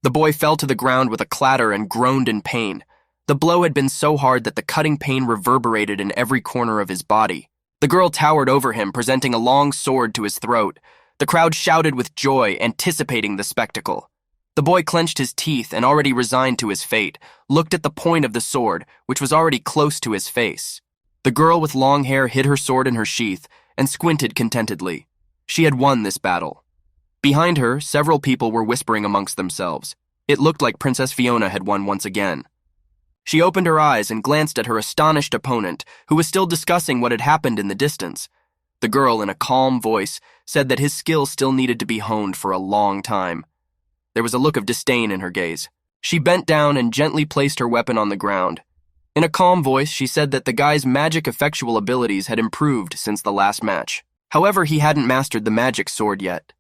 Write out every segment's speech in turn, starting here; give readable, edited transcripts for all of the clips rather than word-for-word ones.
The boy fell to the ground with a clatter and groaned in pain. The blow had been so hard that the cutting pain reverberated in every corner of his body. The girl towered over him, presenting a long sword to his throat. The crowd shouted with joy, anticipating the spectacle. The boy clenched his teeth and, already resigned to his fate, looked at the point of the sword, which was already close to his face. The girl with long hair hid her sword in her sheath and squinted contentedly. She had won this battle. Behind her, several people were whispering amongst themselves. It looked like Princess Fiona had won once again. She opened her eyes and glanced at her astonished opponent, who was still discussing what had happened in the distance. The girl, in a calm voice, said that his skill still needed to be honed for a long time. There was a look of disdain in her gaze. She bent down and gently placed her weapon on the ground. In a calm voice, she said that the guy's magic effectual abilities had improved since the last match. However, he hadn't mastered the magic sword yet.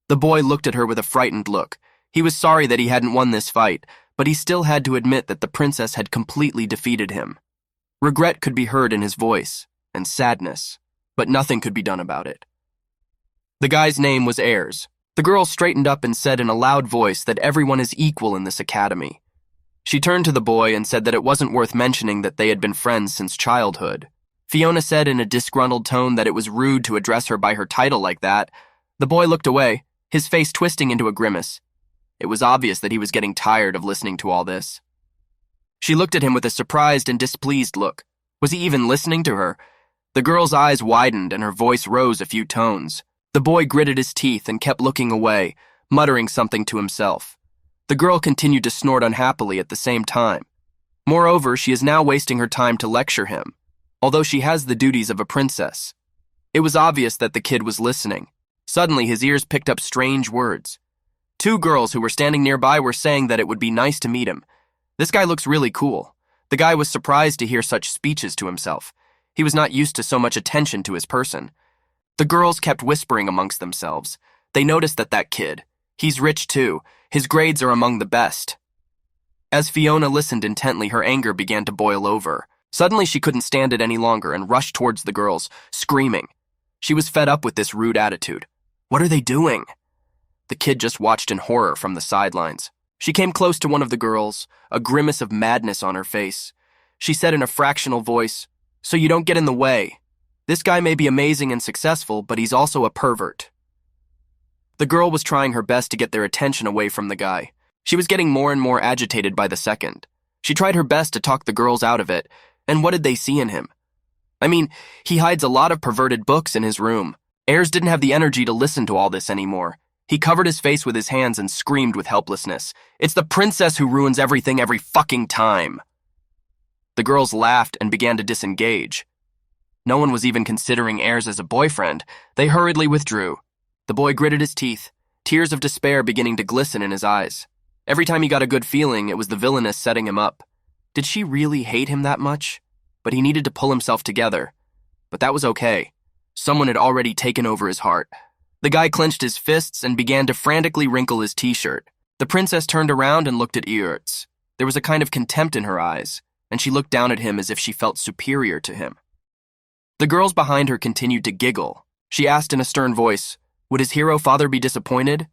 The boy looked at her with a frightened look. He was sorry that he hadn't won this fight, but he still had to admit that the princess had completely defeated him. Regret could be heard in his voice, and sadness, but nothing could be done about it. The guy's name was Ayers. The girl straightened up and said in a loud voice that everyone is equal in this academy. She turned to the boy and said that it wasn't worth mentioning that they had been friends since childhood. Fiona said in a disgruntled tone that it was rude to address her by her title like that. The boy looked away, his face twisting into a grimace. It was obvious that he was getting tired of listening to all this. She looked at him with a surprised and displeased look. Was he even listening to her? The girl's eyes widened and her voice rose a few tones. The boy gritted his teeth and kept looking away, muttering something to himself. The girl continued to snort unhappily at the same time. Moreover, she is now wasting her time to lecture him, although she has the duties of a princess. It was obvious that the kid was listening. Suddenly, his ears picked up strange words. Two girls who were standing nearby were saying that it would be nice to meet him. This guy looks really cool. The guy was surprised to hear such speeches to himself. He was not used to so much attention to his person. The girls kept whispering amongst themselves. They noticed that kid, he's rich too. His grades are among the best. As Fiona listened intently, her anger began to boil over. Suddenly, she couldn't stand it any longer and rushed towards the girls, screaming. She was fed up with this rude attitude. What are they doing? The kid just watched in horror from the sidelines. She came close to one of the girls, a grimace of madness on her face. She said in a fractional voice, "So you don't get in the way. This guy may be amazing and successful, but he's also a pervert." The girl was trying her best to get their attention away from the guy. She was getting more and more agitated by the second. She tried her best to talk the girls out of it, and what did they see in him? I mean, he hides a lot of perverted books in his room. Ayers didn't have the energy to listen to all this anymore. He covered his face with his hands and screamed with helplessness. It's the princess who ruins everything every fucking time. The girls laughed and began to disengage. No one was even considering Ayers as a boyfriend. They hurriedly withdrew. The boy gritted his teeth, tears of despair beginning to glisten in his eyes. Every time he got a good feeling, it was the villainess setting him up. Did she really hate him that much? But he needed to pull himself together. But that was okay. Someone had already taken over his heart. The guy clenched his fists and began to frantically wrinkle his t-shirt. The princess turned around and looked at Ayers. There was a kind of contempt in her eyes, and she looked down at him as if she felt superior to him. The girls behind her continued to giggle. She asked in a stern voice, would his hero father be disappointed?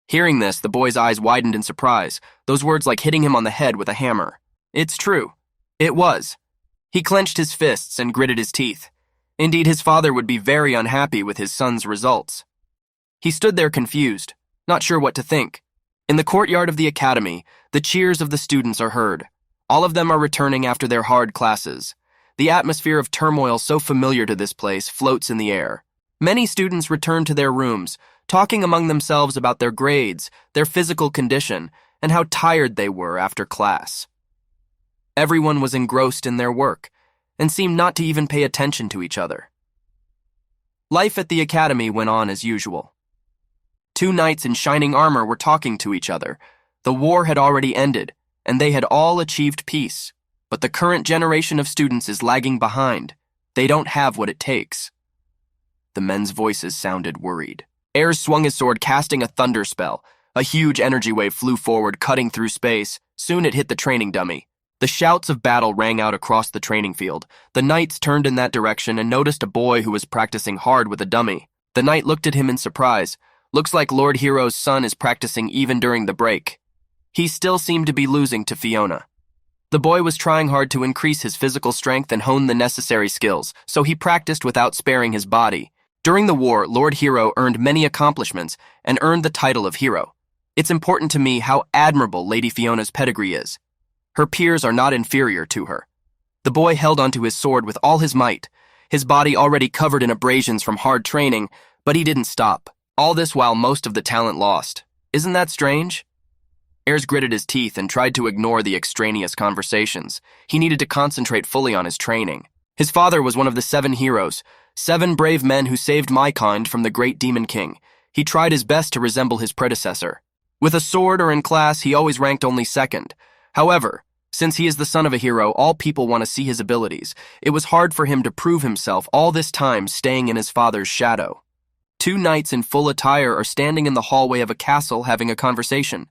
Hearing this, the boy's eyes widened in surprise, those words like hitting him on the head with a hammer. It's true. It was. He clenched his fists and gritted his teeth. Indeed, his father would be very unhappy with his son's results. He stood there confused, not sure what to think. In the courtyard of the academy, the cheers of the students are heard. All of them are returning after their hard classes. The atmosphere of turmoil so familiar to this place floats in the air. Many students return to their rooms, talking among themselves about their grades, their physical condition, and how tired they were after class. Everyone was engrossed in their work, and seemed not to even pay attention to each other. Life at the academy went on as usual. Two knights in shining armor were talking to each other. The war had already ended, and they had all achieved peace. But the current generation of students is lagging behind. They don't have what it takes. The men's voices sounded worried. Ayers swung his sword, casting a thunder spell. A huge energy wave flew forward, cutting through space. Soon it hit the training dummy. The shouts of battle rang out across the training field. The knights turned in that direction and noticed a boy who was practicing hard with a dummy. The knight looked at him in surprise. Looks like Lord Hero's son is practicing even during the break. He still seemed to be losing to Fiona. The boy was trying hard to increase his physical strength and hone the necessary skills, so he practiced without sparing his body. During the war, Lord Hero earned many accomplishments and earned the title of hero. It's important to me how admirable Lady Fiona's pedigree is. Her peers are not inferior to her. The boy held onto his sword with all his might, his body already covered in abrasions from hard training, but he didn't stop. All this while most of the talent lost. Isn't that strange? Ayres gritted his teeth and tried to ignore the extraneous conversations. He needed to concentrate fully on his training. His father was one of the 7 heroes, 7 brave men who saved my kind from the great Demon King. He tried his best to resemble his predecessor. With a sword or in class, he always ranked only 2nd. However, since he is the son of a hero, all people want to see his abilities. It was hard for him to prove himself all this time staying in his father's shadow. 2 knights in full attire are standing in the hallway of a castle having a conversation.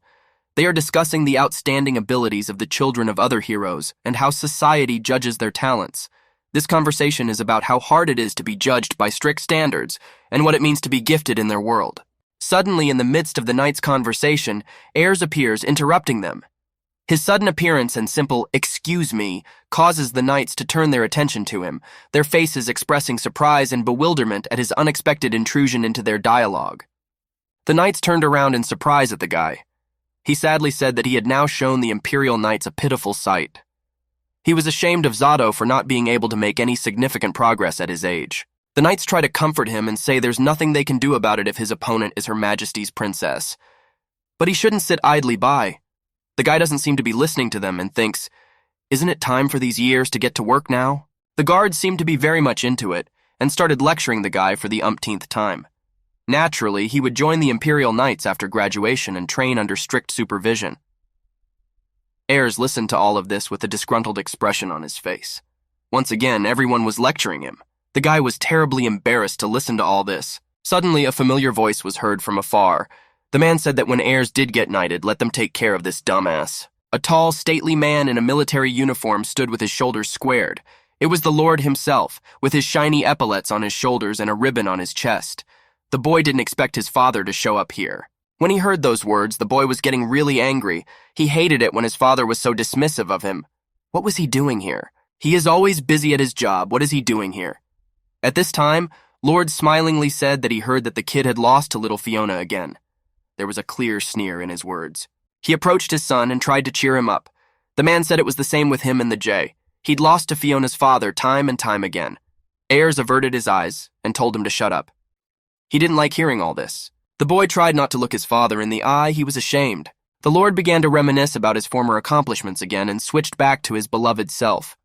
They are discussing the outstanding abilities of the children of other heroes and how society judges their talents. This conversation is about how hard it is to be judged by strict standards and what it means to be gifted in their world. Suddenly, in the midst of the knights' conversation, Ayres appears, interrupting them. His sudden appearance and simple "excuse me" causes the knights to turn their attention to him, their faces expressing surprise and bewilderment at his unexpected intrusion into their dialogue. The knights turned around in surprise at the guy. He sadly said that he had now shown the Imperial Knights a pitiful sight. He was ashamed of Zato for not being able to make any significant progress at his age. The knights try to comfort him and say there's nothing they can do about it if his opponent is Her Majesty's princess. But he shouldn't sit idly by. The guy doesn't seem to be listening to them and thinks, isn't it time for these years to get to work now? The guards seemed to be very much into it and started lecturing the guy for the umpteenth time. Naturally, he would join the Imperial Knights after graduation and train under strict supervision. Ayres listened to all of this with a disgruntled expression on his face. Once again, everyone was lecturing him. The guy was terribly embarrassed to listen to all this. Suddenly, a familiar voice was heard from afar. The man said that when Ayres did get knighted, let them take care of this dumbass. A tall, stately man in a military uniform stood with his shoulders squared. It was the Lord himself, with his shiny epaulets on his shoulders and a ribbon on his chest. The boy didn't expect his father to show up here. When he heard those words, the boy was getting really angry. He hated it when his father was so dismissive of him. What was he doing here? He is always busy at his job. What is he doing here? At this time, Lord smilingly said that he heard that the kid had lost to little Fiona again. There was a clear sneer in his words. He approached his son and tried to cheer him up. The man said it was the same with him and the J. He'd lost to Fiona's father time and time again. Ayres averted his eyes and told him to shut up. He didn't like hearing all this. The boy tried not to look his father in the eye. He was ashamed. The Lord began to reminisce about his former accomplishments again and switched back to his beloved self.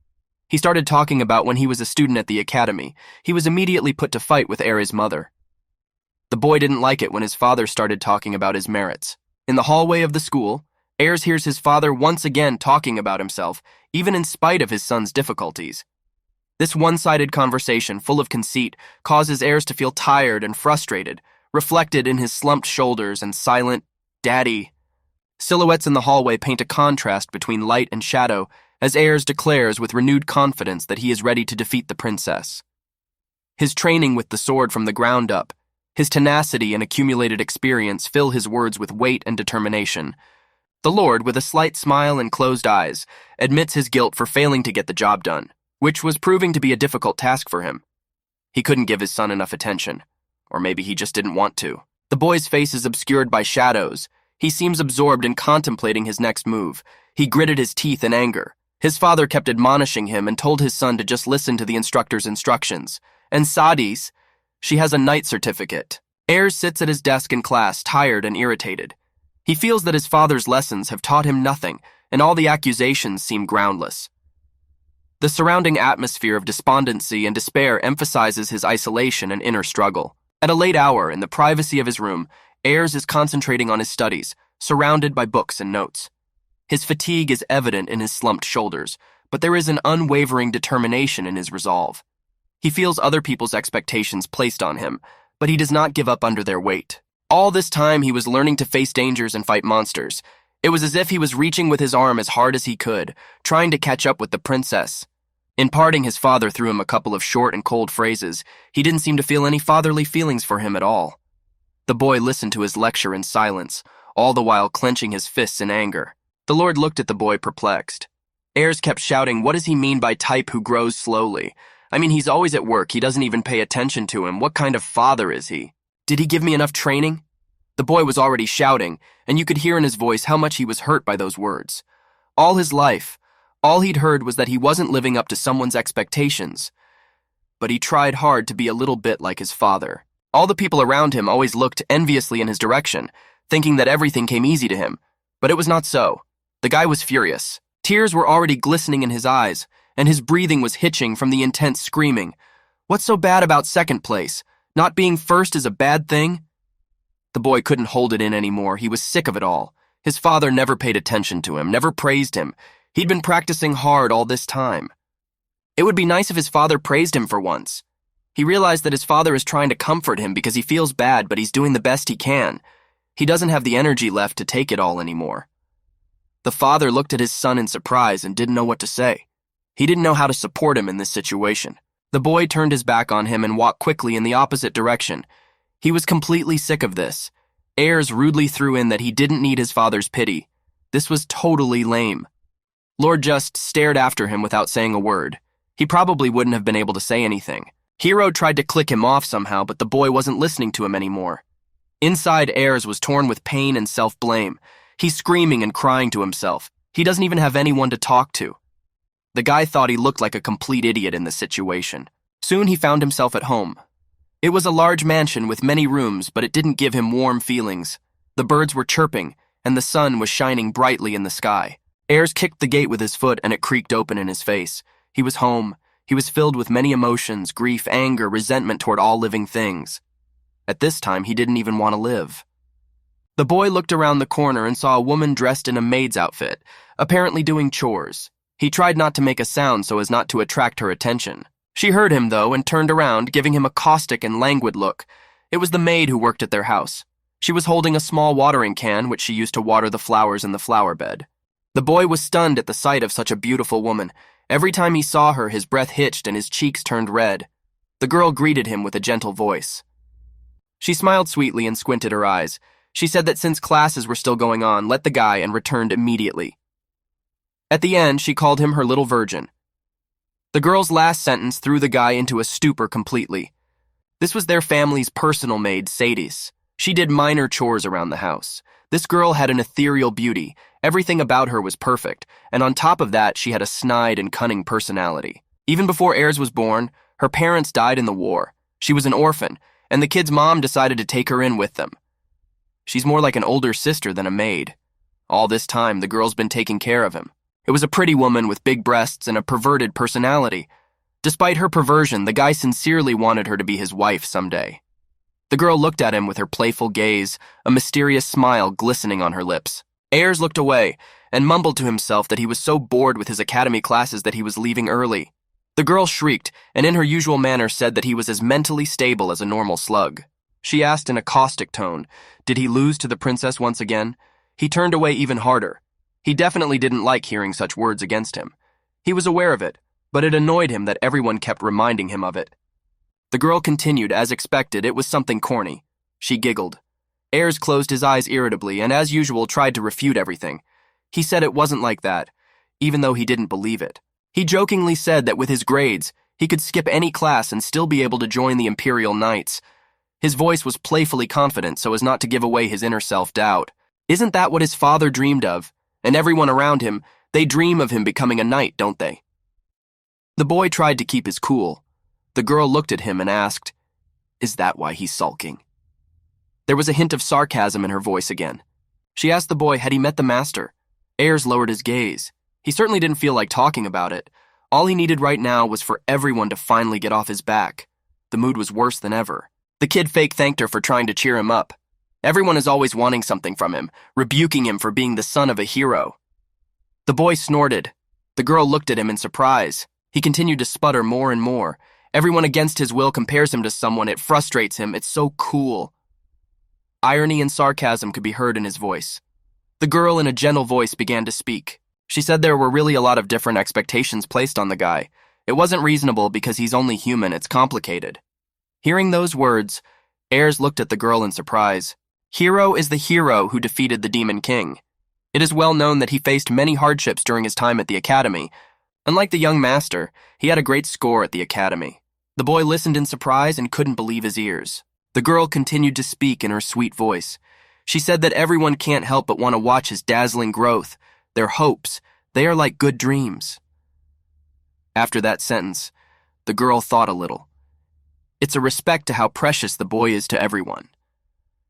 He started talking about when he was a student at the academy. He was immediately put to fight with Ayres' mother. The boy didn't like it when his father started talking about his merits. In the hallway of the school, Ayres hears his father once again talking about himself, even in spite of his son's difficulties. This one-sided conversation, full of conceit, causes Ayres to feel tired and frustrated, reflected in his slumped shoulders and silent, "Daddy." Silhouettes in the hallway paint a contrast between light and shadow as Ayres declares with renewed confidence that he is ready to defeat the princess. His training with the sword from the ground up, his tenacity and accumulated experience fill his words with weight and determination. The Lord, with a slight smile and closed eyes, admits his guilt for failing to get the job done, which was proving to be a difficult task for him. He couldn't give his son enough attention, or maybe he just didn't want to. The boy's face is obscured by shadows. He seems absorbed in contemplating his next move. He gritted his teeth in anger. His father kept admonishing him and told his son to just listen to the instructor's instructions. And Sadis, she has a knight certificate. Ayres sits at his desk in class, tired and irritated. He feels that his father's lessons have taught him nothing, and all the accusations seem groundless. The surrounding atmosphere of despondency and despair emphasizes his isolation and inner struggle. At a late hour, in the privacy of his room, Ayres is concentrating on his studies, surrounded by books and notes. His fatigue is evident in his slumped shoulders, but there is an unwavering determination in his resolve. He feels other people's expectations placed on him, but he does not give up under their weight. All this time, he was learning to face dangers and fight monsters. It was as if he was reaching with his arm as hard as he could, trying to catch up with the princess. In parting, his father threw him a couple of short and cold phrases. He didn't seem to feel any fatherly feelings for him at all. The boy listened to his lecture in silence, all the while clenching his fists in anger. The Lord looked at the boy perplexed. Ayers kept shouting, "What does he mean by type who grows slowly? I mean, he's always at work, he doesn't even pay attention to him. What kind of father is he? Did he give me enough training?" The boy was already shouting, and you could hear in his voice how much he was hurt by those words. All his life, all he'd heard was that he wasn't living up to someone's expectations. But he tried hard to be a little bit like his father. All the people around him always looked enviously in his direction, thinking that everything came easy to him. But it was not so. The guy was furious. Tears were already glistening in his eyes, and his breathing was hitching from the intense screaming. What's so bad about second place? Not being first is a bad thing? The boy couldn't hold it in anymore. He was sick of it all. His father never paid attention to him, never praised him. He'd been practicing hard all this time. It would be nice if his father praised him for once. He realized that his father is trying to comfort him because he feels bad, but he's doing the best he can. He doesn't have the energy left to take it all anymore. The father looked at his son in surprise and didn't know what to say. He didn't know how to support him in this situation. The boy turned his back on him and walked quickly in the opposite direction. He was completely sick of this. Ayers rudely threw in that he didn't need his father's pity. This was totally lame. Lord just stared after him without saying a word. He probably wouldn't have been able to say anything. Hero tried to click him off somehow, but the boy wasn't listening to him anymore. Inside, Ayers was torn with pain and self-blame. He's screaming and crying to himself. He doesn't even have anyone to talk to. The guy thought he looked like a complete idiot in the situation. Soon he found himself at home. It was a large mansion with many rooms, but it didn't give him warm feelings. The birds were chirping, and the sun was shining brightly in the sky. Ayers kicked the gate with his foot, and it creaked open in his face. He was home. He was filled with many emotions, grief, anger, resentment toward all living things. At this time, he didn't even want to live. The boy looked around the corner and saw a woman dressed in a maid's outfit, apparently doing chores. He tried not to make a sound so as not to attract her attention. She heard him, though, and turned around, giving him a caustic and languid look. It was the maid who worked at their house. She was holding a small watering can, which she used to water the flowers in the flower bed. The boy was stunned at the sight of such a beautiful woman. Every time he saw her, his breath hitched and his cheeks turned red. The girl greeted him with a gentle voice. She smiled sweetly and squinted her eyes. She said that since classes were still going on, let the guy and returned immediately. At the end, she called him her little virgin. The girl's last sentence threw the guy into a stupor completely. This was their family's personal maid, Sadie's. She did minor chores around the house. This girl had an ethereal beauty. Everything about her was perfect, and on top of that, she had a snide and cunning personality. Even before Ayers was born, her parents died in the war. She was an orphan, and the kid's mom decided to take her in with them. She's more like an older sister than a maid. All this time, the girl's been taking care of him. It was a pretty woman with big breasts and a perverted personality. Despite her perversion, the guy sincerely wanted her to be his wife someday. The girl looked at him with her playful gaze, a mysterious smile glistening on her lips. Ayers looked away and mumbled to himself that he was so bored with his academy classes that he was leaving early. The girl shrieked and in her usual manner said that he was as mentally stable as a normal slug. She asked in a caustic tone, did he lose to the princess once again? He turned away even harder. He definitely didn't like hearing such words against him. He was aware of it, but it annoyed him that everyone kept reminding him of it. The girl continued, as expected, it was something corny. She giggled. Ayers closed his eyes irritably and, as usual, tried to refute everything. He said it wasn't like that, even though he didn't believe it. He jokingly said that with his grades, he could skip any class and still be able to join the Imperial Knights. His voice was playfully confident so as not to give away his inner self-doubt. Isn't that what his father dreamed of? And everyone around him, they dream of him becoming a knight, don't they? The boy tried to keep his cool. The girl looked at him and asked, is that why he's sulking? There was a hint of sarcasm in her voice again. She asked the boy had he met the master. Ayers lowered his gaze. He certainly didn't feel like talking about it. All he needed right now was for everyone to finally get off his back. The mood was worse than ever. The kid fake thanked her for trying to cheer him up. Everyone is always wanting something from him, rebuking him for being the son of a hero. The boy snorted. The girl looked at him in surprise. He continued to sputter more and more. Everyone against his will compares him to someone. It frustrates him. It's so cool. Irony and sarcasm could be heard in his voice. The girl in a gentle voice began to speak. She said there were really a lot of different expectations placed on the guy. It wasn't reasonable because he's only human. It's complicated. Hearing those words, Ayers looked at the girl in surprise. Hiro is the hero who defeated the Demon King. It is well known that he faced many hardships during his time at the academy. Unlike the young master, he had a great score at the academy. The boy listened in surprise and couldn't believe his ears. The girl continued to speak in her sweet voice. She said that everyone can't help but want to watch his dazzling growth. Their hopes, they are like good dreams. After that sentence, the girl thought a little. It's a respect to how precious the boy is to everyone.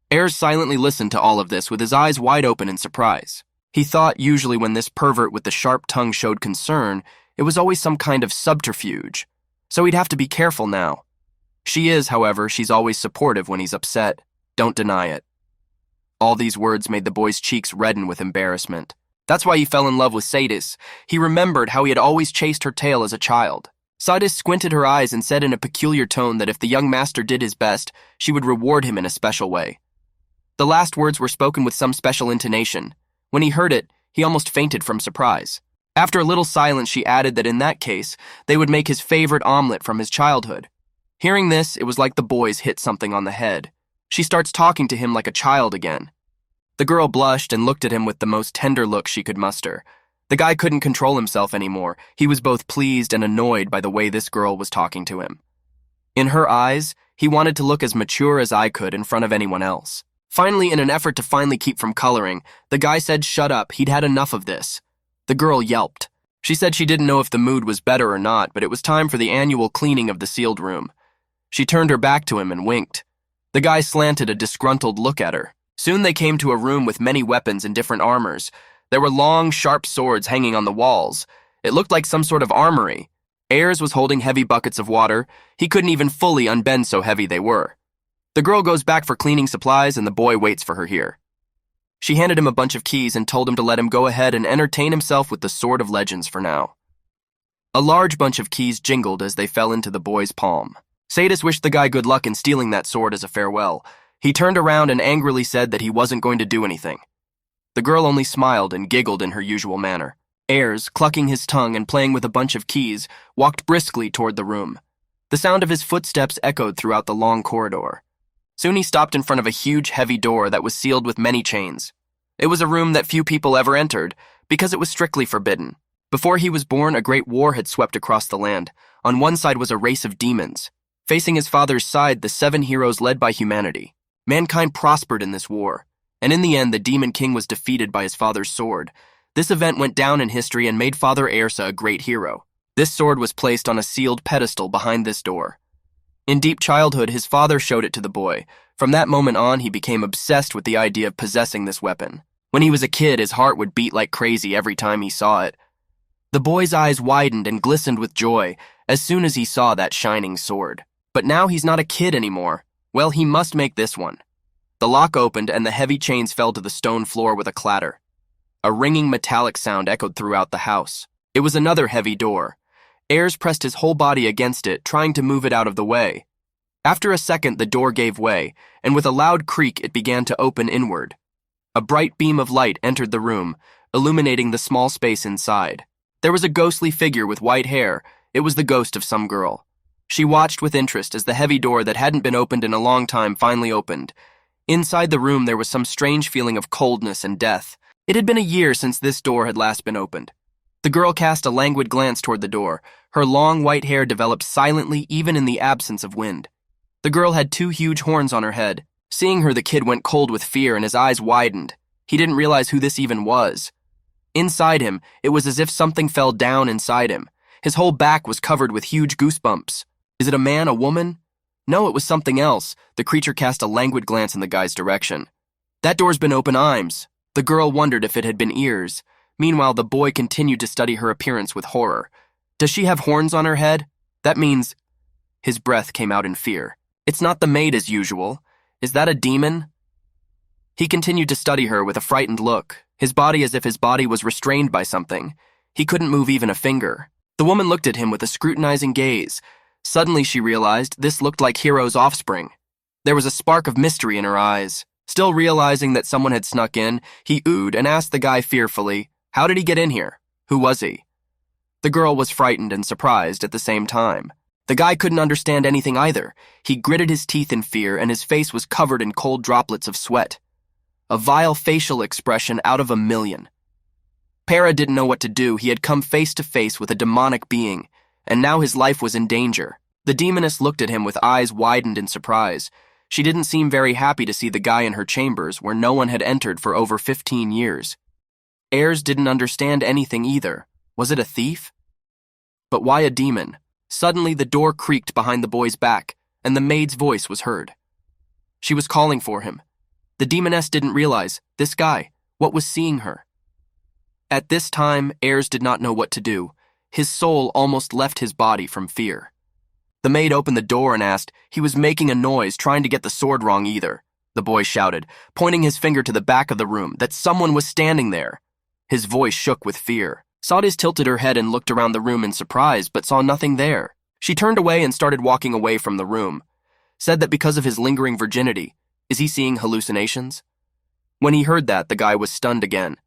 Ayers silently listened to all of this with his eyes wide open in surprise. He thought usually when this pervert with the sharp tongue showed concern, it was always some kind of subterfuge. So he'd have to be careful now. She is, however, she's always supportive when he's upset. Don't deny it. All these words made the boy's cheeks redden with embarrassment. That's why he fell in love with Sadis. He remembered how he had always chased her tail as a child. Sadis squinted her eyes and said in a peculiar tone that if the young master did his best, she would reward him in a special way. The last words were spoken with some special intonation. When he heard it, he almost fainted from surprise. After a little silence, she added that in that case, they would make his favorite omelet from his childhood. Hearing this, it was like the boys hit something on the head. She starts talking to him like a child again. The girl blushed and looked at him with the most tender look she could muster. The guy couldn't control himself anymore. He was both pleased and annoyed by the way this girl was talking to him. In her eyes, he wanted to look as mature as I could in front of anyone else. Finally, in an effort to finally keep from coloring, the guy said shut up, he'd had enough of this. The girl yelped. She said she didn't know if the mood was better or not, but it was time for the annual cleaning of the sealed room. She turned her back to him and winked. The guy slanted a disgruntled look at her. Soon they came to a room with many weapons and different armors. There were long, sharp swords hanging on the walls. It looked like some sort of armory. Ayers was holding heavy buckets of water. He couldn't even fully unbend so heavy they were. The girl goes back for cleaning supplies and the boy waits for her here. She handed him a bunch of keys and told him to let him go ahead and entertain himself with the Sword of Legends for now. A large bunch of keys jingled as they fell into the boy's palm. Sadis wished the guy good luck in stealing that sword as a farewell. He turned around and angrily said that he wasn't going to do anything. The girl only smiled and giggled in her usual manner. Ayers, clucking his tongue and playing with a bunch of keys, walked briskly toward the room. The sound of his footsteps echoed throughout the long corridor. Soon he stopped in front of a huge, heavy door that was sealed with many chains. It was a room that few people ever entered, because it was strictly forbidden. Before he was born, a great war had swept across the land. On one side was a race of demons. Facing his father's side, the 7 heroes led by humanity. Mankind prospered in this war, and in the end, the Demon King was defeated by his father's sword. This event went down in history and made Father Aersa a great hero. This sword was placed on a sealed pedestal behind this door. In deep childhood, his father showed it to the boy. From that moment on, he became obsessed with the idea of possessing this weapon. When he was a kid, his heart would beat like crazy every time he saw it. The boy's eyes widened and glistened with joy as soon as he saw that shining sword. But now he's not a kid anymore. Well, he must make this one. The lock opened and the heavy chains fell to the stone floor with a clatter. A ringing metallic sound echoed throughout the house. It was another heavy door. Ayers pressed his whole body against it, trying to move it out of the way. After a second, the door gave way, and with a loud creak, it began to open inward. A bright beam of light entered the room, illuminating the small space inside. There was a ghostly figure with white hair. It was the ghost of some girl. She watched with interest as the heavy door that hadn't been opened in a long time finally opened. Inside the room, there was some strange feeling of coldness and death. It had been a year since this door had last been opened. The girl cast a languid glance toward the door. Her long white hair developed silently even in the absence of wind. The girl had 2 huge horns on her head. Seeing her, the kid went cold with fear and his eyes widened. He didn't realize who this even was. Inside him, it was as if something fell down inside him. His whole back was covered with huge goosebumps. Is it a man, a woman? No, it was something else. The creature cast a languid glance in the guy's direction. That door's been open arms. The girl wondered if it had been ears. Meanwhile, the boy continued to study her appearance with horror. Does she have horns on her head? That means... His breath came out in fear. It's not the maid as usual. Is that a demon? He continued to study her with a frightened look, his body as if his body was restrained by something. He couldn't move even a finger. The woman looked at him with a scrutinizing gaze. Suddenly she realized this looked like Hiro's offspring. There was a spark of mystery in her eyes. Still realizing that someone had snuck in, he oohed and asked the guy fearfully, "How did he get in here? Who was he?" The girl was frightened and surprised at the same time. The guy couldn't understand anything either. He gritted his teeth in fear and his face was covered in cold droplets of sweat. a vile facial expression out of a million. Para didn't know what to do. He had come face to face with a demonic being, and now his life was in danger. The demoness looked at him with eyes widened in surprise. She didn't seem very happy to see the guy in her chambers where no one had entered for over 15 years. Ayers didn't understand anything either. Was it a thief? But why a demon? Suddenly the door creaked behind the boy's back, and the maid's voice was heard. She was calling for him. The demoness didn't realize, this guy, what was seeing her. At this time, Ayers did not know what to do. His soul almost left his body from fear. The maid opened the door and asked, he was making a noise trying to get the sword wrong either. The boy shouted, pointing his finger to the back of the room, that someone was standing there. His voice shook with fear. Sadis tilted her head and looked around the room in surprise, but saw nothing there. She turned away and started walking away from the room. Said that because of his lingering virginity, is he seeing hallucinations? When he heard that, the guy was stunned again.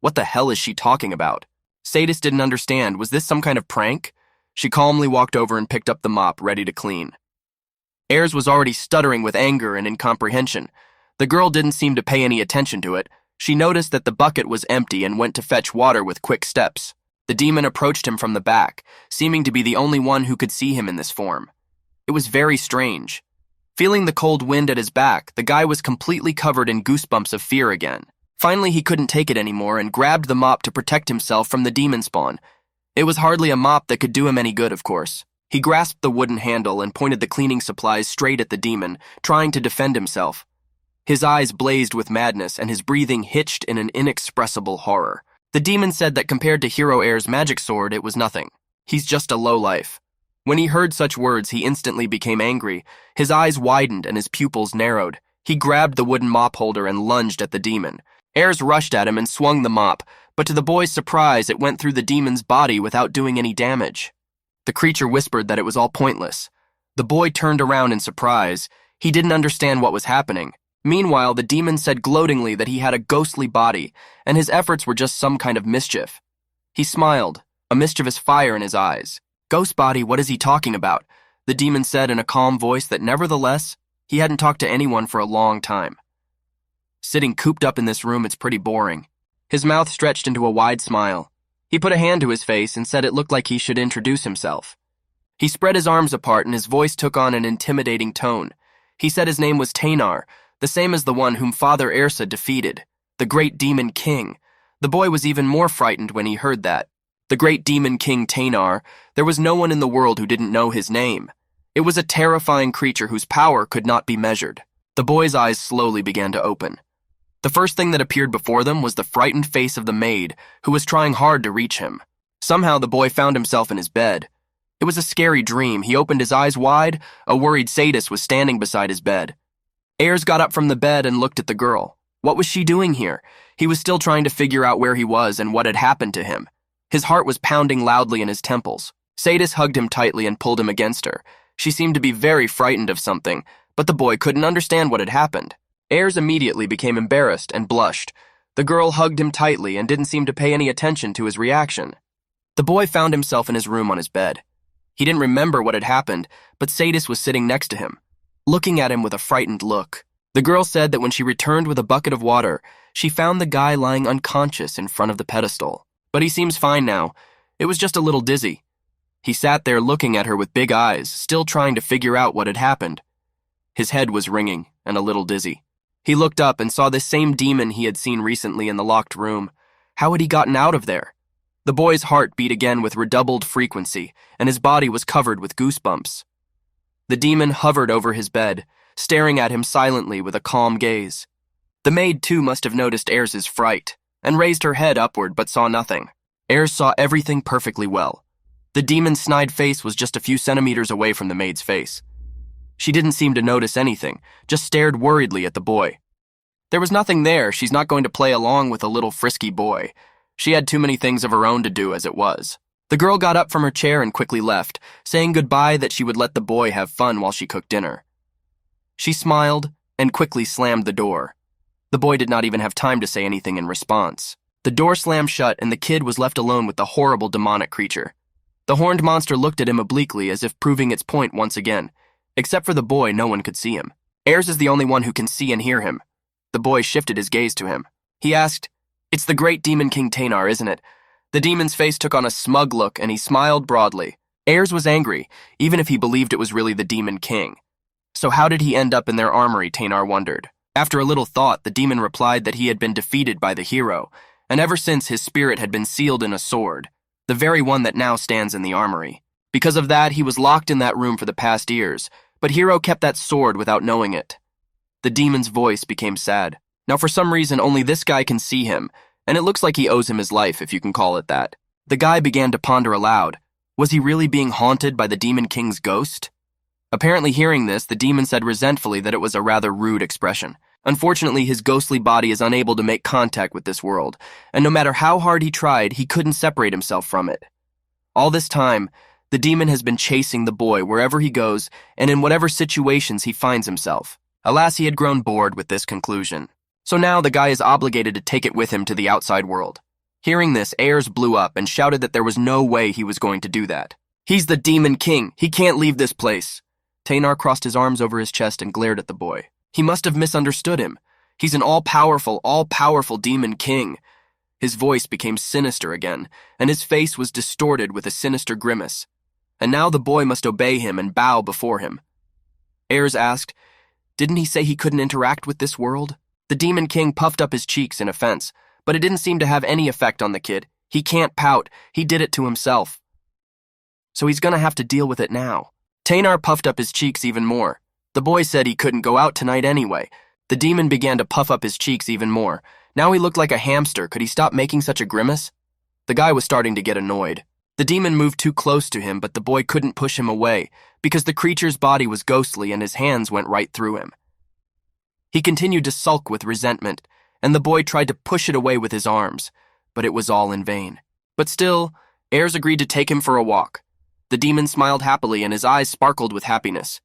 What the hell is she talking about? Sadis didn't understand. Was this some kind of prank? She calmly walked over and picked up the mop, ready to clean. Ayers was already stuttering with anger and incomprehension. The girl didn't seem to pay any attention to it. She noticed that the bucket was empty and went to fetch water with quick steps. The demon approached him from the back, seeming to be the only one who could see him in this form. It was very strange. Feeling the cold wind at his back, the guy was completely covered in goosebumps of fear again. Finally, he couldn't take it anymore and grabbed the mop to protect himself from the demon spawn. It was hardly a mop that could do him any good, of course. He grasped the wooden handle and pointed the cleaning supplies straight at the demon, trying to defend himself. His eyes blazed with madness and his breathing hitched in an inexpressible horror. The demon said that compared to Hero Air's magic sword, it was nothing. He's just a lowlife. When he heard such words, he instantly became angry. His eyes widened and his pupils narrowed. He grabbed the wooden mop holder and lunged at the demon. Ayers rushed at him and swung the mop, but to the boy's surprise, it went through the demon's body without doing any damage. The creature whispered that it was all pointless. The boy turned around in surprise. He didn't understand what was happening. Meanwhile, the demon said gloatingly that he had a ghostly body, and his efforts were just some kind of mischief. He smiled, a mischievous fire in his eyes. Ghost body, what is he talking about? The demon said in a calm voice that nevertheless, he hadn't talked to anyone for a long time. Sitting cooped up in this room, it's pretty boring. His mouth stretched into a wide smile. He put a hand to his face and said it looked like he should introduce himself. He spread his arms apart and his voice took on an intimidating tone. He said his name was Tainar, the same as the one whom Father Ersa defeated, the great demon king. The boy was even more frightened when he heard that. The great demon king Tainar, there was no one in the world who didn't know his name. It was a terrifying creature whose power could not be measured. The boy's eyes slowly began to open. The first thing that appeared before them was the frightened face of the maid, who was trying hard to reach him. Somehow the boy found himself in his bed. It was a scary dream. He opened his eyes wide. A worried sadist was standing beside his bed. Ayers got up from the bed and looked at the girl. What was she doing here? He was still trying to figure out where he was and what had happened to him. His heart was pounding loudly in his temples. Sadis hugged him tightly and pulled him against her. She seemed to be very frightened of something, but the boy couldn't understand what had happened. Ayers immediately became embarrassed and blushed. The girl hugged him tightly and didn't seem to pay any attention to his reaction. The boy found himself in his room on his bed. He didn't remember what had happened, but Sadis was sitting next to him, looking at him with a frightened look. The girl said that when she returned with a bucket of water, she found the guy lying unconscious in front of the pedestal. But he seems fine now. It was just a little dizzy. He sat there looking at her with big eyes, still trying to figure out what had happened. His head was ringing and a little dizzy. He looked up and saw the same demon he had seen recently in the locked room. How had he gotten out of there? The boy's heart beat again with redoubled frequency, and his body was covered with goosebumps. The demon hovered over his bed, staring at him silently with a calm gaze. The maid, too, must have noticed Ayers' fright, and raised her head upward but saw nothing. Ayers saw everything perfectly well. The demon's snide face was just a few centimeters away from the maid's face. She didn't seem to notice anything, just stared worriedly at the boy. There was nothing there. She's not going to play along with a little frisky boy. She had too many things of her own to do as it was. The girl got up from her chair and quickly left, saying goodbye that she would let the boy have fun while she cooked dinner. She smiled and quickly slammed the door. The boy did not even have time to say anything in response. The door slammed shut and the kid was left alone with the horrible demonic creature. The horned monster looked at him obliquely as if proving its point once again. Except for the boy, no one could see him. Ayers is the only one who can see and hear him. The boy shifted his gaze to him. He asked, "It's the great demon king Tanar, isn't it?" The demon's face took on a smug look and he smiled broadly. Ayers was angry, even if he believed it was really the demon king. So how did he end up in their armory, Tanar wondered. After a little thought, the demon replied that he had been defeated by the hero, and ever since his spirit had been sealed in a sword, the very one that now stands in the armory. Because of that, he was locked in that room for the past years, but Hero kept that sword without knowing it. The demon's voice became sad. Now for some reason, only this guy can see him, and it looks like he owes him his life, if you can call it that. The guy began to ponder aloud. Was he really being haunted by the Demon King's ghost? Apparently hearing this, the demon said resentfully that it was a rather rude expression. Unfortunately, his ghostly body is unable to make contact with this world, and no matter how hard he tried, he couldn't separate himself from it. All this time, the demon has been chasing the boy wherever he goes and in whatever situations he finds himself. Alas, he had grown bored with this conclusion. So now the guy is obligated to take it with him to the outside world. Hearing this, Ayers blew up and shouted that there was no way he was going to do that. "He's the Demon King. He can't leave this place." Tanar crossed his arms over his chest and glared at the boy. He must have misunderstood him. He's an all-powerful Demon King. His voice became sinister again, and his face was distorted with a sinister grimace. And now the boy must obey him and bow before him. Ayers asked, "Didn't he say he couldn't interact with this world?" The Demon King puffed up his cheeks in offense, but it didn't seem to have any effect on the kid. He can't pout. He did it to himself. So he's gonna have to deal with it now. Tanar puffed up his cheeks even more. The boy said he couldn't go out tonight anyway. The demon began to puff up his cheeks even more. Now he looked like a hamster. Could he stop making such a grimace? The guy was starting to get annoyed. The demon moved too close to him, but the boy couldn't push him away because the creature's body was ghostly and his hands went right through him. He continued to sulk with resentment, and the boy tried to push it away with his arms, but it was all in vain. But still, Ayers agreed to take him for a walk. The demon smiled happily and his eyes sparkled with happiness.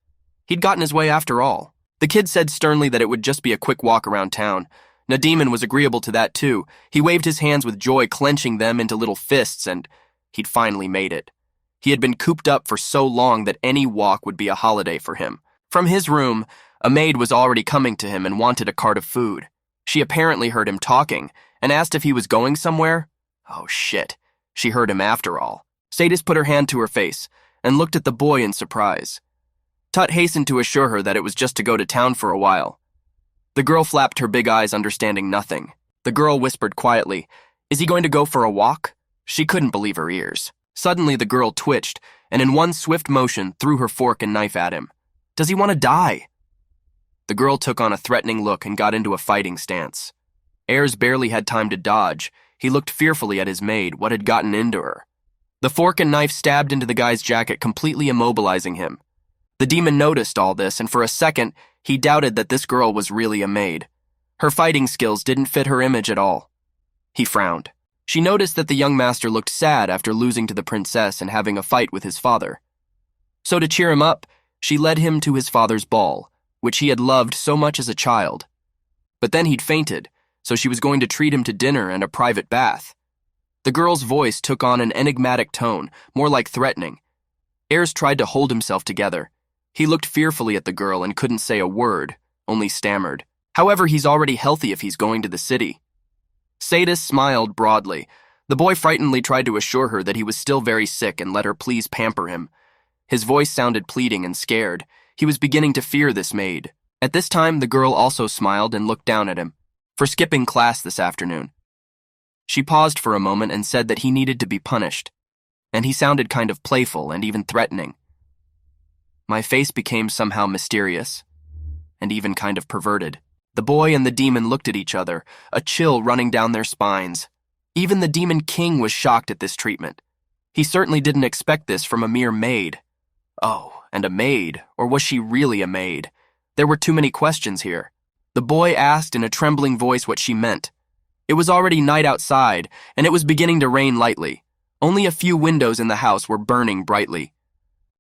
He'd gotten his way after all. The kid said sternly that it would just be a quick walk around town. Demon was agreeable to that too. He waved his hands with joy, clenching them into little fists, and he'd finally made it. He had been cooped up for so long that any walk would be a holiday for him. From his room, a maid was already coming to him and wanted a cart of food. She apparently heard him talking and asked if he was going somewhere. Oh shit, she heard him after all. Sadis put her hand to her face and looked at the boy in surprise. Tut hastened to assure her that it was just to go to town for a while. The girl flapped her big eyes, understanding nothing. The girl whispered quietly, "Is he going to go for a walk?" She couldn't believe her ears. Suddenly the girl twitched and in one swift motion threw her fork and knife at him. "Does he want to die?" The girl took on a threatening look and got into a fighting stance. Ayers barely had time to dodge. He looked fearfully at his maid, what had gotten into her. The fork and knife stabbed into the guy's jacket, completely immobilizing him. The demon noticed all this, and for a second, he doubted that this girl was really a maid. Her fighting skills didn't fit her image at all. He frowned. She noticed that the young master looked sad after losing to the princess and having a fight with his father. So to cheer him up, she led him to his father's ball, which he had loved so much as a child. But then he'd fainted, so she was going to treat him to dinner and a private bath. The girl's voice took on an enigmatic tone, more like threatening. Ayers tried to hold himself together. He looked fearfully at the girl and couldn't say a word, only stammered. However, he's already healthy if he's going to the city. Sadis smiled broadly. The boy frightenedly tried to assure her that he was still very sick and let her please pamper him. His voice sounded pleading and scared. He was beginning to fear this maid. At this time, the girl also smiled and looked down at him. For skipping class this afternoon. She paused for a moment and said that he needed to be punished, and he sounded kind of playful and even threatening. My face became somehow mysterious, and even kind of perverted. The boy and the demon looked at each other, a chill running down their spines. Even the Demon King was shocked at this treatment. He certainly didn't expect this from a mere maid. Oh, and a maid, or was she really a maid? There were too many questions here. The boy asked in a trembling voice what she meant. It was already night outside, and it was beginning to rain lightly. Only a few windows in the house were burning brightly.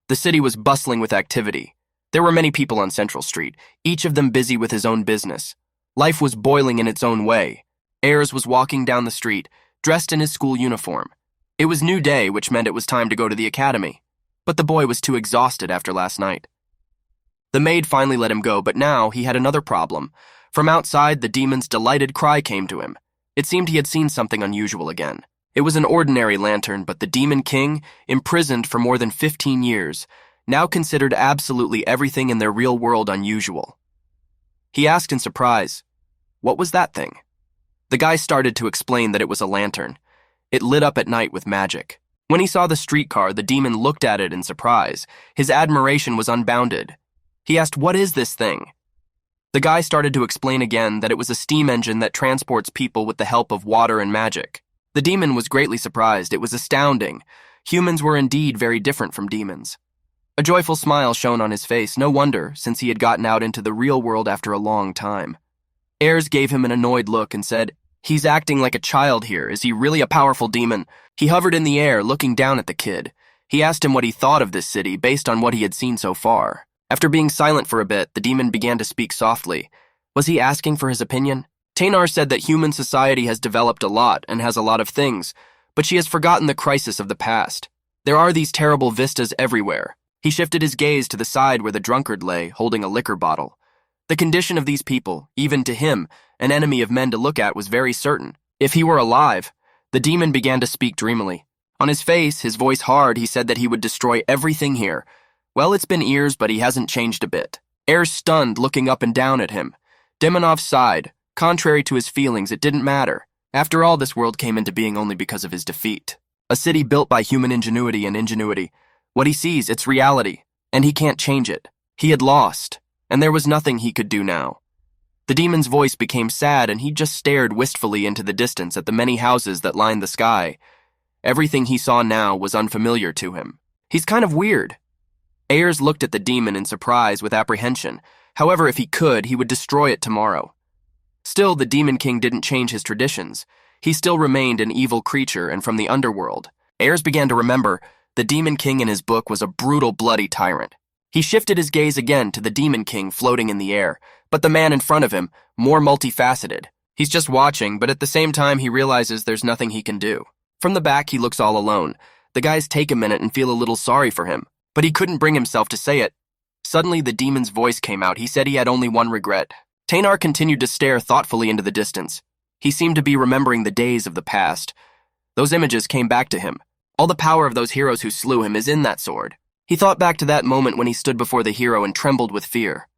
The city was bustling with activity. There were many people on Central Street, each of them busy with his own business. Life was boiling in its own way. Ayers was walking down the street, dressed in his school uniform. It was new day, which meant it was time to go to the academy. But the boy was too exhausted after last night. The maid finally let him go, but now he had another problem. From outside, the demon's delighted cry came to him. It seemed he had seen something unusual again. It was an ordinary lantern, but the Demon King, imprisoned for more than 15 years, now considered absolutely everything in their real world unusual. He asked in surprise, "What was that thing?" The guy started to explain that it was a lantern. It lit up at night with magic. When he saw the streetcar, the demon looked at it in surprise. His admiration was unbounded. He asked, "What is this thing?" The guy started to explain again that it was a steam engine that transports people with the help of water and magic. The demon was greatly surprised. It was astounding. Humans were indeed very different from demons. A joyful smile shone on his face, no wonder, since he had gotten out into the real world after a long time. Ayers gave him an annoyed look and said, "He's acting like a child here. Is he really a powerful demon?" He hovered in the air, looking down at the kid. He asked him what he thought of this city based on what he had seen so far. After being silent for a bit, the demon began to speak softly. Was he asking for his opinion? Taynar said that human society has developed a lot and has a lot of things, but she has forgotten the crisis of the past. There are these terrible vistas everywhere. He shifted his gaze to the side where the drunkard lay, holding a liquor bottle. The condition of these people, even to him, an enemy of men to look at, was very certain. If he were alive, the demon began to speak dreamily. On his face, his voice hard, he said that he would destroy everything here. Well, it's been years, but he hasn't changed a bit. Ayers stunned, looking up and down at him. Demonov sighed. Contrary to his feelings, it didn't matter. After all, this world came into being only because of his defeat. A city built by human ingenuity and ingenuity. What he sees, it's reality, and he can't change it. He had lost, and there was nothing he could do now. The demon's voice became sad, and he just stared wistfully into the distance at the many houses that lined the sky. Everything he saw now was unfamiliar to him. He's kind of weird. Ayers looked at the demon in surprise with apprehension. However, if he could, he would destroy it tomorrow. Still, the Demon King didn't change his traditions. He still remained an evil creature and from the underworld. Ayers began to remember the Demon King in his book was a brutal, bloody tyrant. He shifted his gaze again to the Demon King floating in the air, but the man in front of him, more multifaceted. He's just watching, but at the same time he realizes there's nothing he can do. From the back, he looks all alone. The guys take a minute and feel a little sorry for him, but he couldn't bring himself to say it. Suddenly, the demon's voice came out. He said he had only one regret. Taynar continued to stare thoughtfully into the distance. He seemed to be remembering the days of the past. Those images came back to him. All the power of those heroes who slew him is in that sword. He thought back to that moment when he stood before the hero and trembled with fear.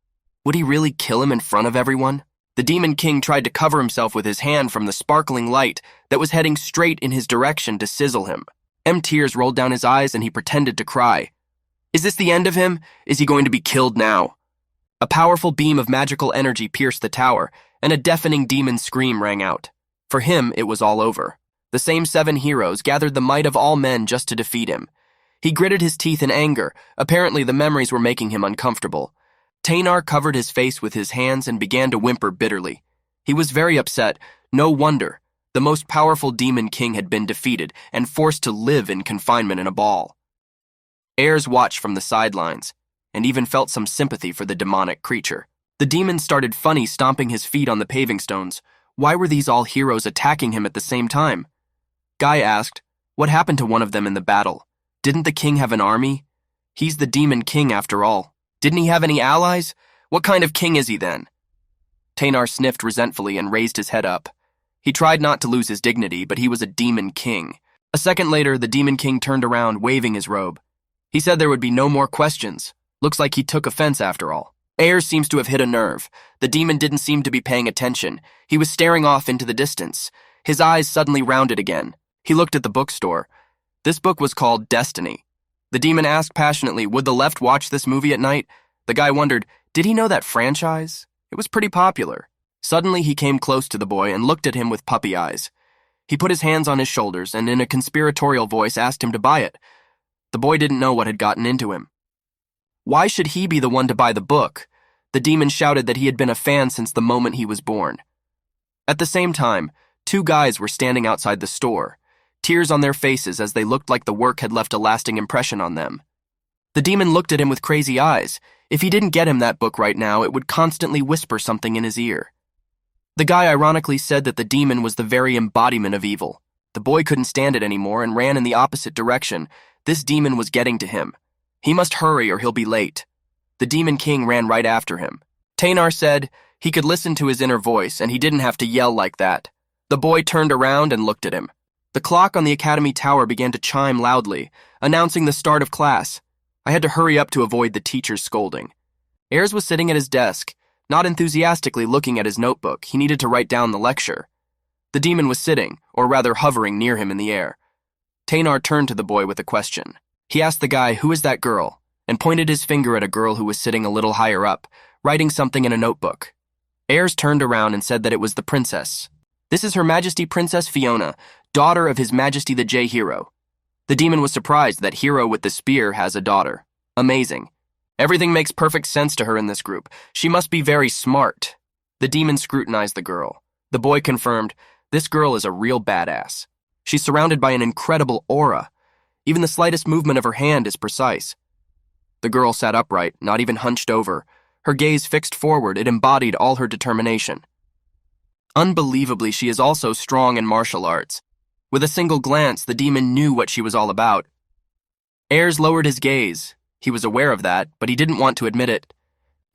Would he really kill him in front of everyone? The Demon King tried to cover himself with his hand from the sparkling light that was heading straight in his direction to sizzle him. Tears rolled down his eyes and he pretended to cry. Is this the end of him? Is he going to be killed now? A powerful beam of magical energy pierced the tower, and a deafening demon scream rang out. For him, it was all over. The same 7 heroes gathered the might of all men just to defeat him. He gritted his teeth in anger. Apparently, the memories were making him uncomfortable. Taynar covered his face with his hands and began to whimper bitterly. He was very upset. No wonder. The most powerful Demon King had been defeated and forced to live in confinement in a ball. Ayers watched from the sidelines, and even felt some sympathy for the demonic creature. The demon started funny, stomping his feet on the paving stones. Why were these all heroes attacking him at the same time? Guy asked, what happened to one of them in the battle? Didn't the king have an army? He's the Demon King after all. Didn't he have any allies? What kind of king is he then? Taynar sniffed resentfully and raised his head up. He tried not to lose his dignity, but he was a Demon King. A second later, the Demon King turned around, waving his robe. He said there would be no more questions. Looks like he took offense after all. Ayers seems to have hit a nerve. The demon didn't seem to be paying attention. He was staring off into the distance. His eyes suddenly rounded again. He looked at the bookstore. This book was called Destiny. The demon asked passionately, would the left watch this movie at night? The guy wondered, did he know that franchise? It was pretty popular. Suddenly he came close to the boy and looked at him with puppy eyes. He put his hands on his shoulders and in a conspiratorial voice asked him to buy it. The boy didn't know what had gotten into him. Why should he be the one to buy the book? The demon shouted that he had been a fan since the moment he was born. At the same time, 2 guys were standing outside the store, tears on their faces as they looked like the work had left a lasting impression on them. The demon looked at him with crazy eyes. If he didn't get him that book right now, it would constantly whisper something in his ear. The guy ironically said that the demon was the very embodiment of evil. The boy couldn't stand it anymore and ran in the opposite direction. This demon was getting to him. He must hurry or he'll be late. The Demon King ran right after him. Taynar said, He could listen to his inner voice, and he didn't have to yell like that. The boy turned around and looked at him. The clock on the academy tower began to chime loudly, announcing the start of class. I had to hurry up to avoid the teacher's scolding. Ayers was sitting at his desk, not enthusiastically looking at his notebook. He needed to write down the lecture. The demon was sitting, or rather hovering near him in the air. Tainar turned to the boy with a question. He asked the guy, "Who is that girl?" and pointed his finger at a girl who was sitting a little higher up, writing something in a notebook. Ayers turned around and said that it was the princess. "This is Her Majesty Princess Fiona, daughter of His Majesty the J-Hero." The demon was surprised that Hero with the spear has a daughter. Amazing. Everything makes perfect sense to her in this group. She must be very smart. The demon scrutinized the girl. The boy confirmed, "This girl is a real badass. She's surrounded by an incredible aura. Even the slightest movement of her hand is precise." The girl sat upright, not even hunched over. Her gaze fixed forward, it embodied all her determination. Unbelievably, she is also strong in martial arts. With a single glance, the demon knew what she was all about. Ayers lowered his gaze. He was aware of that, but he didn't want to admit it.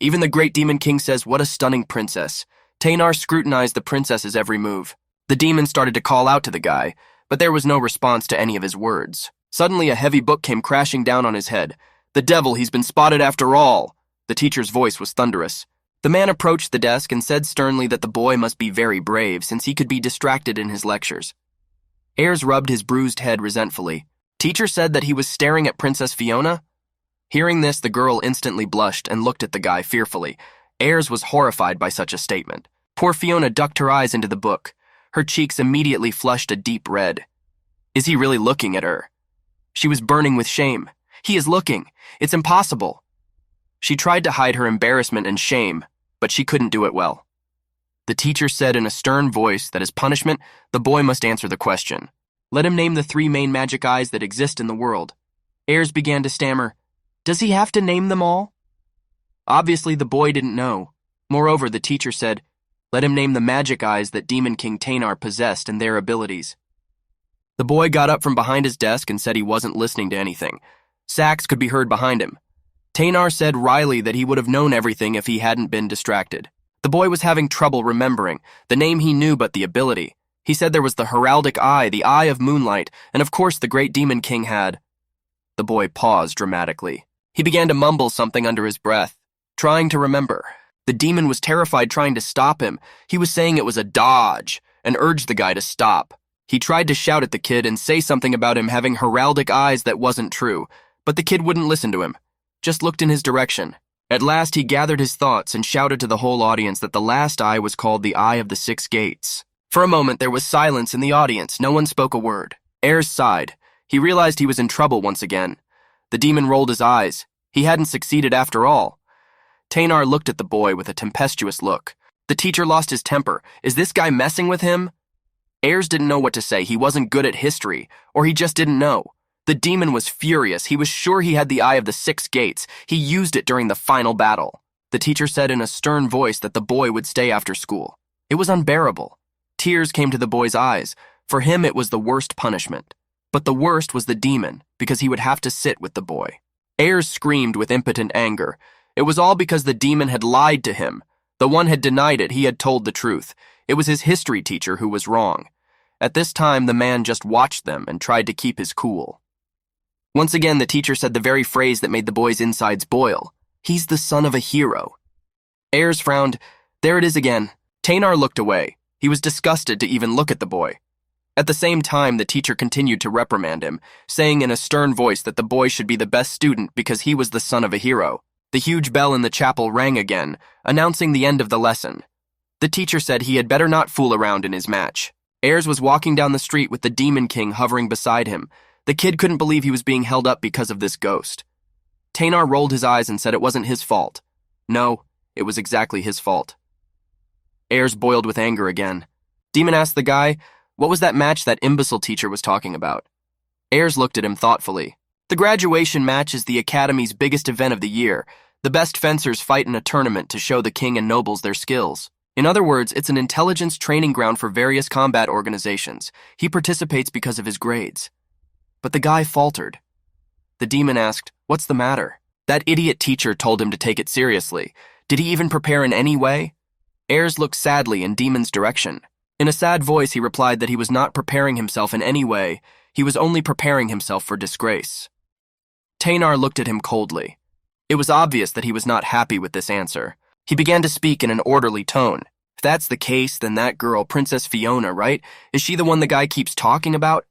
Even the great demon king says, "What a stunning princess." Tainar scrutinized the princess's every move. The demon started to call out to the guy, but there was no response to any of his words. Suddenly, a heavy book came crashing down on his head. "The devil, he's been spotted after all." The teacher's voice was thunderous. The man approached the desk and said sternly that the boy must be very brave since he could be distracted in his lectures. Ayers rubbed his bruised head resentfully. Teacher said that he was staring at Princess Fiona? Hearing this, the girl instantly blushed and looked at the guy fearfully. Ayers was horrified by such a statement. Poor Fiona ducked her eyes into the book. Her cheeks immediately flushed a deep red. Is he really looking at her? She was burning with shame. He is looking. It's impossible. She tried to hide her embarrassment and shame, but she couldn't do it well. The teacher said in a stern voice that as punishment, the boy must answer the question. Let him name the 3 main magic eyes that exist in the world. Ayers began to stammer. Does he have to name them all? Obviously, the boy didn't know. Moreover, the teacher said, let him name the magic eyes that Demon King Tainar possessed and their abilities. The boy got up from behind his desk and said he wasn't listening to anything. Sax could be heard behind him. Tainar said wryly that he would have known everything if he hadn't been distracted. The boy was having trouble remembering. The name he knew, but the ability. He said there was the heraldic eye, the eye of moonlight, and of course the great Demon King had. The boy paused dramatically. He began to mumble something under his breath, trying to remember. The demon was terrified, trying to stop him. He was saying it was a dodge, and urged the guy to stop. He tried to shout at the kid and say something about him having heraldic eyes that wasn't true, but the kid wouldn't listen to him, just looked in his direction. At last he gathered his thoughts and shouted to the whole audience that the last eye was called the Eye of the 6 Gates. For a moment there was silence in the audience. No one spoke a word. Ayers sighed. He realized he was in trouble once again. The demon rolled his eyes. He hadn't succeeded after all. Tainar looked at the boy with a tempestuous look. The teacher lost his temper. Is this guy messing with him? Ayers didn't know what to say. He wasn't good at history, or he just didn't know. The demon was furious. He was sure he had the Eye of the 6 Gates. He used it during the final battle. The teacher said in a stern voice that the boy would stay after school. It was unbearable. Tears came to the boy's eyes. For him, it was the worst punishment. But the worst was the demon, because he would have to sit with the boy. Ayers screamed with impotent anger. It was all because the demon had lied to him. The one had denied it. He had told the truth. It was his history teacher who was wrong. At this time, the man just watched them and tried to keep his cool. Once again, the teacher said the very phrase that made the boy's insides boil. He's the son of a hero. Ayers frowned. There it is again. Tainar looked away. He was disgusted to even look at the boy. At the same time, the teacher continued to reprimand him, saying in a stern voice that the boy should be the best student because he was the son of a hero. The huge bell in the chapel rang again, announcing the end of the lesson. The teacher said he had better not fool around in his match. Ayers was walking down the street with the Demon King hovering beside him. The kid couldn't believe he was being held up because of this ghost. Tainar rolled his eyes and said it wasn't his fault. No, it was exactly his fault. Ayers boiled with anger again. Demon asked the guy, what was that match that imbecile teacher was talking about? Ayers looked at him thoughtfully. The graduation match is the Academy's biggest event of the year. The best fencers fight in a tournament to show the king and nobles their skills. In other words, it's an intelligence training ground for various combat organizations. He participates because of his grades. But the guy faltered. The demon asked, what's the matter? That idiot teacher told him to take it seriously. Did he even prepare in any way? Ayers looked sadly in Demon's direction. In a sad voice, he replied that he was not preparing himself in any way. He was only preparing himself for disgrace. Taynar looked at him coldly. It was obvious that he was not happy with this answer. He began to speak in an orderly tone. If that's the case, then that girl, Princess Fiona, right? Is she the one the guy keeps talking about?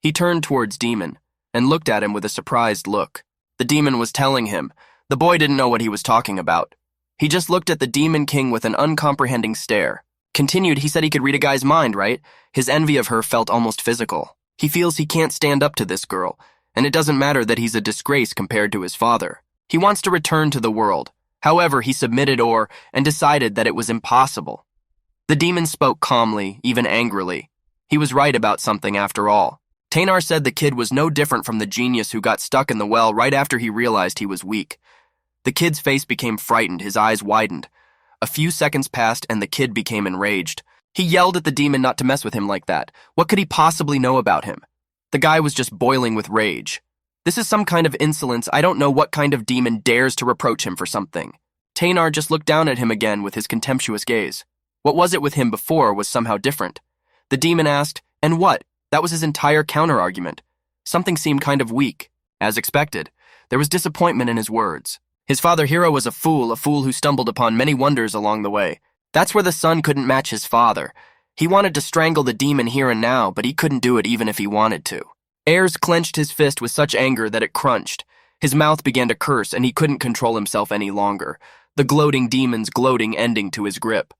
He turned towards Demon and looked at him with a surprised look. The Demon was telling him. The boy didn't know what he was talking about. He just looked at the Demon King with an uncomprehending stare. Continued, he said he could read a guy's mind, right? His envy of her felt almost physical. He feels he can't stand up to this girl, and it doesn't matter that he's a disgrace compared to his father. He wants to return to the world. However, he submitted and decided that it was impossible. The Demon spoke calmly, even angrily. He was right about something after all. Taynar said the kid was no different from the genius who got stuck in the well right after he realized he was weak. The kid's face became frightened, his eyes widened. A few seconds passed and the kid became enraged. He yelled at the Demon not to mess with him like that. What could he possibly know about him? The guy was just boiling with rage. This is some kind of insolence. I don't know what kind of demon dares to reproach him for something. Taynar just looked down at him again with his contemptuous gaze. What was it with him before was somehow different. The Demon asked, and what? That was his entire counter-argument. Something seemed kind of weak. As expected, there was disappointment in his words. His father Hero was a fool who stumbled upon many wonders along the way. That's where the son couldn't match his father. He wanted to strangle the demon here and now, but he couldn't do it even if he wanted to. Ayers clenched his fist with such anger that it crunched. His mouth began to curse, and he couldn't control himself any longer, the gloating demon's gloating ending to his grip.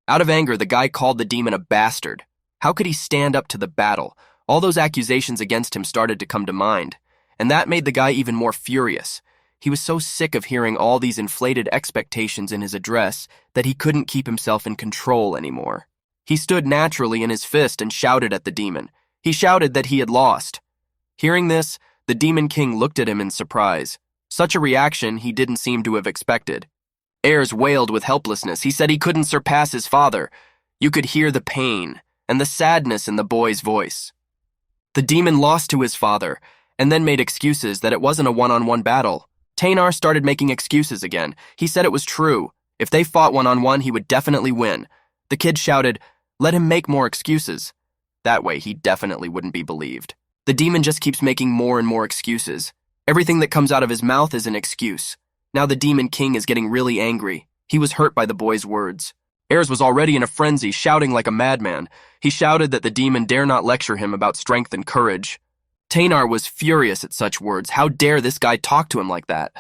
Out of anger, the guy called the demon a bastard. How could he stand up to the battle? All those accusations against him started to come to mind, and that made the guy even more furious. He was so sick of hearing all these inflated expectations in his address that he couldn't keep himself in control anymore. He stood naturally in his fist and shouted at the demon. He shouted that he had lost. Hearing this, the Demon King looked at him in surprise. Such a reaction he didn't seem to have expected. Ayers wailed with helplessness. He said he couldn't surpass his father. You could hear the pain and the sadness in the boy's voice. The demon lost to his father and then made excuses that it wasn't a one-on-one battle. Taynar started making excuses again. He said it was true. If they fought one-on-one, he would definitely win. The kid shouted, "Let him make more excuses." That way, he definitely wouldn't be believed. The demon just keeps making more and more excuses. Everything that comes out of his mouth is an excuse. Now the Demon King is getting really angry. He was hurt by the boy's words. Ayers was already in a frenzy, shouting like a madman. He shouted that the demon dare not lecture him about strength and courage. Taynar was furious at such words. How dare this guy talk to him like that?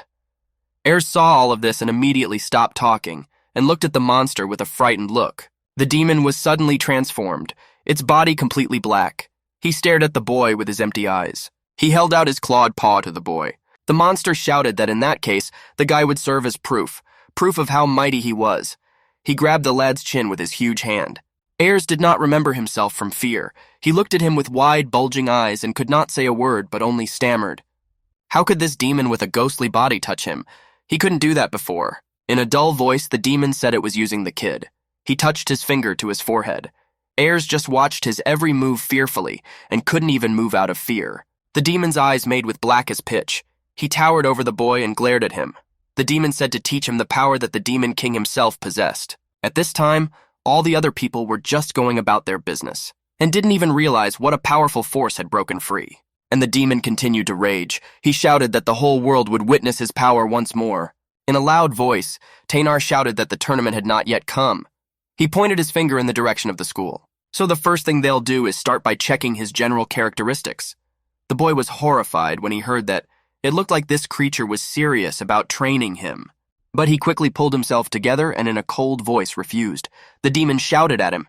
Ayers saw all of this and immediately stopped talking and looked at the monster with a frightened look. The demon was suddenly transformed, its body completely black. He stared at the boy with his empty eyes. He held out his clawed paw to the boy. The monster shouted that in that case, the guy would serve as proof of how mighty he was. He grabbed the lad's chin with his huge hand. Ayers did not remember himself from fear. He looked at him with wide, bulging eyes and could not say a word but only stammered. How could this demon with a ghostly body touch him? He couldn't do that before. In a dull voice, the demon said it was using the kid. He touched his finger to his forehead. Ayers just watched his every move fearfully and couldn't even move out of fear. The demon's eyes made with black as pitch. He towered over the boy and glared at him. The demon said to teach him the power that the Demon King himself possessed. At this time, all the other people were just going about their business and didn't even realize what a powerful force had broken free. And the demon continued to rage. He shouted that the whole world would witness his power once more. In a loud voice, Taynar shouted that the tournament had not yet come. He pointed his finger in the direction of the school. So the first thing they'll do is start by checking his general characteristics. The boy was horrified when he heard that. It looked like this creature was serious about training him. But he quickly pulled himself together and in a cold voice refused. The demon shouted at him.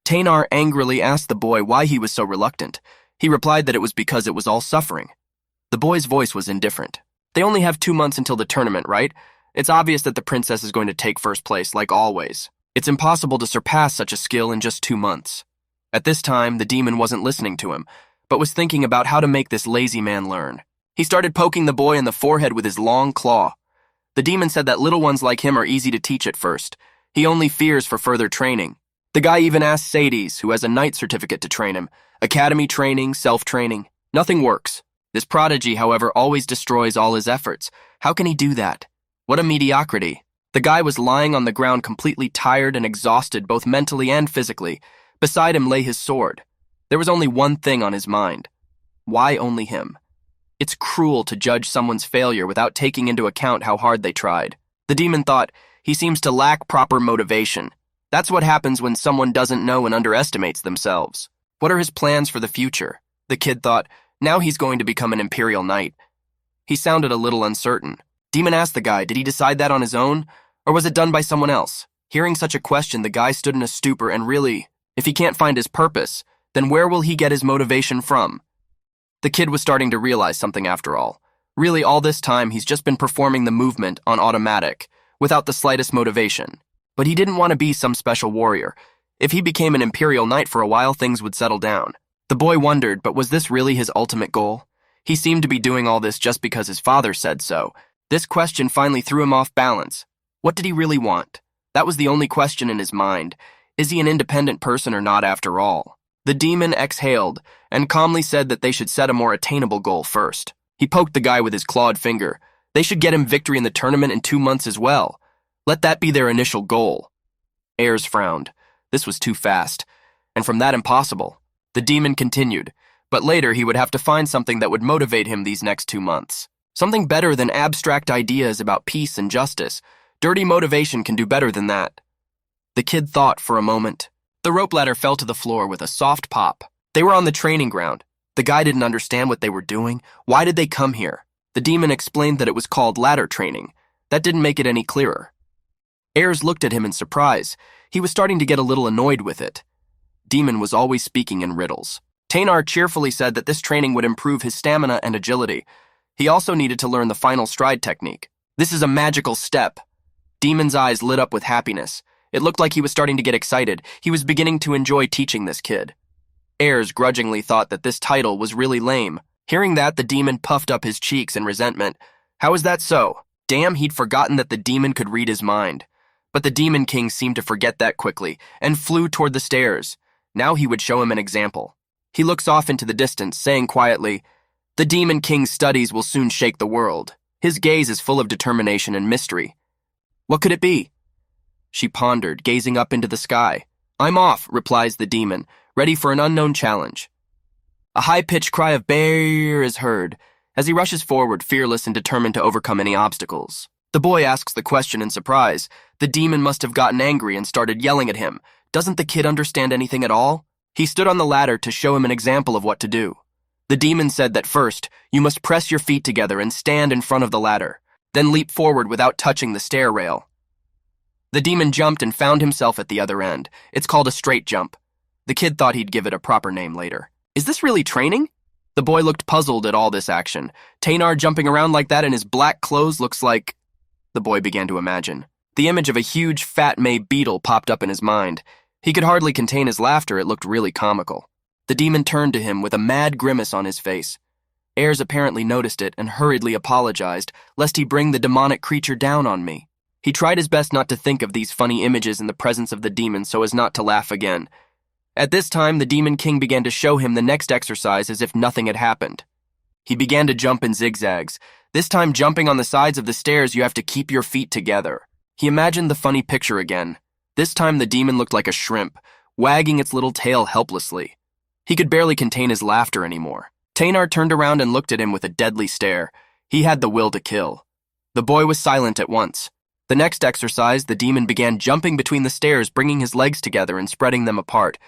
Taynar angrily asked the boy why he was so reluctant. He replied that it was because it was all suffering. The boy's voice was indifferent. They only have 2 months until the tournament, right? It's obvious that the princess is going to take first place, like always. It's impossible to surpass such a skill in just 2 months. At this time, the demon wasn't listening to him, but was thinking about how to make this lazy man learn. He started poking the boy in the forehead with his long claw. The demon said that little ones like him are easy to teach at first. He only fears for further training. The guy even asked Sadie's, who has a knight certificate, to train him. Academy training, self-training. Nothing works. This prodigy, however, always destroys all his efforts. How can he do that? What a mediocrity. The guy was lying on the ground completely tired and exhausted both mentally and physically. Beside him lay his sword. There was only one thing on his mind. Why only him? It's cruel to judge someone's failure without taking into account how hard they tried. The demon thought, he seems to lack proper motivation. That's what happens when someone doesn't know and underestimates themselves. What are his plans for the future? The kid thought, now he's going to become an Imperial Knight. He sounded a little uncertain. Demon asked the guy, did he decide that on his own? Or was it done by someone else? Hearing such a question, the guy stood in a stupor and really, if he can't find his purpose, then where will he get his motivation from? The kid was starting to realize something after all. Really, all this time, he's just been performing the movement on automatic, without the slightest motivation. But he didn't want to be some special warrior. If he became an Imperial Knight for a while, things would settle down. The boy wondered, but was this really his ultimate goal? He seemed to be doing all this just because his father said so. This question finally threw him off balance. What did he really want? That was the only question in his mind. Is he an independent person or not after all? The demon exhaled and calmly said that they should set a more attainable goal first. He poked the guy with his clawed finger. They should get him victory in the tournament in 2 months as well. Let that be their initial goal. Ayers frowned. This was too fast, and from that impossible. The demon continued, but later he would have to find something that would motivate him these next 2 months. Something better than abstract ideas about peace and justice. Dirty motivation can do better than that. The kid thought for a moment. The rope ladder fell to the floor with a soft pop. They were on the training ground. The guy didn't understand what they were doing. Why did they come here? The demon explained that it was called ladder training. That didn't make it any clearer. Ayers looked at him in surprise. He was starting to get a little annoyed with it. Demon was always speaking in riddles. Tainar cheerfully said that this training would improve his stamina and agility. He also needed to learn the final stride technique. This is a magical step. Demon's eyes lit up with happiness. It looked like he was starting to get excited. He was beginning to enjoy teaching this kid. Ayers grudgingly thought that this title was really lame. Hearing that, the demon puffed up his cheeks in resentment. How is that so? Damn, he'd forgotten that the demon could read his mind. But the Demon King seemed to forget that quickly and flew toward the stairs. Now he would show him an example. He looks off into the distance, saying quietly, the Demon King's studies will soon shake the world. His gaze is full of determination and mystery. What could it be? She pondered, gazing up into the sky. I'm off, replies the demon, ready for an unknown challenge. A high-pitched cry of bear is heard as he rushes forward, fearless and determined to overcome any obstacles. The boy asks the question in surprise. The demon must have gotten angry and started yelling at him. Doesn't the kid understand anything at all? He stood on the ladder to show him an example of what to do. The demon said that first, you must press your feet together and stand in front of the ladder, then leap forward without touching the stair rail. The demon jumped and found himself at the other end. It's called a straight jump. The kid thought he'd give it a proper name later. Is this really training? The boy looked puzzled at all this action. Tainar jumping around like that in his black clothes looks like... The boy began to imagine. The image of a huge, fat May beetle popped up in his mind. He could hardly contain his laughter. It looked really comical. The demon turned to him with a mad grimace on his face. Ayers apparently noticed it and hurriedly apologized, lest he bring the demonic creature down on me. He tried his best not to think of these funny images in the presence of the demon so as not to laugh again. At this time, the Demon King began to show him the next exercise as if nothing had happened. He began to jump in zigzags. This time, jumping on the sides of the stairs, you have to keep your feet together. He imagined the funny picture again. This time, the demon looked like a shrimp, wagging its little tail helplessly. He could barely contain his laughter anymore. Tainar turned around and looked at him with a deadly stare. He had the will to kill. The boy was silent at once. The next exercise, the demon began jumping between the stairs, bringing his legs together and spreading them apart.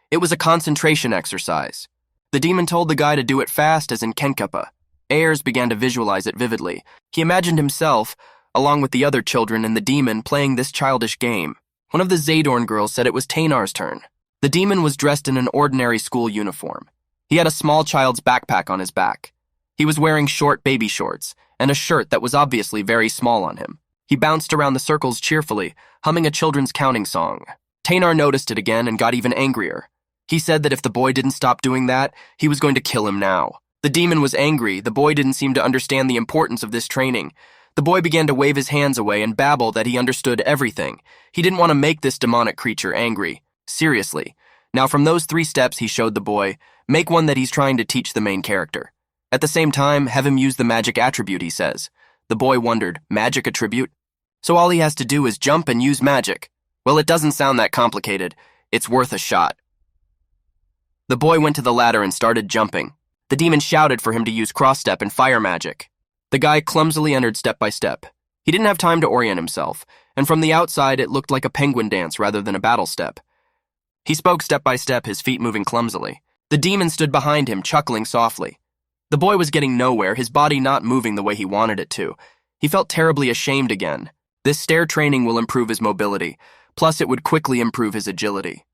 It was a concentration exercise. The demon told the guy to do it fast as in Kenkapa. Ayers began to visualize it vividly. He imagined himself, along with the other children and the demon, playing this childish game. One of the Zadorn girls said it was Tainar's turn. The demon was dressed in an ordinary school uniform. He had a small child's backpack on his back. He was wearing short baby shorts and a shirt that was obviously very small on him. He bounced around the circles cheerfully, humming a children's counting song. Tainar noticed it again and got even angrier. He said that if the boy didn't stop doing that, he was going to kill him now. The demon was angry. The boy didn't seem to understand the importance of this training. The boy began to wave his hands away and babble that he understood everything. He didn't want to make this demonic creature angry. Seriously. Now from those 3 steps he showed the boy, make one that he's trying to teach the main character. At the same time, have him use the magic attribute, he says. The boy wondered, magic attribute? So all he has to do is jump and use magic. Well, it doesn't sound that complicated. It's worth a shot. The boy went to the ladder and started jumping. The demon shouted for him to use cross-step and fire magic. The guy clumsily entered step by step. He didn't have time to orient himself, and from the outside it looked like a penguin dance rather than a battle step. He spoke step by step, his feet moving clumsily. The demon stood behind him, chuckling softly. The boy was getting nowhere, his body not moving the way he wanted it to. He felt terribly ashamed again. This stair training will improve his mobility, plus it would quickly improve his agility.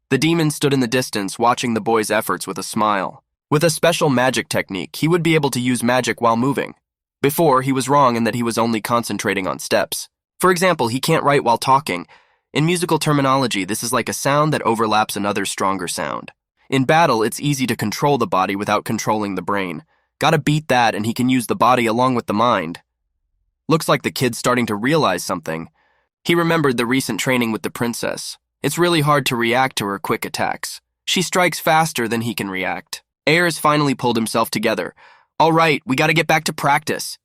The demon stood in the distance, watching the boy's efforts with a smile. With a special magic technique, he would be able to use magic while moving. Before, he was wrong in that he was only concentrating on steps. For example, he can't write while talking. In musical terminology, this is like a sound that overlaps another stronger sound. In battle, it's easy to control the body without controlling the brain. Gotta beat that, and he can use the body along with the mind. Looks like the kid's starting to realize something. He remembered the recent training with the princess. It's really hard to react to her quick attacks. She strikes faster than he can react. Ayers finally pulled himself together. All right, we gotta get back to practice.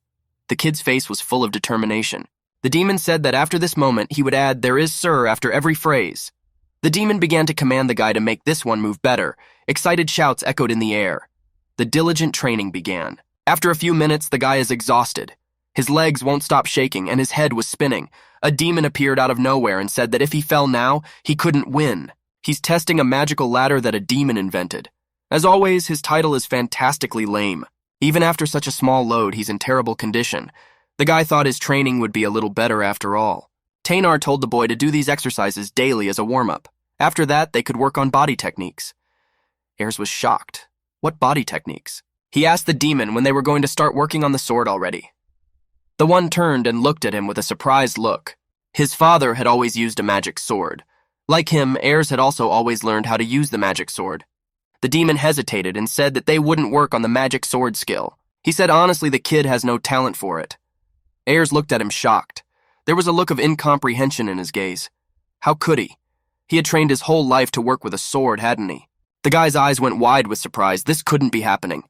The kid's face was full of determination. The demon said that after this moment, he would add, "There is, sir," after every phrase. The demon began to command the guy to make this one move better. Excited shouts echoed in the air. The diligent training began. After a few minutes, the guy is exhausted. His legs won't stop shaking, and his head was spinning. A demon appeared out of nowhere and said that if he fell now, he couldn't win. He's testing a magical ladder that a demon invented. As always, his title is fantastically lame. Even after such a small load, he's in terrible condition. The guy thought his training would be a little better after all. Taynar told the boy to do these exercises daily as a warm-up. After that, they could work on body techniques. Ayers was shocked. What body techniques? He asked the demon when they were going to start working on the sword already. The one turned and looked at him with a surprised look. His father had always used a magic sword. Like him, Ayers had also always learned how to use the magic sword. The demon hesitated and said that they wouldn't work on the magic sword skill. He said honestly the kid has no talent for it. Ayers looked at him shocked. There was a look of incomprehension in his gaze. How could he? He had trained his whole life to work with a sword, hadn't he? The guy's eyes went wide with surprise. This couldn't be happening.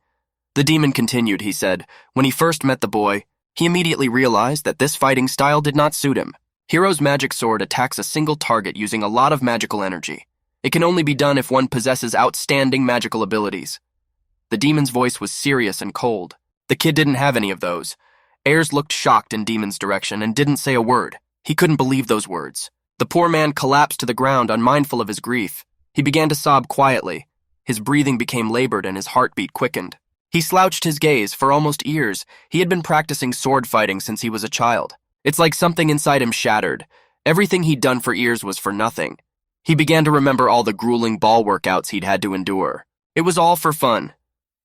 The demon continued, he said. When he first met the boy, he immediately realized that this fighting style did not suit him. Hero's magic sword attacks a single target using a lot of magical energy. It can only be done if one possesses outstanding magical abilities. The demon's voice was serious and cold. The kid didn't have any of those. Ayers looked shocked in Demon's direction and didn't say a word. He couldn't believe those words. The poor man collapsed to the ground, unmindful of his grief. He began to sob quietly. His breathing became labored and his heartbeat quickened. He slouched his gaze. For almost years, he had been practicing sword fighting since he was a child. It's like something inside him shattered. Everything he'd done for years was for nothing. He began to remember all the grueling ball workouts he'd had to endure. It was all for fun.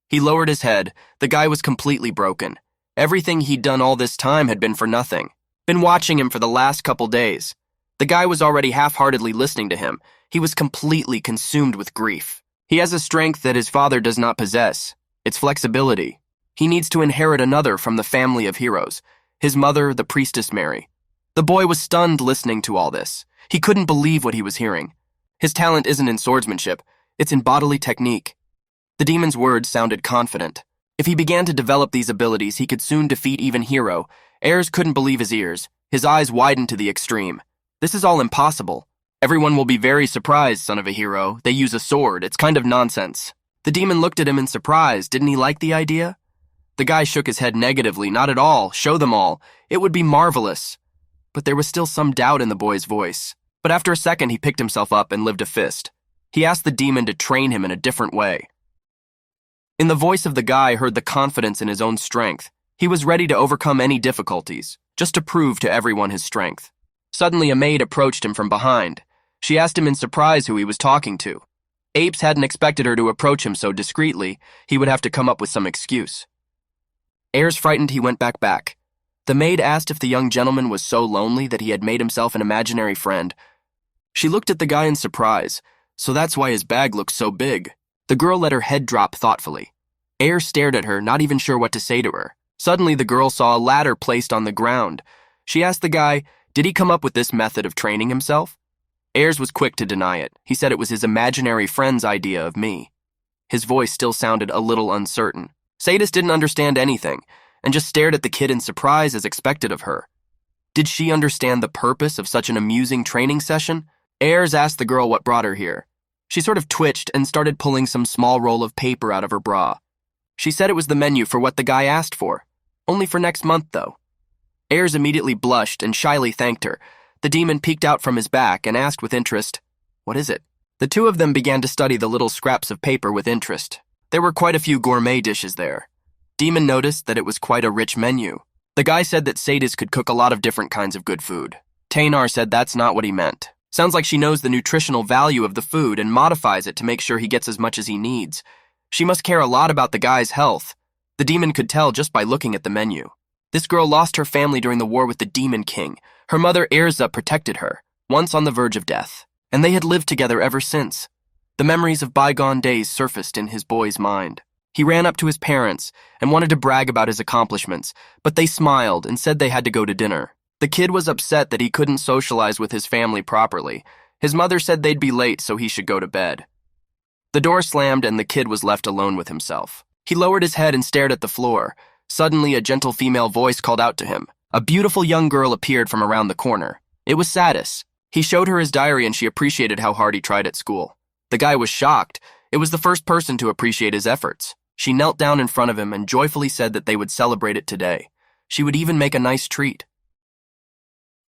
He lowered his head. The guy was completely broken. Everything he'd done all this time had been for nothing. Been watching him for the last couple days. The guy was already half-heartedly listening to him. He was completely consumed with grief. He has a strength that his father does not possess. It's flexibility. He needs to inherit another from the family of heroes. His mother, the priestess Mary. The boy was stunned listening to all this. He couldn't believe what he was hearing. His talent isn't in swordsmanship. It's in bodily technique. The demon's words sounded confident. If he began to develop these abilities, he could soon defeat even Hero. Ayers couldn't believe his ears. His eyes widened to the extreme. This is all impossible. Everyone will be very surprised, son of a hero. They use a sword. It's kind of nonsense. The demon looked at him in surprise. Didn't he like the idea? The guy shook his head negatively. Not at all. Show them all. It would be marvelous. But there was still some doubt in the boy's voice. But after a second, he picked himself up and lifted a fist. He asked the demon to train him in a different way. In the voice of the guy heard the confidence in his own strength. He was ready to overcome any difficulties, just to prove to everyone his strength. Suddenly, a maid approached him from behind. She asked him in surprise who he was talking to. Apes hadn't expected her to approach him so discreetly. He would have to come up with some excuse. Ayers frightened, he went back. The maid asked if the young gentleman was so lonely that he had made himself an imaginary friend. She looked at the guy in surprise. So that's why his bag looked so big. The girl let her head drop thoughtfully. Ayers stared at her, not even sure what to say to her. Suddenly, the girl saw a ladder placed on the ground. She asked the guy, did he come up with this method of training himself? Ayers was quick to deny it. He said it was his imaginary friend's idea of me. His voice still sounded a little uncertain. Sadis didn't understand anything, and just stared at the kid in surprise as expected of her. Did she understand the purpose of such an amusing training session? Ayers asked the girl what brought her here. She sort of twitched and started pulling some small roll of paper out of her bra. She said it was the menu for what the guy asked for. Only for next month, though. Ayers immediately blushed and shyly thanked her. The demon peeked out from his back and asked with interest, "What is it?" The two of them began to study the little scraps of paper with interest. There were quite a few gourmet dishes there. Demon noticed that it was quite a rich menu. The guy said that Sadis could cook a lot of different kinds of good food. Tainar said that's not what he meant. Sounds like she knows the nutritional value of the food and modifies it to make sure he gets as much as he needs. She must care a lot about the guy's health. The demon could tell just by looking at the menu. This girl lost her family during the war with the Demon King. Her mother Erza protected her, once on the verge of death, and they had lived together ever since. The memories of bygone days surfaced in his boy's mind. He ran up to his parents and wanted to brag about his accomplishments, but they smiled and said they had to go to dinner. The kid was upset that he couldn't socialize with his family properly. His mother said they'd be late, so he should go to bed. The door slammed and the kid was left alone with himself. He lowered his head and stared at the floor. Suddenly, a gentle female voice called out to him. A beautiful young girl appeared from around the corner. It was Sadis. He showed her his diary and she appreciated how hard he tried at school. The guy was shocked. It was the first person to appreciate his efforts. She knelt down in front of him and joyfully said that they would celebrate it today. She would even make a nice treat.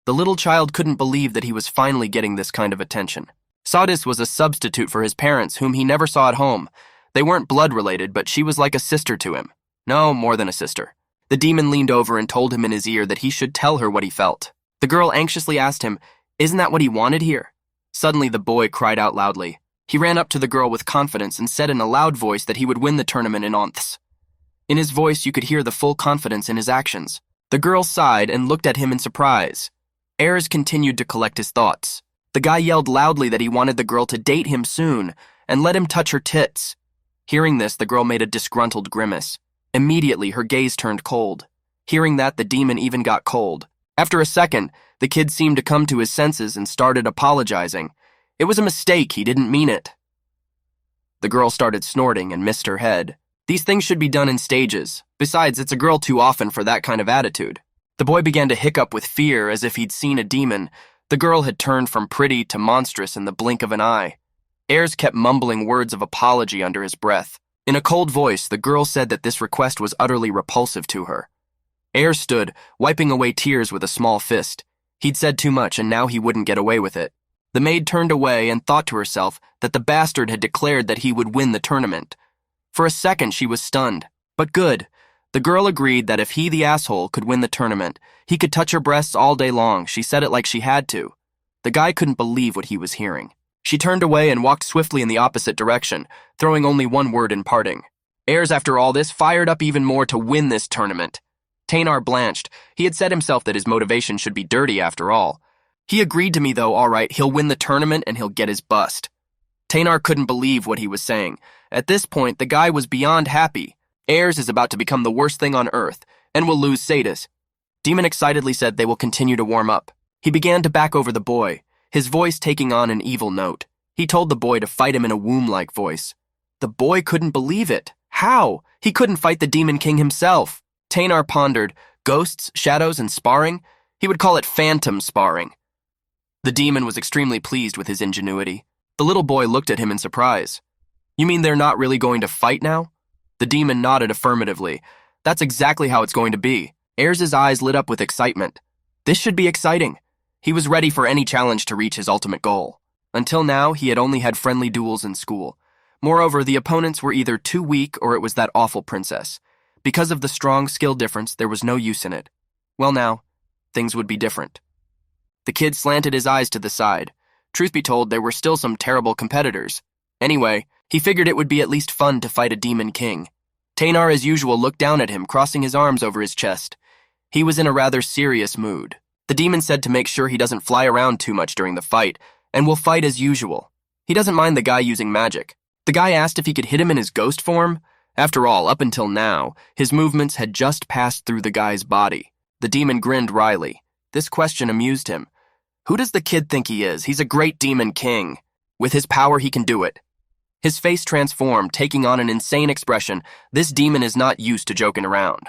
The little child couldn't believe that he was finally getting this kind of attention. Sadis was a substitute for his parents, whom he never saw at home. They weren't blood-related, but she was like a sister to him. No, more than a sister. The demon leaned over and told him in his ear that he should tell her what he felt. The girl anxiously asked him, "Isn't that what he wanted here?" Suddenly, the boy cried out loudly. He ran up to the girl with confidence and said in a loud voice that he would win the tournament in onths. In his voice, you could hear the full confidence in his actions. The girl sighed and looked at him in surprise. Ayers continued to collect his thoughts. The guy yelled loudly that he wanted the girl to date him soon and let him touch her tits. Hearing this, the girl made a disgruntled grimace. Immediately, her gaze turned cold. Hearing that, the demon even got cold. After a second, the kid seemed to come to his senses and started apologizing. It was a mistake, he didn't mean it. The girl started snorting and missed her head. These things should be done in stages. Besides, it's a girl too often for that kind of attitude. The boy began to hiccup with fear as if he'd seen a demon. The girl had turned from pretty to monstrous in the blink of an eye. Ayers kept mumbling words of apology under his breath. In a cold voice, the girl said that this request was utterly repulsive to her. Ayers stood, wiping away tears with a small fist. He'd said too much and now he wouldn't get away with it. The maid turned away and thought to herself that the bastard had declared that he would win the tournament. For a second, she was stunned. But good. The girl agreed that if he, the asshole, could win the tournament, he could touch her breasts all day long. She said it like she had to. The guy couldn't believe what he was hearing. She turned away and walked swiftly in the opposite direction, throwing only one word in parting. Ayers, after all this, fired up even more to win this tournament. Tainar blanched. He had said himself that his motivation should be dirty after all. He agreed to me, though, all right, he'll win the tournament and he'll get his bust. Tainar couldn't believe what he was saying. At this point, the guy was beyond happy. Ayers is about to become the worst thing on earth, and will lose Sadis. Demon excitedly said they will continue to warm up. He began to back over the boy, his voice taking on an evil note. He told the boy to fight him in a womb-like voice. The boy couldn't believe it. How? He couldn't fight the Demon King himself. Tainar pondered, ghosts, shadows, and sparring? He would call it phantom sparring. The demon was extremely pleased with his ingenuity. The little boy looked at him in surprise. You mean they're not really going to fight now? The demon nodded affirmatively. That's exactly how it's going to be. Ayers' eyes lit up with excitement. This should be exciting. He was ready for any challenge to reach his ultimate goal. Until now, he had only had friendly duels in school. Moreover, the opponents were either too weak or it was that awful princess. Because of the strong skill difference, there was no use in it. Well now, things would be different. The kid slanted his eyes to the side. Truth be told, there were still some terrible competitors. Anyway, he figured it would be at least fun to fight a demon king. Tainar, as usual, looked down at him, crossing his arms over his chest. He was in a rather serious mood. The demon said to make sure he doesn't fly around too much during the fight, and will fight as usual. He doesn't mind the guy using magic. The guy asked if he could hit him in his ghost form. After all, up until now, his movements had just passed through the guy's body. The demon grinned wryly. This question amused him. Who does the kid think he is? He's a great demon king. With his power, he can do it. His face transformed, taking on an insane expression. This demon is not used to joking around.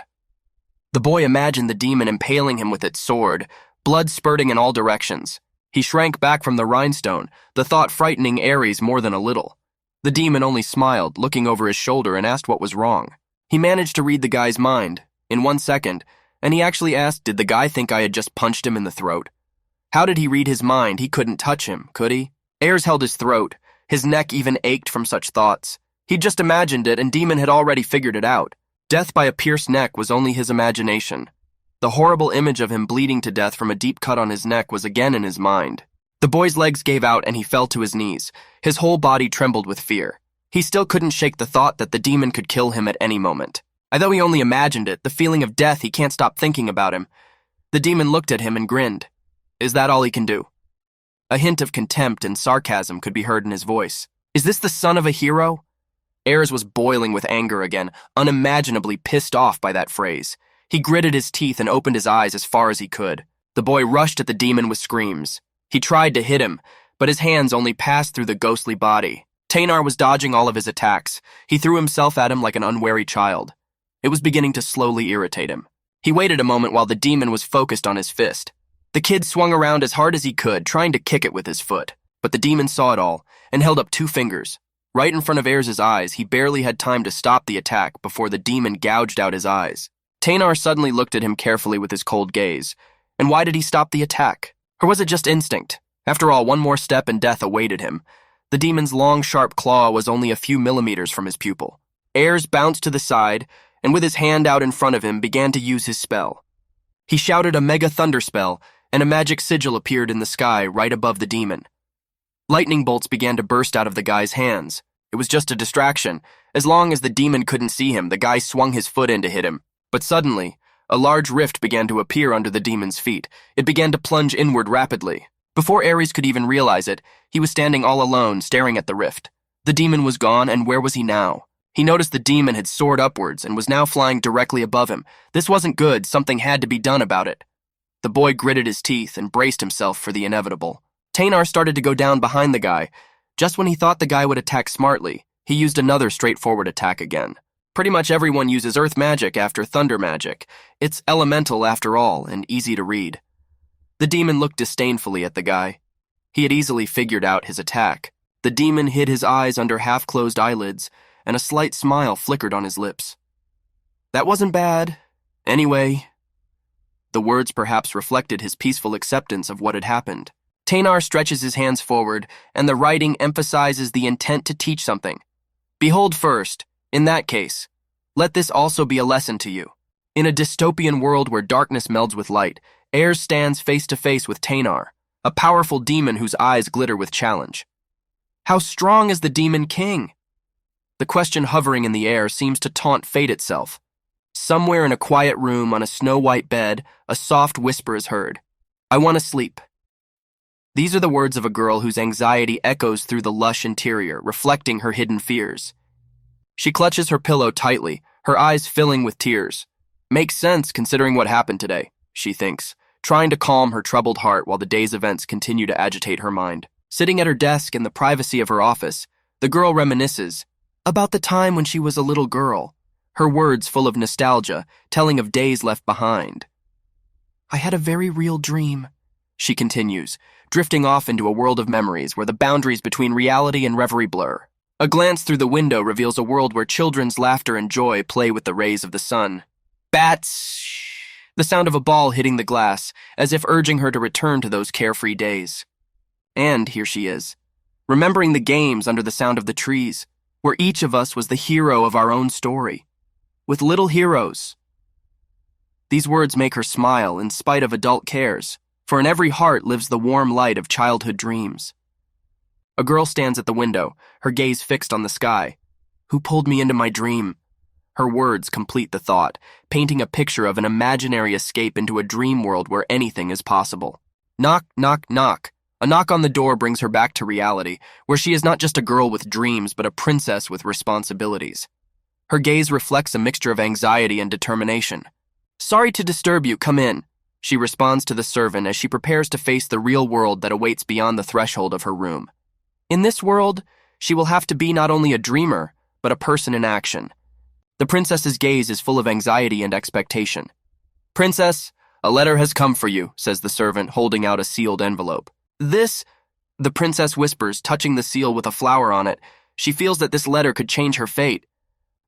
The boy imagined the demon impaling him with its sword, blood spurting in all directions. He shrank back from the rhinestone, the thought frightening Ares more than a little. The demon only smiled, looking over his shoulder, and asked what was wrong. He managed to read the guy's mind, in 1 second, and he actually asked, did the guy think I had just punched him in the throat? How did he read his mind? He couldn't touch him, could he? Ares held his throat. His neck even ached from such thoughts. He'd just imagined it, and Demon had already figured it out. Death by a pierced neck was only his imagination. The horrible image of him bleeding to death from a deep cut on his neck was again in his mind. The boy's legs gave out and he fell to his knees. His whole body trembled with fear. He still couldn't shake the thought that the demon could kill him at any moment. Although he only imagined it, the feeling of death, he can't stop thinking about him. The demon looked at him and grinned. Is that all he can do? A hint of contempt and sarcasm could be heard in his voice. Is this the son of a hero? Ares was boiling with anger again, unimaginably pissed off by that phrase. He gritted his teeth and opened his eyes as far as he could. The boy rushed at the demon with screams. He tried to hit him, but his hands only passed through the ghostly body. Tainar was dodging all of his attacks. He threw himself at him like an unwary child. It was beginning to slowly irritate him. He waited a moment while the demon was focused on his fist. The kid swung around as hard as he could, trying to kick it with his foot. But the demon saw it all and held up 2 fingers. Right in front of Ares' eyes, he barely had time to stop the attack before the demon gouged out his eyes. Tainar suddenly looked at him carefully with his cold gaze. And why did he stop the attack? Or was it just instinct? After all, one more step and death awaited him. The demon's long, sharp claw was only a few millimeters from his pupil. Ares bounced to the side, and with his hand out in front of him, began to use his spell. He shouted a mega thunder spell, and a magic sigil appeared in the sky right above the demon. Lightning bolts began to burst out of the guy's hands. It was just a distraction. As long as the demon couldn't see him, the guy swung his foot in to hit him. But suddenly, a large rift began to appear under the demon's feet. It began to plunge inward rapidly. Before Ares could even realize it, he was standing all alone, staring at the rift. The demon was gone, and where was he now? He noticed the demon had soared upwards and was now flying directly above him. This wasn't good. Something had to be done about it. The boy gritted his teeth and braced himself for the inevitable. Tainar started to go down behind the guy. Just when he thought the guy would attack smartly, he used another straightforward attack again. Pretty much everyone uses earth magic after thunder magic. It's elemental after all, and easy to read. The demon looked disdainfully at the guy. He had easily figured out his attack. The demon hid his eyes under half-closed eyelids, and a slight smile flickered on his lips. That wasn't bad. Anyway, the words perhaps reflected his peaceful acceptance of what had happened. Tainar stretches his hands forward, and the writing emphasizes the intent to teach something. Behold first, in that case, let this also be a lesson to you. In a dystopian world where darkness melds with light, Ares stands face to face with Tainar, a powerful demon whose eyes glitter with challenge. How strong is the demon king? The question hovering in the air seems to taunt fate itself. Somewhere in a quiet room on a snow-white bed, a soft whisper is heard. I want to sleep. These are the words of a girl whose anxiety echoes through the lush interior, reflecting her hidden fears. She clutches her pillow tightly, her eyes filling with tears. Makes sense considering what happened today, she thinks, trying to calm her troubled heart while the day's events continue to agitate her mind. Sitting at her desk in the privacy of her office, the girl reminisces about the time when she was a little girl, her words full of nostalgia, telling of days left behind. I had a very real dream, she continues, drifting off into a world of memories where the boundaries between reality and reverie blur. A glance through the window reveals a world where children's laughter and joy play with the rays of the sun. Bats! The sound of a ball hitting the glass, as if urging her to return to those carefree days. And here she is, remembering the games under the sound of the trees, where each of us was the hero of our own story, with little heroes. These words make her smile in spite of adult cares, for in every heart lives the warm light of childhood dreams. A girl stands at the window, her gaze fixed on the sky. Who pulled me into my dream? Her words complete the thought, painting a picture of an imaginary escape into a dream world where anything is possible. Knock, knock, knock. A knock on the door brings her back to reality, where she is not just a girl with dreams, but a princess with responsibilities. Her gaze reflects a mixture of anxiety and determination. Sorry to disturb you, come in. She responds to the servant as she prepares to face the real world that awaits beyond the threshold of her room. In this world, she will have to be not only a dreamer, but a person in action. The princess's gaze is full of anxiety and expectation. Princess, "A letter has come for you," says the servant, holding out a sealed envelope. "This," the princess whispers, touching the seal with a flower on it. She feels that this letter could change her fate.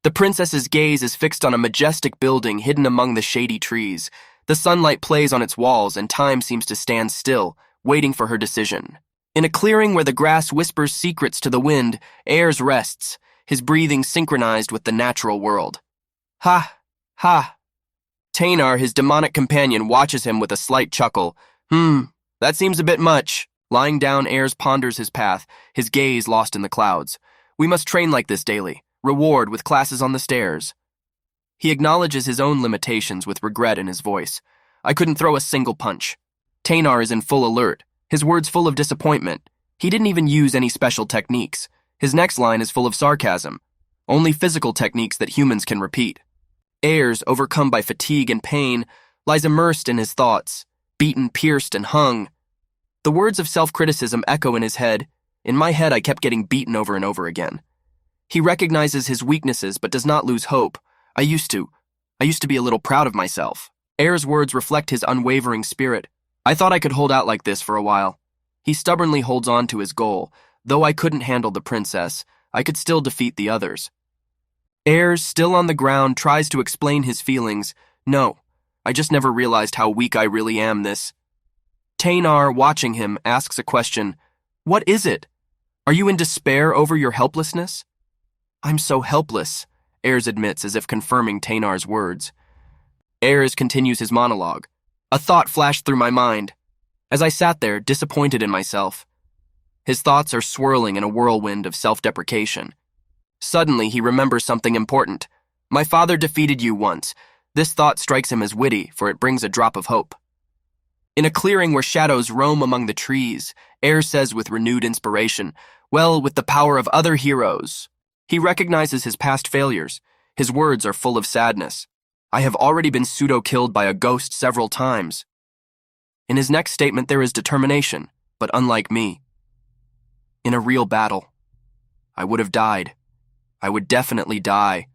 The princess's gaze is fixed on a majestic building hidden among the shady trees. The sunlight plays on its walls, and time seems to stand still, waiting for her decision. In a clearing where the grass whispers secrets to the wind, Ayers rests, his breathing synchronized with the natural world. Ha! Ha! Tainar, his demonic companion, watches him with a slight chuckle. That seems a bit much. Lying down, Ayers ponders his path, his gaze lost in the clouds. We must train like this daily. Reward with classes on the stairs. He acknowledges his own limitations with regret in his voice. I couldn't throw a single punch. Tainar is in full alert, his words full of disappointment. He didn't even use any special techniques. His next line is full of sarcasm. Only physical techniques that humans can repeat. Ayers, overcome by fatigue and pain, lies immersed in his thoughts, beaten, pierced, and hung. The words of self-criticism echo in his head. In my head, I kept getting beaten over and over again. He recognizes his weaknesses but does not lose hope. I used to be a little proud of myself. Ayers' words reflect his unwavering spirit. I thought I could hold out like this for a while. He stubbornly holds on to his goal. Though I couldn't handle the princess, I could still defeat the others. Ayers, still on the ground, tries to explain his feelings. No, I just never realized how weak I really am. Tainar, watching him, asks a question. What is it? Are you in despair over your helplessness? I'm so helpless, Ayers admits as if confirming Tainar's words. Ayers continues his monologue. A thought flashed through my mind. As I sat there, disappointed in myself. His thoughts are swirling in a whirlwind of self-deprecation. Suddenly, he remembers something important. My father defeated you once. This thought strikes him as witty, for it brings a drop of hope. In a clearing where shadows roam among the trees, Ayers says with renewed inspiration, well, with the power of other heroes. He recognizes his past failures. His words are full of sadness. I have already been pseudo-killed by a ghost several times. In his next statement, there is determination, but unlike me. In a real battle, I would have died. I would definitely die.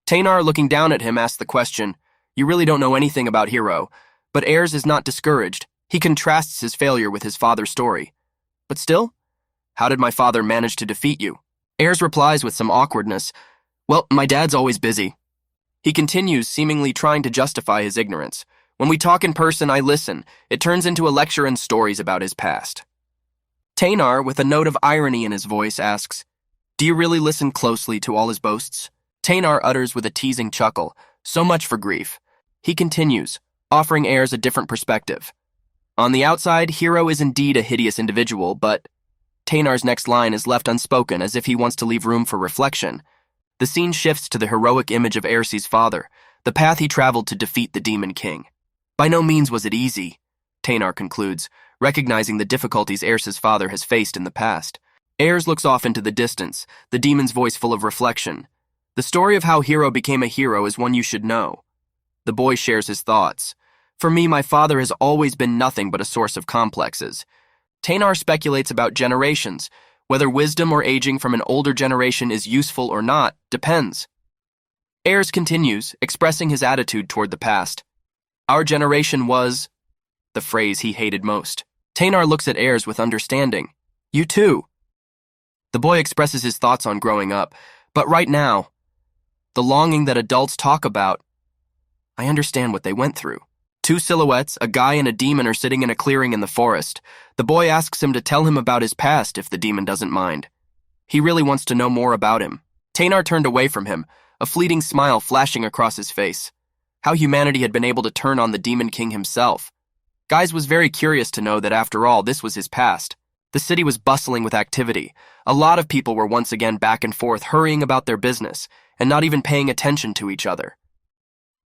Tainar, looking down at him, asks the question, you really don't know anything about Hero. But Ayers is not discouraged. He contrasts his failure with his father's story. But still, how did my father manage to defeat you? Ayers replies with some awkwardness, well, my dad's always busy. He continues, seemingly trying to justify his ignorance. When we talk in person, I listen. It turns into a lecture and stories about his past. Tainar, with a note of irony in his voice, asks, do you really listen closely to all his boasts? Tainar utters with a teasing chuckle, so much for grief. He continues, offering Ayers a different perspective. On the outside, Hero is indeed a hideous individual, but Tainar's next line is left unspoken as if he wants to leave room for reflection. The scene shifts to the heroic image of Ayers' father, the path he traveled to defeat the Demon King. By no means was it easy, Tainar concludes, recognizing the difficulties Ayers' father has faced in the past. Ayers looks off into the distance, the demon's voice full of reflection. The story of how Hero became a hero is one you should know. The boy shares his thoughts. For me, my father has always been nothing but a source of complexes. Tainar speculates about generations. Whether wisdom or aging from an older generation is useful or not depends. Ayers continues, expressing his attitude toward the past. Our generation was the phrase he hated most. Tainar looks at Ayers with understanding. You too. The boy expresses his thoughts on growing up, but right now, the longing that adults talk about, I understand what they went through. Two silhouettes, a guy and a demon, are sitting in a clearing in the forest. The boy asks him to tell him about his past if the demon doesn't mind. He really wants to know more about him. Tainar turned away from him, a fleeting smile flashing across his face. How humanity had been able to turn on the Demon King himself. Guys was very curious to know that after all, this was his past. The city was bustling with activity. A lot of people were once again back and forth, hurrying about their business, and not even paying attention to each other.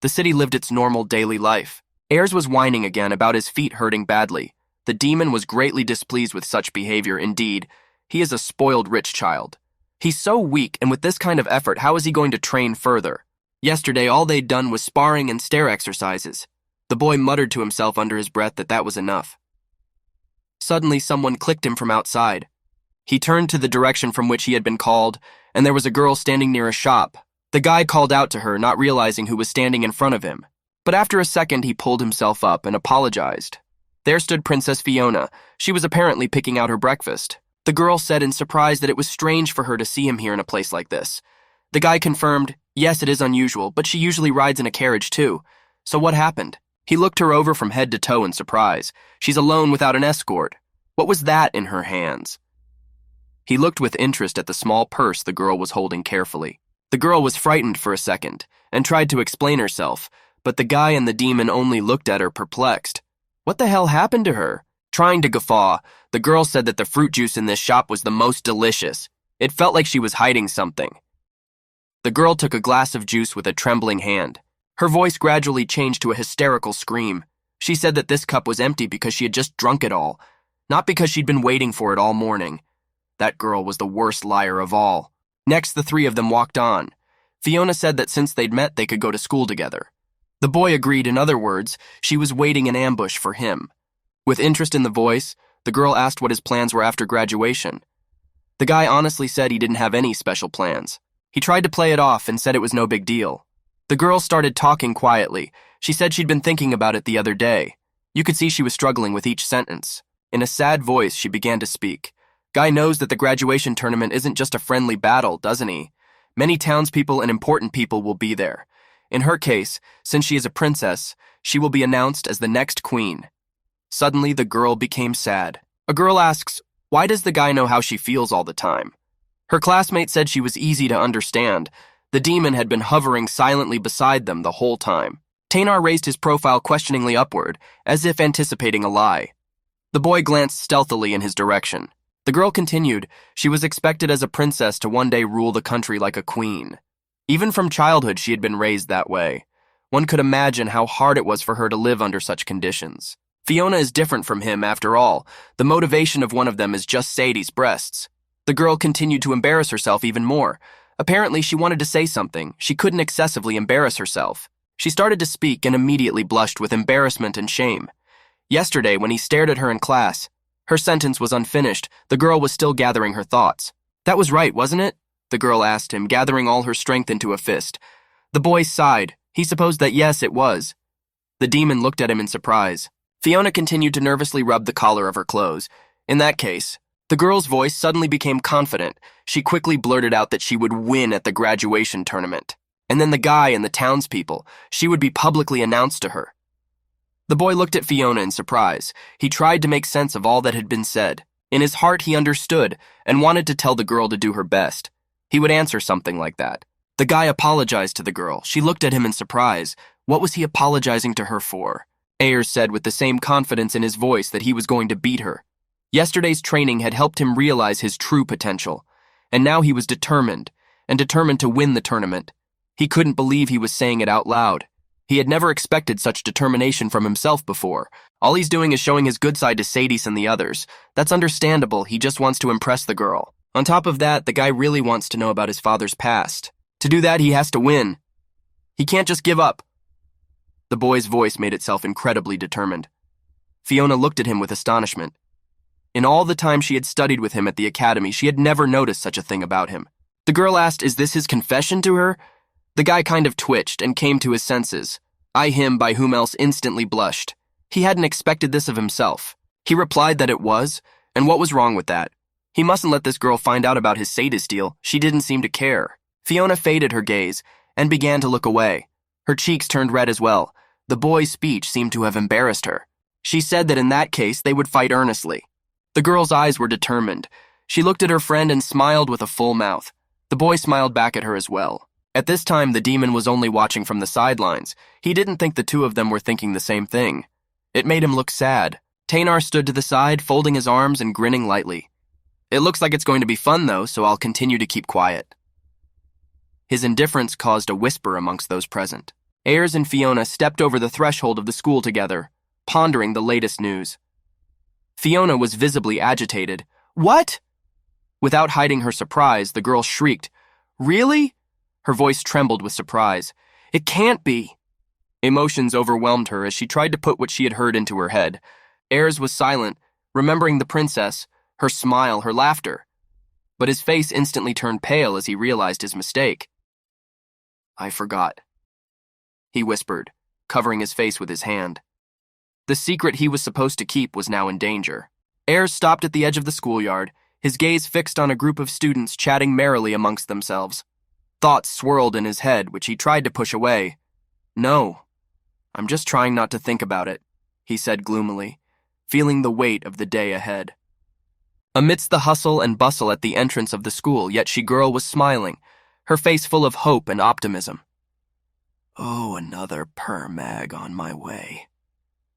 The city lived its normal daily life. Ayers was whining again about his feet hurting badly. The demon was greatly displeased with such behavior. Indeed, he is a spoiled rich child. He's so weak, and with this kind of effort, how is he going to train further? Yesterday, all they'd done was sparring and stair exercises. The boy muttered to himself under his breath that was enough. Suddenly, someone clicked him from outside. He turned to the direction from which he had been called, and there was a girl standing near a shop. The guy called out to her, not realizing who was standing in front of him. But after a second, he pulled himself up and apologized. There stood Princess Fiona. She was apparently picking out her breakfast. The girl said in surprise that it was strange for her to see him here in a place like this. The guy confirmed, yes, it is unusual, but she usually rides in a carriage too. So what happened? He looked her over from head to toe in surprise. She's alone without an escort. What was that in her hands? He looked with interest at the small purse the girl was holding carefully. The girl was frightened for a second and tried to explain herself, but the guy and the demon only looked at her perplexed. What the hell happened to her? Trying to guffaw, the girl said that the fruit juice in this shop was the most delicious. It felt like she was hiding something. The girl took a glass of juice with a trembling hand. Her voice gradually changed to a hysterical scream. She said that this cup was empty because she had just drunk it all, not because she'd been waiting for it all morning. That girl was the worst liar of all. Next, the three of them walked on. Fiona said that since they'd met, they could go to school together. The boy agreed. In other words, she was waiting in ambush for him. With interest in the voice, the girl asked what his plans were after graduation. The guy honestly said he didn't have any special plans. He tried to play it off and said it was no big deal. The girl started talking quietly. She said she'd been thinking about it the other day. You could see she was struggling with each sentence. In a sad voice, she began to speak. Guy knows that the graduation tournament isn't just a friendly battle, doesn't he? Many townspeople and important people will be there. In her case, since she is a princess, she will be announced as the next queen. Suddenly, the girl became sad. A girl asks, why does the guy know how she feels all the time? Her classmate said she was easy to understand. The demon had been hovering silently beside them the whole time. Taynar raised his profile questioningly upward, as if anticipating a lie. The boy glanced stealthily in his direction. The girl continued, she was expected as a princess to one day rule the country like a queen. Even from childhood, she had been raised that way. One could imagine how hard it was for her to live under such conditions. Fiona is different from him, after all. The motivation of one of them is just Sadie's breasts. The girl continued to embarrass herself even more. Apparently, she wanted to say something. She couldn't excessively embarrass herself. She started to speak and immediately blushed with embarrassment and shame. Yesterday, when he stared at her in class, her sentence was unfinished. The girl was still gathering her thoughts. That was right, wasn't it? The girl asked him, gathering all her strength into a fist. The boy sighed. He supposed that yes, it was. The demon looked at him in surprise. Fiona continued to nervously rub the collar of her clothes. In that case, the girl's voice suddenly became confident. She quickly blurted out that she would win at the graduation tournament. And then the guy and the townspeople, she would be publicly announced to her. The boy looked at Fiona in surprise. He tried to make sense of all that had been said. In his heart, he understood and wanted to tell the girl to do her best. He would answer something like that. The guy apologized to the girl. She looked at him in surprise. What was he apologizing to her for? Ayers said with the same confidence in his voice that he was going to beat her. Yesterday's training had helped him realize his true potential, and now he was determined to win the tournament. He couldn't believe he was saying it out loud. He had never expected such determination from himself before. All he's doing is showing his good side to Sadie and the others. That's understandable. He just wants to impress the girl. On top of that, the guy really wants to know about his father's past. To do that, he has to win. He can't just give up. The boy's voice made itself incredibly determined. Fiona looked at him with astonishment. In all the time she had studied with him at the academy, she had never noticed such a thing about him. The girl asked, is this his confession to her? The guy kind of twitched and came to his senses. Him by whom else instantly blushed. He hadn't expected this of himself. He replied that it was, and what was wrong with that? He mustn't let this girl find out about his sadist deal. She didn't seem to care. Fiona faded her gaze and began to look away. Her cheeks turned red as well. The boy's speech seemed to have embarrassed her. She said that in that case they would fight earnestly. The girl's eyes were determined. She looked at her friend and smiled with a full mouth. The boy smiled back at her as well. At this time, the demon was only watching from the sidelines. He didn't think the two of them were thinking the same thing. It made him look sad. Taynar stood to the side, folding his arms and grinning lightly. It looks like it's going to be fun, though, so I'll continue to keep quiet. His indifference caused a whisper amongst those present. Ayers and Fiona stepped over the threshold of the school together, pondering the latest news. Fiona was visibly agitated. What? Without hiding her surprise, the girl shrieked. Really? Her voice trembled with surprise. It can't be. Emotions overwhelmed her as she tried to put what she had heard into her head. Ayers was silent, remembering the princess, her smile, her laughter. But his face instantly turned pale as he realized his mistake. I forgot, he whispered. covering his face with his hand. The secret he was supposed to keep was now in danger. Ayers stopped at the edge of the schoolyard, his gaze fixed on a group of students chatting merrily amongst themselves. Thoughts swirled in his head, which he tried to push away. "No, I'm just trying not to think about it," he said gloomily, feeling the weight of the day ahead. Amidst the hustle and bustle at the entrance of the school, Yetshi girl was smiling, her face full of hope and optimism. "Oh, another per-mag on my way,"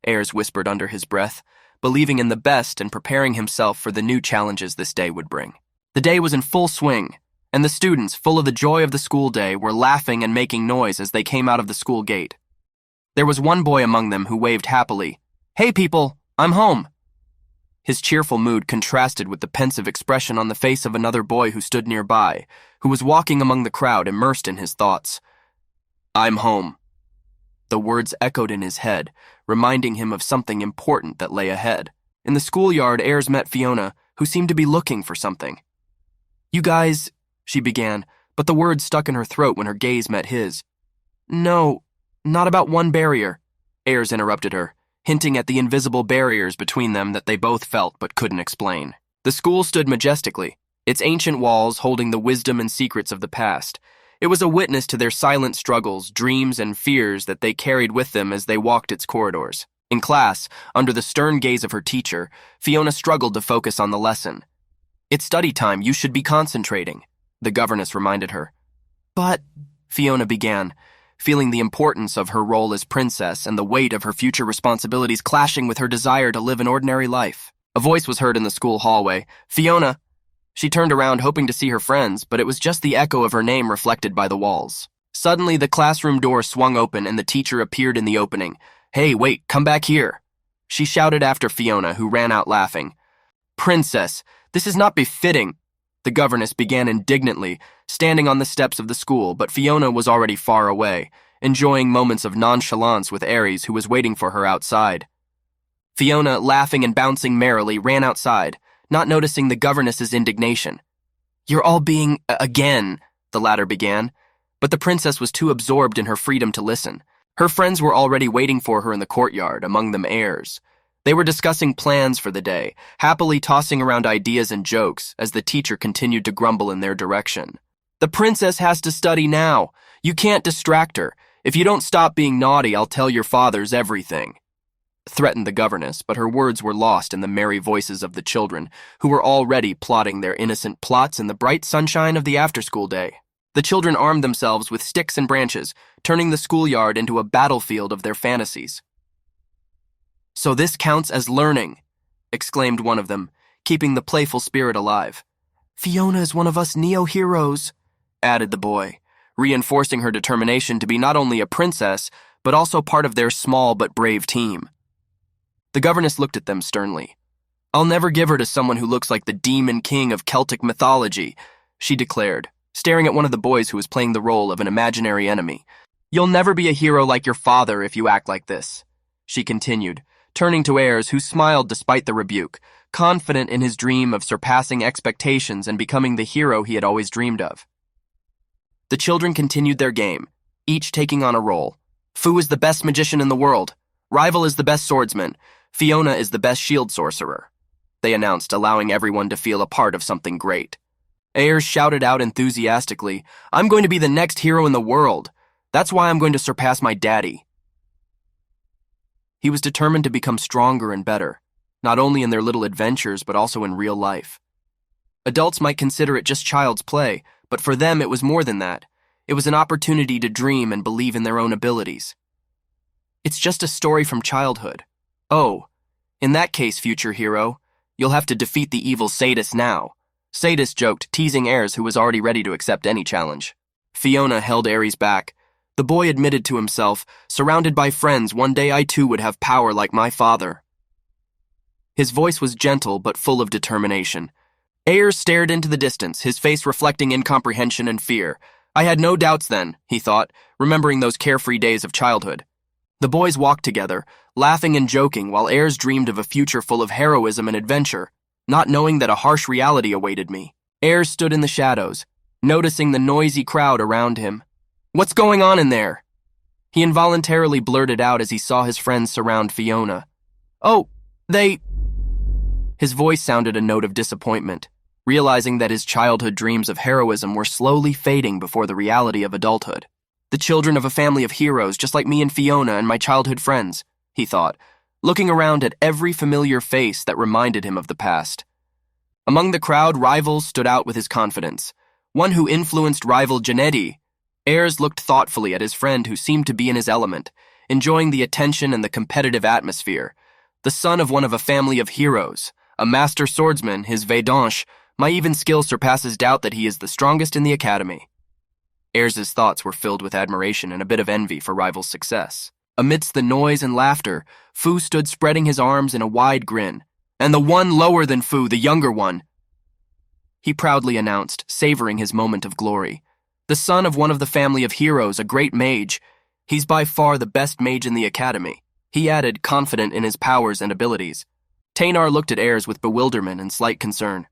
Ayers whispered under his breath, believing in the best and preparing himself for the new challenges this day would bring. The day was in full swing, and the students, full of the joy of the school day, were laughing and making noise as they came out of the school gate. There was one boy among them who waved happily. "Hey people, I'm home." His cheerful mood contrasted with the pensive expression on the face of another boy who stood nearby, who was walking among the crowd immersed in his thoughts. "I'm home." The words echoed in his head, reminding him of something important that lay ahead. In the schoolyard, Ayers met Fiona, who seemed to be looking for something. "You guys," she began, but the words stuck in her throat when her gaze met his. "No, not about one barrier," Ayers interrupted her, hinting at the invisible barriers between them that they both felt but couldn't explain. The school stood majestically, its ancient walls holding the wisdom and secrets of the past. It was a witness to their silent struggles, dreams, and fears that they carried with them as they walked its corridors. In class, under the stern gaze of her teacher, Fiona struggled to focus on the lesson. "It's study time, you should be concentrating," the governess reminded her. "But," Fiona began, feeling the importance of her role as princess and the weight of her future responsibilities clashing with her desire to live an ordinary life. A voice was heard in the school hallway. "Fiona!" She turned around hoping to see her friends, but it was just the echo of her name reflected by the walls. Suddenly, the classroom door swung open and the teacher appeared in the opening. "Hey, wait, come back here!" She shouted after Fiona, who ran out laughing. "Princess, this is not befitting!" The governess began indignantly, standing on the steps of the school, but Fiona was already far away, enjoying moments of nonchalance with Ares, who was waiting for her outside. Fiona, laughing and bouncing merrily, ran outside, not noticing the governess's indignation. "You're all being, again," the latter began, but the princess was too absorbed in her freedom to listen. Her friends were already waiting for her in the courtyard, among them Ayers. They were discussing plans for the day, happily tossing around ideas and jokes as the teacher continued to grumble in their direction. "The princess has to study now. You can't distract her. If you don't stop being naughty, I'll tell your fathers everything," threatened the governess, but her words were lost in the merry voices of the children, who were already plotting their innocent plots in the bright sunshine of the after-school day. The children armed themselves with sticks and branches, turning the schoolyard into a battlefield of their fantasies. "So this counts as learning," exclaimed one of them, keeping the playful spirit alive. "Fiona is one of us neo-heroes," added the boy, reinforcing her determination to be not only a princess, but also part of their small but brave team. The governess looked at them sternly. "I'll never give her to someone who looks like the demon king of Celtic mythology," she declared, staring at one of the boys who was playing the role of an imaginary enemy. "You'll never be a hero like your father if you act like this," she continued, turning to Ayers, who smiled despite the rebuke, confident in his dream of surpassing expectations and becoming the hero he had always dreamed of. The children continued their game, each taking on a role. Fu is the best magician in the world. Rival is the best swordsman. Fiona is the best shield sorcerer, they announced, allowing everyone to feel a part of something great. Ayers shouted out enthusiastically, "I'm going to be the next hero in the world. That's why I'm going to surpass my daddy." He was determined to become stronger and better, not only in their little adventures but also in real life. Adults might consider it just child's play, but for them it was more than that. It was an opportunity to dream and believe in their own abilities. "It's just a story from childhood." "Oh, in that case, future hero, you'll have to defeat the evil Sadist now," Sadist joked, teasing Ayers, who was already ready to accept any challenge. Fiona held Ares back. The boy admitted to himself, "Surrounded by friends, one day I too would have power like my father." His voice was gentle but full of determination. Ayers stared into the distance, his face reflecting incomprehension and fear. "I had no doubts then," he thought, remembering those carefree days of childhood. The boys walked together, laughing and joking, while Ayers dreamed of a future full of heroism and adventure, not knowing that a harsh reality awaited me. Ayers stood in the shadows, noticing the noisy crowd around him. "What's going on in there?" He involuntarily blurted out as he saw his friends surround Fiona. "Oh, they—" His voice sounded a note of disappointment, realizing that his childhood dreams of heroism were slowly fading before the reality of adulthood. "The children of a family of heroes, just like me and Fiona and my childhood friends," he thought, looking around at every familiar face that reminded him of the past. Among the crowd, Rivals stood out with his confidence. One who influenced rival Janetti. Ayres looked thoughtfully at his friend who seemed to be in his element, enjoying the attention and the competitive atmosphere. The son of one of a family of heroes, a master swordsman, his Vedanche, my even skill surpasses doubt that he is the strongest in the academy. Ayres's thoughts were filled with admiration and a bit of envy for Rival's success. Amidst the noise and laughter, Fu stood spreading his arms in a wide grin. "And the one lower than Fu, the younger one," he proudly announced, savoring his moment of glory. "The son of one of the family of heroes, a great mage. He's by far the best mage in the academy," he added, confident in his powers and abilities. Taynar looked at Ayres with bewilderment and slight concern.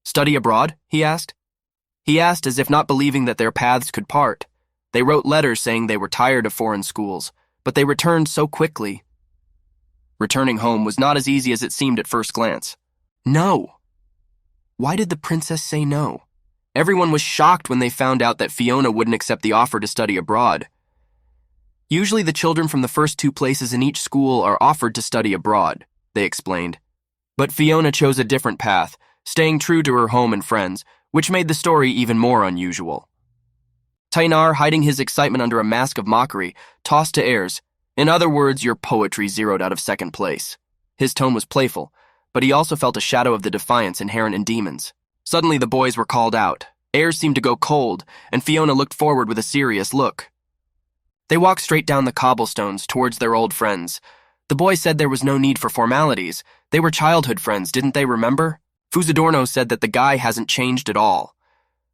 "Study abroad?" he asked. He asked as if not believing that their paths could part. They wrote letters saying they were tired of foreign schools, but they returned so quickly. Returning home was not as easy as it seemed at first glance. No. Why did the princess say no? Everyone was shocked when they found out that Fiona wouldn't accept the offer to study abroad. Usually the children from the first two places in each school are offered to study abroad, they explained. But Fiona chose a different path, staying true to her home and friends, which made the story even more unusual. Taynar, hiding his excitement under a mask of mockery, tossed to Ayres, "In other words, your poetry zeroed out of second place." His tone was playful, but he also felt a shadow of the defiance inherent in demons. Suddenly the boys were called out. Ayres seemed to go cold, and Fiona looked forward with a serious look. They walked straight down the cobblestones towards their old friends. The boy said there was no need for formalities. They were childhood friends, didn't they remember? Fusadorno said that the guy hasn't changed at all.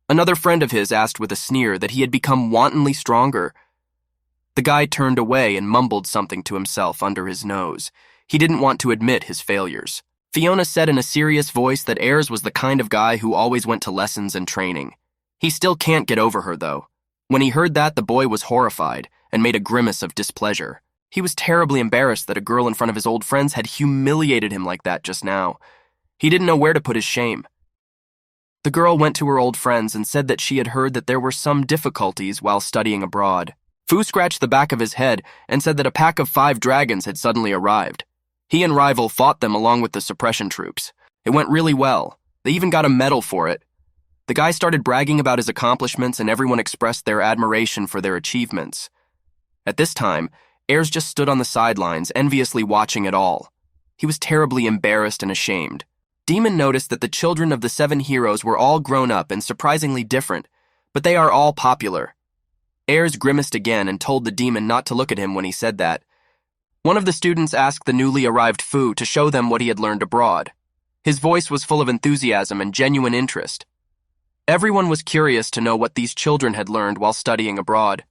Another friend of his asked with a sneer that he had become wantonly stronger. The guy turned away and mumbled something to himself under his nose. He didn't want to admit his failures. Fiona said in a serious voice that Ayres was the kind of guy who always went to lessons and training. He still can't get over her, though. When he heard that, the boy was horrified and made a grimace of displeasure. He was terribly embarrassed that a girl in front of his old friends had humiliated him like that just now. He didn't know where to put his shame. The girl went to her old friends and said that she had heard that there were some difficulties while studying abroad. Fu scratched the back of his head and said that a pack of 5 dragons had suddenly arrived. He and Rival fought them along with the suppression troops. It went really well. They even got a medal for it. The guy started bragging about his accomplishments and everyone expressed their admiration for their achievements. At this time, Ayres just stood on the sidelines, enviously watching it all. He was terribly embarrassed and ashamed. Demon noticed that the children of the 7 heroes were all grown up and surprisingly different, but they are all popular. Ayres grimaced again and told the demon not to look at him when he said that. One of the students asked the newly arrived Fu to show them what he had learned abroad. His voice was full of enthusiasm and genuine interest. Everyone was curious to know what these children had learned while studying abroad.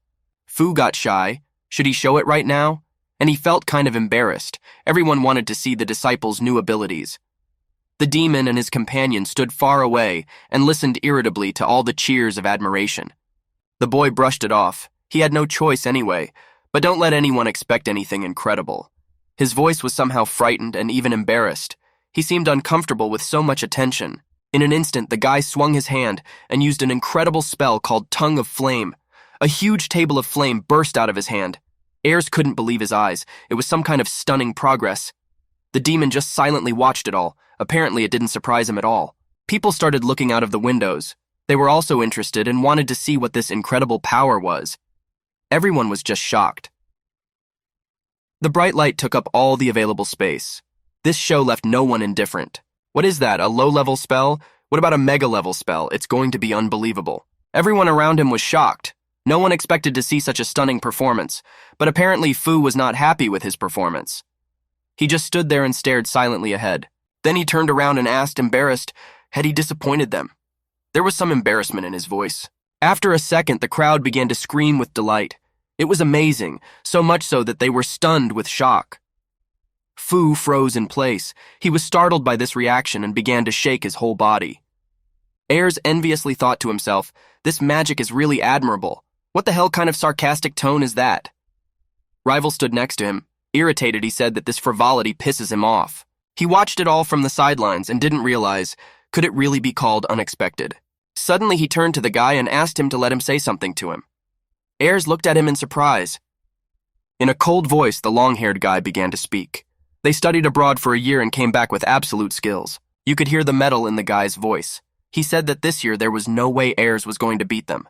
Fu got shy. Should he show it right now? And he felt kind of embarrassed. Everyone wanted to see the disciples' new abilities. The demon and his companion stood far away and listened irritably to all the cheers of admiration. The boy brushed it off. He had no choice anyway, but don't let anyone expect anything incredible. His voice was somehow frightened and even embarrassed. He seemed uncomfortable with so much attention. In an instant, the guy swung his hand and used an incredible spell called Tongue of Flame. A huge table of flame burst out of his hand. Ayres couldn't believe his eyes. It was some kind of stunning progress. The demon just silently watched it all. Apparently, it didn't surprise him at all. People started looking out of the windows. They were also interested and wanted to see what this incredible power was. Everyone was just shocked. The bright light took up all the available space. This show left no one indifferent. What is that, a low-level spell? What about a mega-level spell? It's going to be unbelievable. Everyone around him was shocked. No one expected to see such a stunning performance, but apparently Fu was not happy with his performance. He just stood there and stared silently ahead. Then he turned around and asked, embarrassed, had he disappointed them? There was some embarrassment in his voice. After a second, the crowd began to scream with delight. It was amazing, so much so that they were stunned with shock. Fu froze in place. He was startled by this reaction and began to shake his whole body. Ayres enviously thought to himself, this magic is really admirable. What the hell kind of sarcastic tone is that? Rival stood next to him. Irritated, he said that this frivolity pisses him off. He watched it all from the sidelines and didn't realize, could it really be called unexpected? Suddenly he turned to the guy and asked him to let him say something to him. Ayers looked at him in surprise. In a cold voice, the long-haired guy began to speak. They studied abroad for a year and came back with absolute skills. You could hear the metal in the guy's voice. He said that this year there was no way Ayers was going to beat them.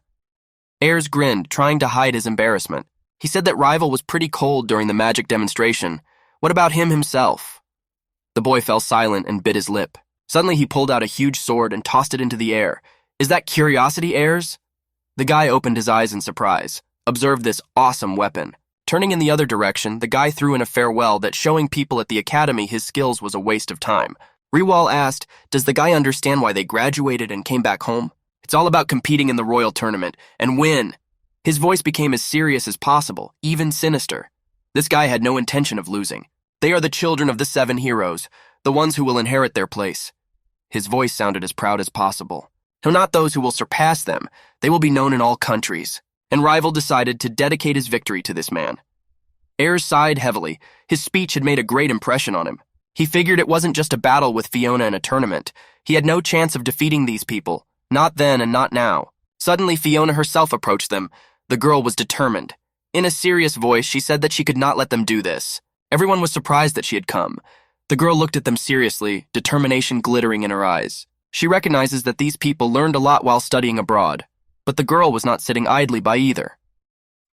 Ayers grinned, trying to hide his embarrassment. He said that Rival was pretty cold during the magic demonstration. What about him himself? The boy fell silent and bit his lip. Suddenly he pulled out a huge sword and tossed it into the air. Is that curiosity, Ayers? The guy opened his eyes in surprise. Observed this awesome weapon. Turning in the other direction, the guy threw in a farewell that showing people at the academy his skills was a waste of time. Rewall asked, does the guy understand why they graduated and came back home? It's all about competing in the royal tournament, and win. His voice became as serious as possible, even sinister. This guy had no intention of losing. They are the children of the 7 heroes, the ones who will inherit their place. His voice sounded as proud as possible. No, not those who will surpass them. They will be known in all countries. And Rival decided to dedicate his victory to this man. Ayers sighed heavily. His speech had made a great impression on him. He figured it wasn't just a battle with Fiona in a tournament. He had no chance of defeating these people. Not then and not now. Suddenly, Fiona herself approached them. The girl was determined. In a serious voice, she said that she could not let them do this. Everyone was surprised that she had come. The girl looked at them seriously, determination glittering in her eyes. She recognizes that these people learned a lot while studying abroad. But the girl was not sitting idly by either.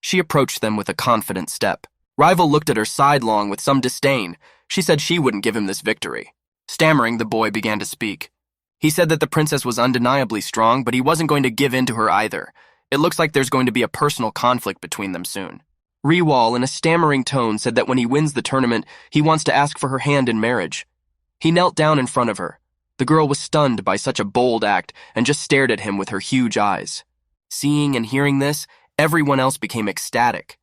She approached them with a confident step. Rival looked at her sidelong with some disdain. She said she wouldn't give him this victory. Stammering, the boy began to speak. He said that the princess was undeniably strong, but he wasn't going to give in to her either. It looks like there's going to be a personal conflict between them soon. Rewall, in a stammering tone, said that when he wins the tournament, he wants to ask for her hand in marriage. He knelt down in front of her. The girl was stunned by such a bold act and just stared at him with her huge eyes. Seeing and hearing this, everyone else became ecstatic.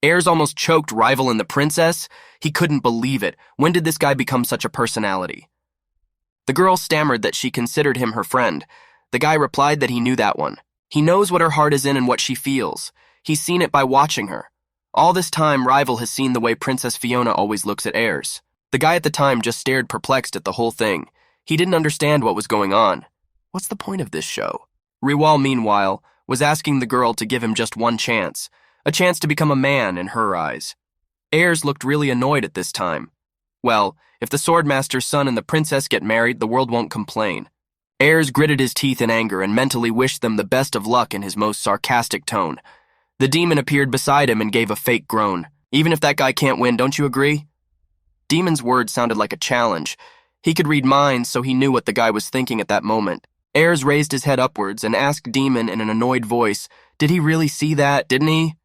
Ayers almost choked Rival and the princess. He couldn't believe it. When did this guy become such a personality? The girl stammered that she considered him her friend. The guy replied that he knew that one. He knows what her heart is in and what she feels. He's seen it by watching her. All this time, Rival has seen the way Princess Fiona always looks at Ayers. The guy at the time just stared perplexed at the whole thing. He didn't understand what was going on. What's the point of this show? Rewall, meanwhile, was asking the girl to give him just one chance, a chance to become a man in her eyes. Ayers looked really annoyed at this time. Well, if the Swordmaster's son and the princess get married, the world won't complain. Ayers gritted his teeth in anger and mentally wished them the best of luck in his most sarcastic tone. The demon appeared beside him and gave a fake groan. Even if that guy can't win, don't you agree? Demon's words sounded like a challenge. He could read minds, so he knew what the guy was thinking at that moment. Ayers raised his head upwards and asked Demon in an annoyed voice, did he really see that, didn't he?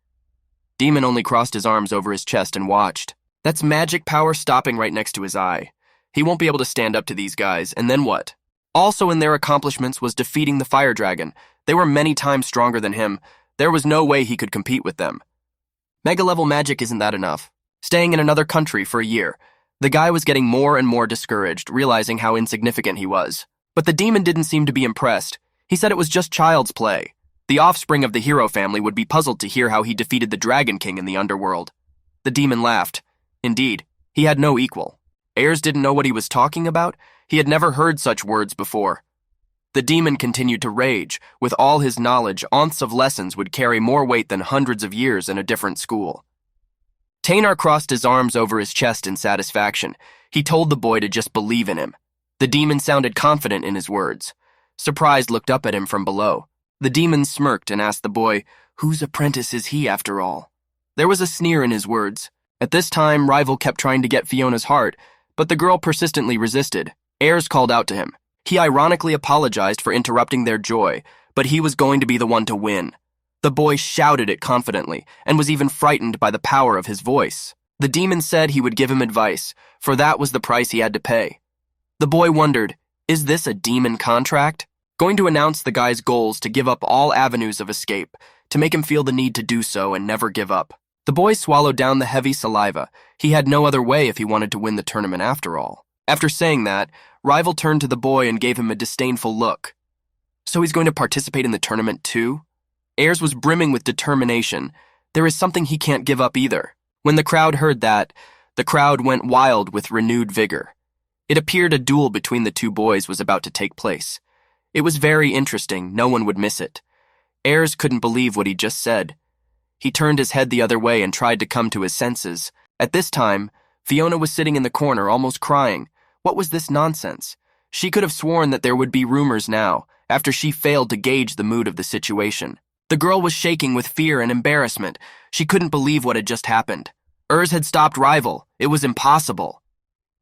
Demon only crossed his arms over his chest and watched. That's magic power stopping right next to his eye. He won't be able to stand up to these guys, and then what? Also in their accomplishments was defeating the fire dragon. They were many times stronger than him. There was no way he could compete with them. Mega-level magic isn't that enough. Staying in another country for a year, the guy was getting more and more discouraged, realizing how insignificant he was. But the demon didn't seem to be impressed. He said it was just child's play. The offspring of the hero family would be puzzled to hear how he defeated the Dragon King in the underworld. The demon laughed. Indeed, he had no equal. Ayers didn't know what he was talking about. He had never heard such words before. The demon continued to rage. With all his knowledge, ounce of lessons would carry more weight than hundreds of years in a different school. Taynar crossed his arms over his chest in satisfaction. He told the boy to just believe in him. The demon sounded confident in his words. Surprise looked up at him from below. The demon smirked and asked the boy, whose apprentice is he after all? There was a sneer in his words. At this time, Rival kept trying to get Fiona's heart, but the girl persistently resisted. Ayers called out to him. He ironically apologized for interrupting their joy, but he was going to be the one to win. The boy shouted it confidently, and was even frightened by the power of his voice. The demon said he would give him advice, for that was the price he had to pay. The boy wondered, is this a demon contract? Going to announce the guy's goals to give up all avenues of escape, to make him feel the need to do so and never give up. The boy swallowed down the heavy saliva. He had no other way if he wanted to win the tournament after all. After saying that, Rival turned to the boy and gave him a disdainful look. So he's going to participate in the tournament too? Ayers was brimming with determination. There is something he can't give up either. When the crowd heard that, the crowd went wild with renewed vigor. It appeared a duel between the two boys was about to take place. It was very interesting, no one would miss it. Ayers couldn't believe what he just said. He turned his head the other way and tried to come to his senses. At this time, Fiona was sitting in the corner, almost crying. What was this nonsense? She could have sworn that there would be rumors now, after she failed to gauge the mood of the situation. The girl was shaking with fear and embarrassment. She couldn't believe what had just happened. Ayers had stopped Rival. It was impossible.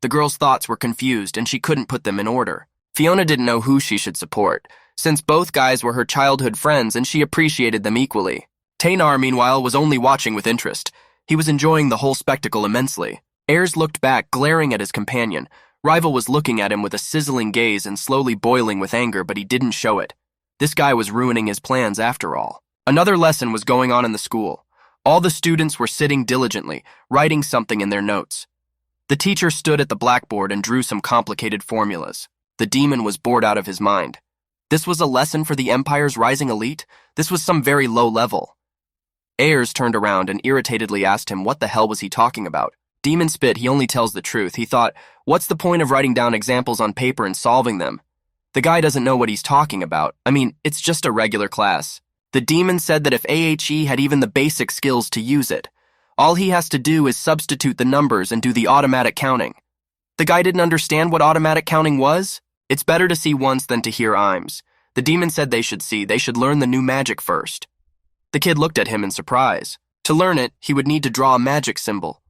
The girl's thoughts were confused, and she couldn't put them in order. Fiona didn't know who she should support, since both guys were her childhood friends and she appreciated them equally. Taynar, meanwhile, was only watching with interest. He was enjoying the whole spectacle immensely. Ayers looked back, glaring at his companion. Rival was looking at him with a sizzling gaze and slowly boiling with anger, but he didn't show it. This guy was ruining his plans after all. Another lesson was going on in the school. All the students were sitting diligently, writing something in their notes. The teacher stood at the blackboard and drew some complicated formulas. The demon was bored out of his mind. This was a lesson for the Empire's rising elite? This was some very low level. Ayers turned around and irritatedly asked him what the hell was he talking about. Demon spit, he only tells the truth. He thought, what's the point of writing down examples on paper and solving them? The guy doesn't know what he's talking about. I mean, it's just a regular class. The demon said that if AHE had even the basic skills to use it, all he has to do is substitute the numbers and do the automatic counting. The guy didn't understand what automatic counting was? It's better to see once than to hear IMs. The demon said they should learn the new magic first. The kid looked at him in surprise. To learn it, he would need to draw a magic symbol.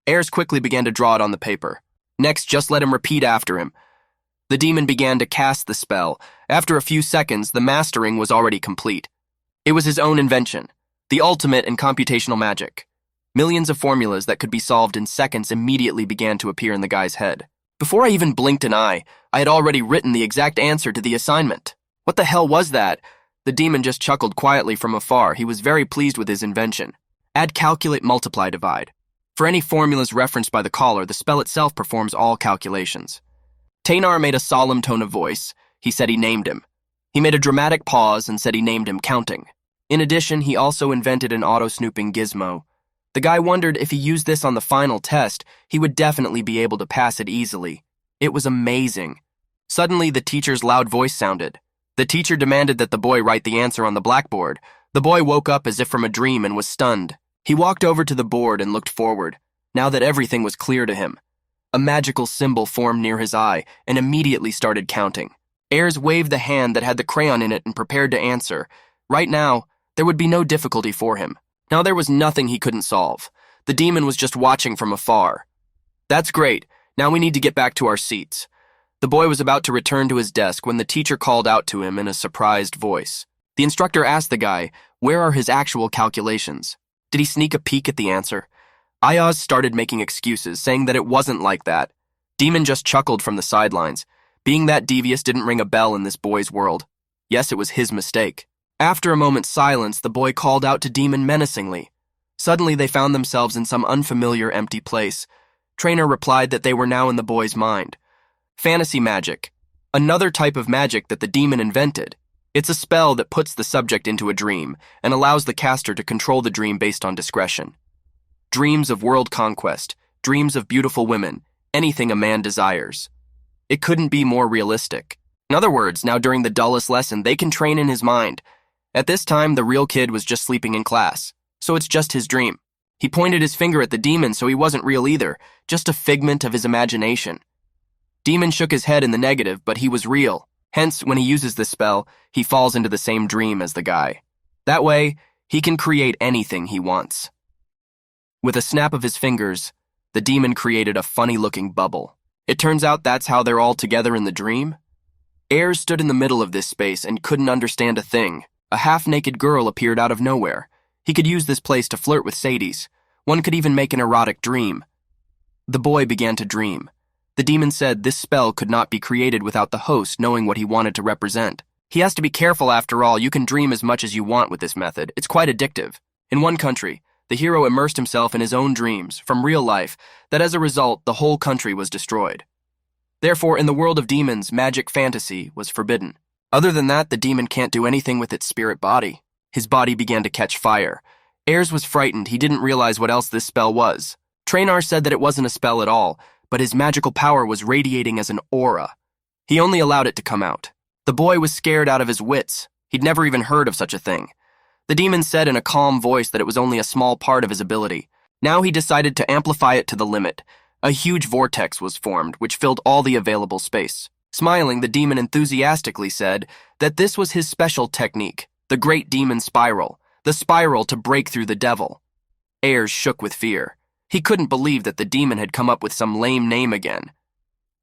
Ayers quickly began to draw it on the paper. Next, just let him repeat after him. The demon began to cast the spell. After a few seconds, the mastering was already complete. It was his own invention, the ultimate in computational magic. Millions of formulas that could be solved in seconds immediately began to appear in the guy's head. Before I even blinked an eye, I had already written the exact answer to the assignment. What the hell was that? The demon just chuckled quietly from afar. He was very pleased with his invention. Add, calculate, multiply, divide. For any formulas referenced by the caller, the spell itself performs all calculations. Taynar made a solemn tone of voice. He said he named him. He made a dramatic pause and said he named him Counting. In addition, he also invented an auto-snooping gizmo. The guy wondered if he used this on the final test, he would definitely be able to pass it easily. It was amazing. Suddenly, the teacher's loud voice sounded. The teacher demanded that the boy write the answer on the blackboard. The boy woke up as if from a dream and was stunned. He walked over to the board and looked forward, now that everything was clear to him. A magical symbol formed near his eye and immediately started counting. Ayers waved the hand that had the crayon in it and prepared to answer. Right now, there would be no difficulty for him. Now there was nothing he couldn't solve. The demon was just watching from afar. That's great. Now we need to get back to our seats. The boy was about to return to his desk when the teacher called out to him in a surprised voice. The instructor asked the guy, where are his actual calculations? Did he sneak a peek at the answer? Ayaz started making excuses, saying that it wasn't like that. Demon just chuckled from the sidelines. Being that devious didn't ring a bell in this boy's world. Yes, it was his mistake. After a moment's silence, the boy called out to Demon menacingly. Suddenly, they found themselves in some unfamiliar empty place. Trainer replied that they were now in the boy's mind. Fantasy magic. Another type of magic that the demon invented. It's a spell that puts the subject into a dream and allows the caster to control the dream based on discretion. Dreams of world conquest, dreams of beautiful women, anything a man desires. It couldn't be more realistic. In other words, now during the dullest lesson, they can train in his mind. At this time, the real kid was just sleeping in class, so it's just his dream. He pointed his finger at the demon, so he wasn't real either, just a figment of his imagination. Demon shook his head in the negative, but he was real. Hence, when he uses this spell, he falls into the same dream as the guy. That way, he can create anything he wants. With a snap of his fingers, the demon created a funny-looking bubble. It turns out that's how they're all together in the dream. Ayers stood in the middle of this space and couldn't understand a thing. A half-naked girl appeared out of nowhere. He could use this place to flirt with Sadies. One could even make an erotic dream. The boy began to dream. The demon said this spell could not be created without the host knowing what he wanted to represent. He has to be careful after all. You can dream as much as you want with this method. It's quite addictive. In one country, the hero immersed himself in his own dreams, from real life, that as a result, the whole country was destroyed. Therefore, in the world of demons, magic fantasy was forbidden. Other than that, the demon can't do anything with its spirit body. His body began to catch fire. Ayers was frightened. He didn't realize what else this spell was. Traynor said that it wasn't a spell at all, but his magical power was radiating as an aura. He only allowed it to come out. The boy was scared out of his wits. He'd never even heard of such a thing. The demon said in a calm voice that it was only a small part of his ability. Now he decided to amplify it to the limit. A huge vortex was formed, which filled all the available space. Smiling, the demon enthusiastically said that this was his special technique, the Great Demon Spiral, the spiral to break through the devil. Ayers shook with fear. He couldn't believe that the demon had come up with some lame name again.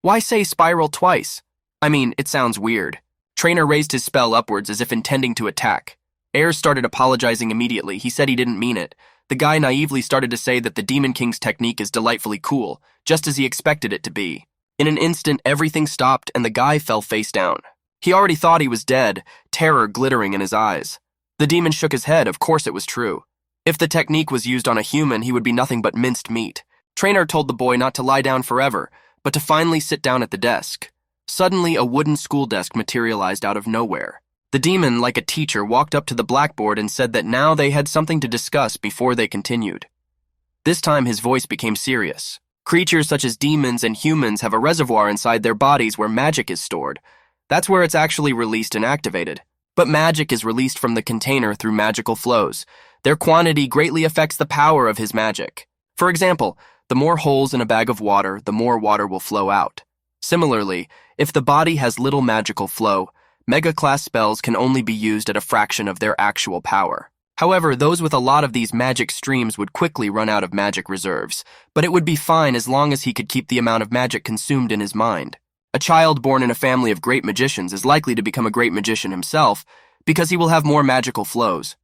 Why say spiral twice? I mean, it sounds weird. Traynor raised his spell upwards as if intending to attack. Ayers started apologizing immediately. He said he didn't mean it. The guy naively started to say that the Demon King's technique is delightfully cool, just as he expected it to be. In an instant, everything stopped and the guy fell face down. He already thought he was dead, terror glittering in his eyes. The demon shook his head. Of course it was true. If the technique was used on a human, he would be nothing but minced meat. Traynor told the boy not to lie down forever, but to finally sit down at the desk. Suddenly, a wooden school desk materialized out of nowhere. The demon, like a teacher, walked up to the blackboard and said that now they had something to discuss before they continued. This time his voice became serious. Creatures such as demons and humans have a reservoir inside their bodies where magic is stored. That's where it's actually released and activated. But magic is released from the container through magical flows. Their quantity greatly affects the power of his magic. For example, the more holes in a bag of water, the more water will flow out. Similarly, if the body has little magical flow, mega-class spells can only be used at a fraction of their actual power. However, those with a lot of these magic streams would quickly run out of magic reserves, but it would be fine as long as he could keep the amount of magic consumed in his mind. A child born in a family of great magicians is likely to become a great magician himself because he will have more magical flows.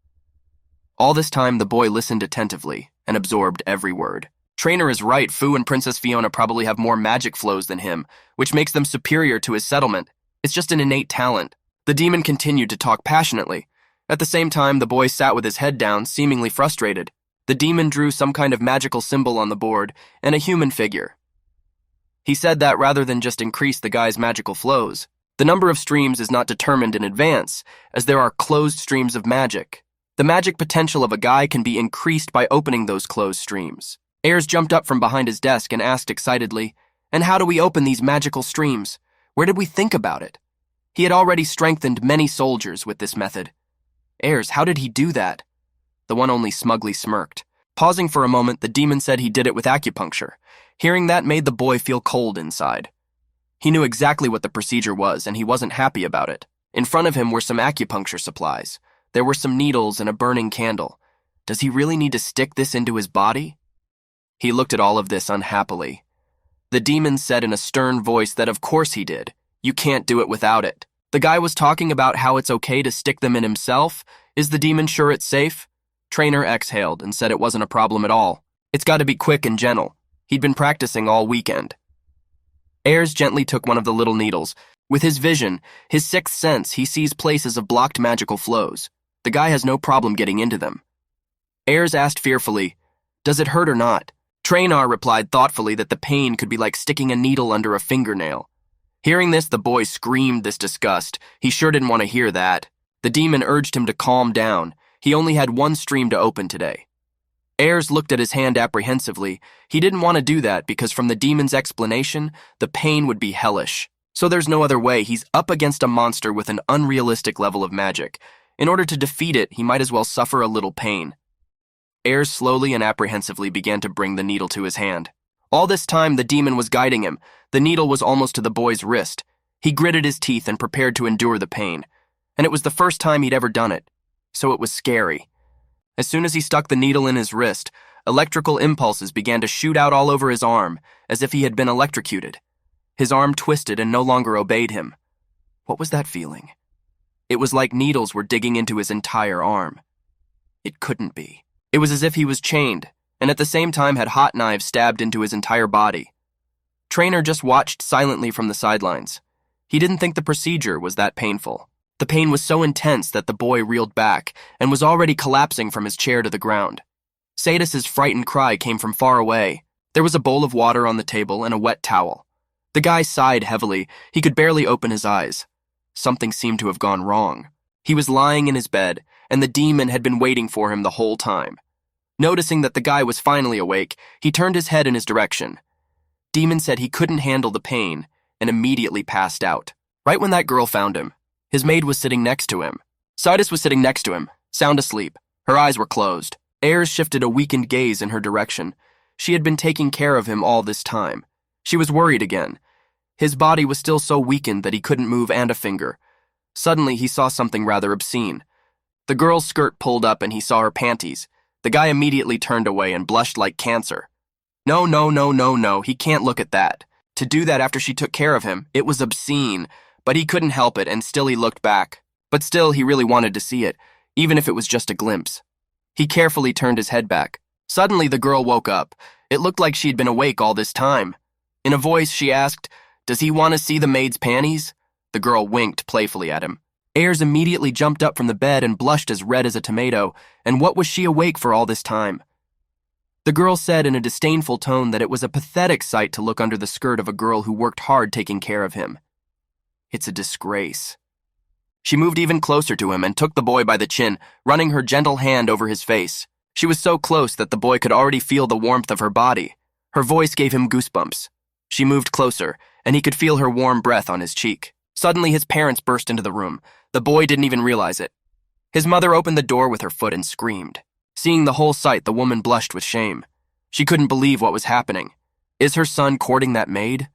All this time, the boy listened attentively and absorbed every word. Traynor is right. Fu and Princess Fiona probably have more magic flows than him, which makes them superior to his settlement. It's just an innate talent. The demon continued to talk passionately. At the same time, the boy sat with his head down, seemingly frustrated. The demon drew some kind of magical symbol on the board and a human figure. He said that rather than just increase the guy's magical flows, the number of streams is not determined in advance, as there are closed streams of magic. The magic potential of a guy can be increased by opening those closed streams. Ayers jumped up from behind his desk and asked excitedly, "And how do we open these magical streams? Where did we think about it?" He had already strengthened many soldiers with this method. Ayers, how did he do that? The one only smugly smirked. Pausing for a moment, the demon said he did it with acupuncture. Hearing that made the boy feel cold inside. He knew exactly what the procedure was, and he wasn't happy about it. In front of him were some acupuncture supplies. There were some needles and a burning candle. Does he really need to stick this into his body? He looked at all of this unhappily. The demon said in a stern voice that of course he did. You can't do it without it. The guy was talking about how it's okay to stick them in himself. Is the demon sure it's safe? Traynor exhaled and said it wasn't a problem at all. It's got to be quick and gentle. He'd been practicing all weekend. Ayers gently took one of the little needles. With his vision, his sixth sense, he sees places of blocked magical flows. The guy has no problem getting into them. Ayers asked fearfully, "Does it hurt or not?" Traynor replied thoughtfully that the pain could be like sticking a needle under a fingernail. Hearing this, the boy screamed this disgust. He sure didn't want to hear that. The demon urged him to calm down. He only had one stream to open today. Ayers looked at his hand apprehensively. He didn't want to do that because from the demon's explanation, the pain would be hellish. So there's no other way. He's up against a monster with an unrealistic level of magic. In order to defeat it, he might as well suffer a little pain. Ayers slowly and apprehensively began to bring the needle to his hand. All this time, the demon was guiding him. The needle was almost to the boy's wrist. He gritted his teeth and prepared to endure the pain. And it was the first time he'd ever done it. So it was scary. As soon as he stuck the needle in his wrist, electrical impulses began to shoot out all over his arm, as if he had been electrocuted. His arm twisted and no longer obeyed him. What was that feeling? It was like needles were digging into his entire arm. It couldn't be. It was as if he was chained, and at the same time had hot knives stabbed into his entire body. Traynor just watched silently from the sidelines. He didn't think the procedure was that painful. The pain was so intense that the boy reeled back and was already collapsing from his chair to the ground. Sadis's frightened cry came from far away. There was a bowl of water on the table and a wet towel. The guy sighed heavily. He could barely open his eyes. Something seemed to have gone wrong. He was lying in his bed, and the demon had been waiting for him the whole time. Noticing that the guy was finally awake, he turned his head in his direction. Demon said he couldn't handle the pain and immediately passed out. Right when that girl found him, his maid was sitting next to him. Sidus was sitting next to him, sound asleep. Her eyes were closed. Ayers shifted a weakened gaze in her direction. She had been taking care of him all this time. She was worried again. His body was still so weakened that he couldn't move and a finger. Suddenly, he saw something rather obscene. The girl's skirt pulled up and he saw her panties. The guy immediately turned away and blushed like cancer. No, he can't look at that. To do that after she took care of him, it was obscene, but he couldn't help it and still he looked back. But still, he really wanted to see it, even if it was just a glimpse. He carefully turned his head back. Suddenly, the girl woke up. It looked like she'd been awake all this time. In a voice, she asked, "Does he want to see the maid's panties?" The girl winked playfully at him. Ayers immediately jumped up from the bed and blushed as red as a tomato, and what was she awake for all this time? The girl said in a disdainful tone that it was a pathetic sight to look under the skirt of a girl who worked hard taking care of him. It's a disgrace. She moved even closer to him and took the boy by the chin, running her gentle hand over his face. She was so close that the boy could already feel the warmth of her body. Her voice gave him goosebumps. She moved closer, and he could feel her warm breath on his cheek. Suddenly, his parents burst into the room. The boy didn't even realize it. His mother opened the door with her foot and screamed. Seeing the whole sight, the woman blushed with shame. She couldn't believe what was happening. Is her son courting that maid?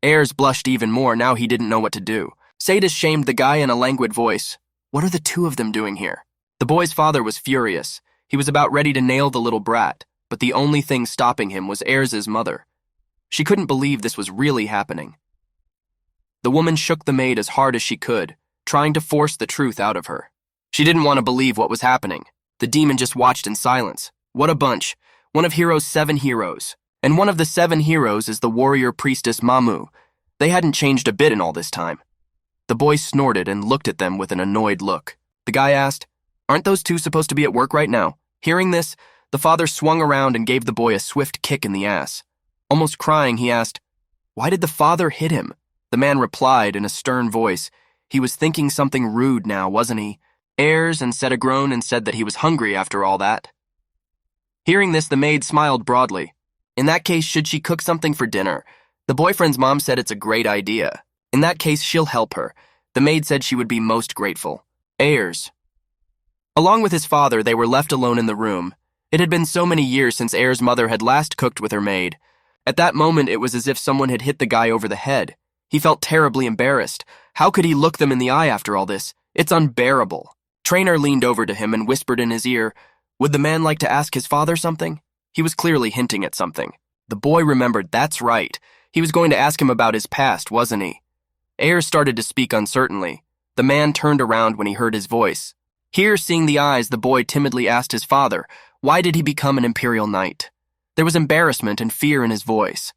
Ayers blushed even more. Now he didn't know what to do. Sadis shamed the guy in a languid voice. What are the two of them doing here? The boy's father was furious. He was about ready to nail the little brat, but the only thing stopping him was Ayers' mother. She couldn't believe this was really happening. The woman shook the maid as hard as she could, trying to force the truth out of her. She didn't want to believe what was happening. The demon just watched in silence. What a bunch. One of Hero's 7 heroes. And one of the 7 heroes is the warrior priestess Mamu. They hadn't changed a bit in all this time. The boy snorted and looked at them with an annoyed look. The guy asked, "Aren't those two supposed to be at work right now?" Hearing this, the father swung around and gave the boy a swift kick in the ass. Almost crying, he asked, "Why did the father hit him?" The man replied in a stern voice, "He was thinking something rude now, wasn't he?" Ayers said a groan and said that he was hungry after all that. Hearing this, the maid smiled broadly. In that case, should she cook something for dinner? The boyfriend's mom said it's a great idea. In that case, she'll help her. The maid said she would be most grateful. Ayers. Along with his father, they were left alone in the room. It had been so many years since Ayers' mother had last cooked with her maid. At that moment, it was as if someone had hit the guy over the head. He felt terribly embarrassed. How could he look them in the eye after all this? It's unbearable. Trainer leaned over to him and whispered in his ear, would the man like to ask his father something? He was clearly hinting at something. The boy remembered, that's right. He was going to ask him about his past, wasn't he? Ayers started to speak uncertainly. The man turned around when he heard his voice. Here, seeing the eyes, the boy timidly asked his father, why did he become an Imperial Knight? There was embarrassment and fear in his voice.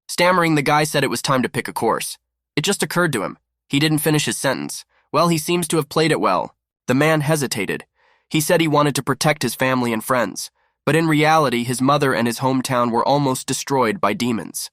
Stammering, the guy said it was time to pick a course. It just occurred to him. He didn't finish his sentence. Well, he seems to have played it well. The man hesitated. He said he wanted to protect his family and friends, but in reality, his mother and his hometown were almost destroyed by demons.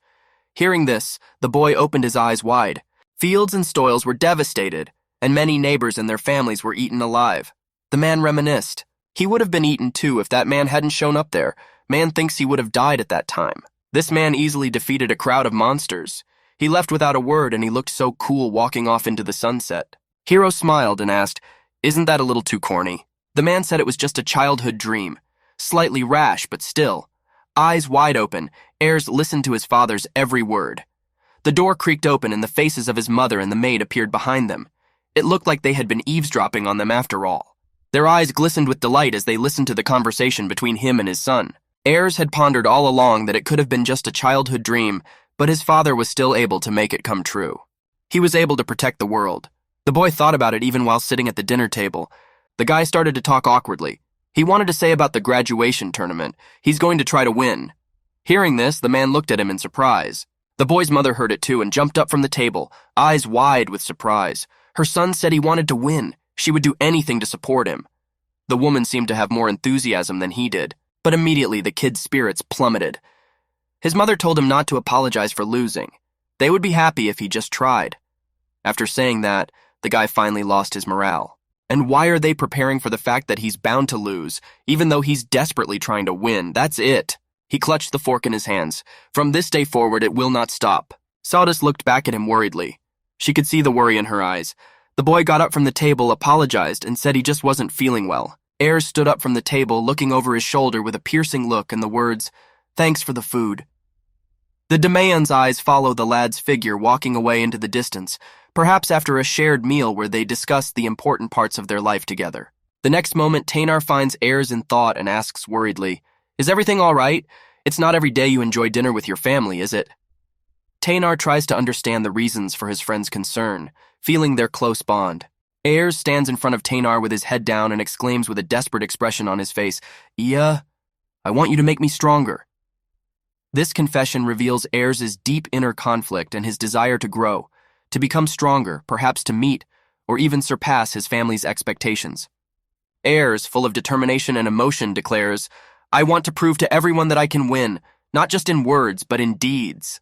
Hearing this, the boy opened his eyes wide. Fields and stoils were devastated, and many neighbors and their families were eaten alive. The man reminisced. He would have been eaten too if that man hadn't shown up there. Man thinks he would have died at that time. This man easily defeated a crowd of monsters. He left without a word and he looked so cool walking off into the sunset. Hero smiled and asked, isn't that a little too corny? The man said it was just a childhood dream. Slightly rash, but still. Eyes wide open, Ayers listened to his father's every word. The door creaked open and the faces of his mother and the maid appeared behind them. It looked like they had been eavesdropping on them after all. Their eyes glistened with delight as they listened to the conversation between him and his son. Ayers had pondered all along that it could have been just a childhood dream, but his father was still able to make it come true. He was able to protect the world. The boy thought about it even while sitting at the dinner table. The guy started to talk awkwardly. He wanted to say about the graduation tournament. He's going to try to win. Hearing this, the man looked at him in surprise. The boy's mother heard it too and jumped up from the table, eyes wide with surprise. Her son said he wanted to win. She would do anything to support him. The woman seemed to have more enthusiasm than he did, but immediately the kid's spirits plummeted. His mother told him not to apologize for losing. They would be happy if he just tried. After saying that, the guy finally lost his morale. And why are they preparing for the fact that he's bound to lose, even though he's desperately trying to win? That's it. He clutched the fork in his hands. From this day forward, it will not stop. Sawdust looked back at him worriedly. She could see the worry in her eyes. The boy got up from the table, apologized, and said he just wasn't feeling well. Ayers stood up from the table, looking over his shoulder with a piercing look and the words, "Thanks for the food." The Demayan's eyes followed the lad's figure walking away into the distance, perhaps after a shared meal where they discussed the important parts of their life together. The next moment, Taynar finds Ayers in thought and asks worriedly, "Is everything all right? It's not every day you enjoy dinner with your family, is it?" Taynar tries to understand the reasons for his friend's concern, feeling their close bond. Ayers stands in front of Taynar with his head down and exclaims with a desperate expression on his face, "Iya, I want you to make me stronger." This confession reveals Ayers' deep inner conflict and his desire to grow, to become stronger, perhaps to meet or even surpass his family's expectations. Ayers, full of determination and emotion, declares, "I want to prove to everyone that I can win, not just in words, but in deeds."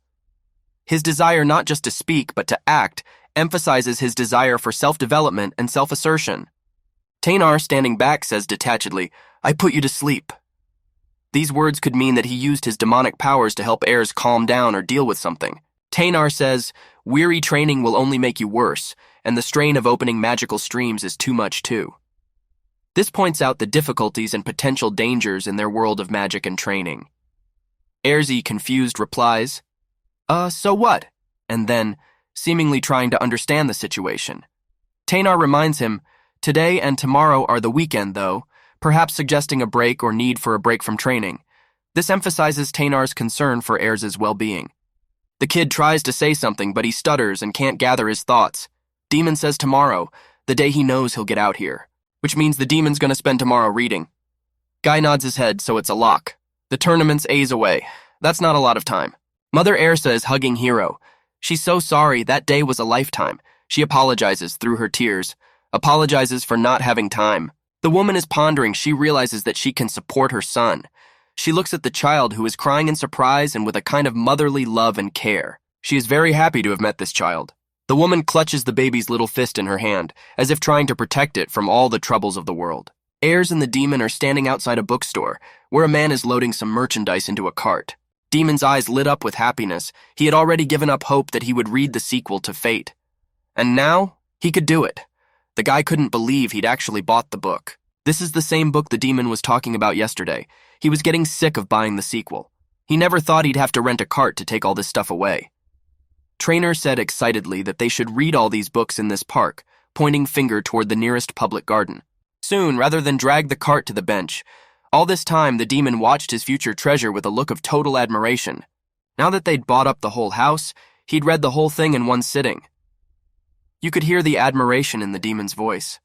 His desire not just to speak, but to act, emphasizes his desire for self-development and self-assertion. Taynar, standing back, says detachedly, "I put you to sleep." These words could mean that he used his demonic powers to help Ayers calm down or deal with something. Taynar says, "Weary training will only make you worse, and the strain of opening magical streams is too much too." This points out the difficulties and potential dangers in their world of magic and training. Ayers, confused, replies, "So what?" And then, seemingly trying to understand the situation. Taynar reminds him, "Today and tomorrow are the weekend, though," perhaps suggesting a break or need for a break from training. This emphasizes Taynar's concern for Ayers' well-being. The kid tries to say something, but he stutters and can't gather his thoughts. Demon says tomorrow, the day he knows he'll get out here, which means the demon's gonna spend tomorrow reading. Guy nods his head, so it's a lock. The tournament's A's away. That's not a lot of time. Mother Ersa is hugging Hero. She's so sorry, that day was a lifetime. She apologizes through her tears, apologizes for not having time. The woman is pondering. She realizes that she can support her son. She looks at the child who is crying in surprise and with a kind of motherly love and care. She is very happy to have met this child. The woman clutches the baby's little fist in her hand, as if trying to protect it from all the troubles of the world. Ayers and the demon are standing outside a bookstore, where a man is loading some merchandise into a cart. Demon's eyes lit up with happiness. He had already given up hope that he would read the sequel to Fate. And now, he could do it. The guy couldn't believe he'd actually bought the book. This is the same book the demon was talking about yesterday. He was getting sick of buying the sequel. He never thought he'd have to rent a cart to take all this stuff away. Trainer said excitedly that they should read all these books in this park, pointing finger toward the nearest public garden. Soon, rather than drag the cart to the bench, all this time the demon watched his future treasure with a look of total admiration. Now that they'd bought up the whole house, he'd read the whole thing in one sitting. You could hear the admiration in the demon's voice.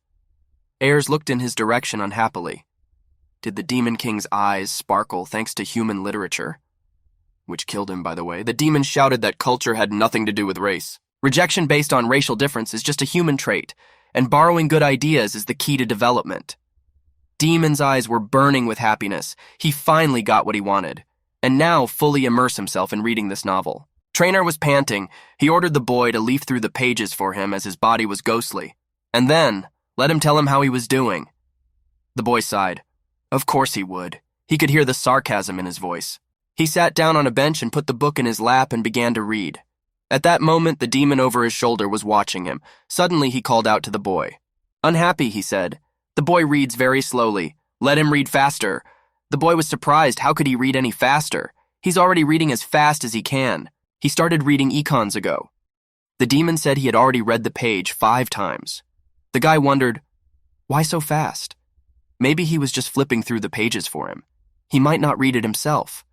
Ayers looked in his direction unhappily. Did the Demon King's eyes sparkle thanks to human literature? Which killed him, by the way. The demon shouted that culture had nothing to do with race. Rejection based on racial difference is just a human trait, and borrowing good ideas is the key to development. Demon's eyes were burning with happiness. He finally got what he wanted, and now fully immerse himself in reading this novel. Trainer was panting. He ordered the boy to leaf through the pages for him as his body was ghostly, and then let him tell him how he was doing. The boy sighed. Of course he would. He could hear the sarcasm in his voice. He sat down on a bench and put the book in his lap and began to read. At that moment, the demon over his shoulder was watching him. Suddenly, he called out to the boy. "Unhappy," he said. The boy reads very slowly. "Let him read faster." The boy was surprised. How could he read any faster? He's already reading as fast as he can. He started reading econs ago. The demon said he had already read the page 5 times. The guy wondered, why so fast? Maybe he was just flipping through the pages for him. He might not read it himself.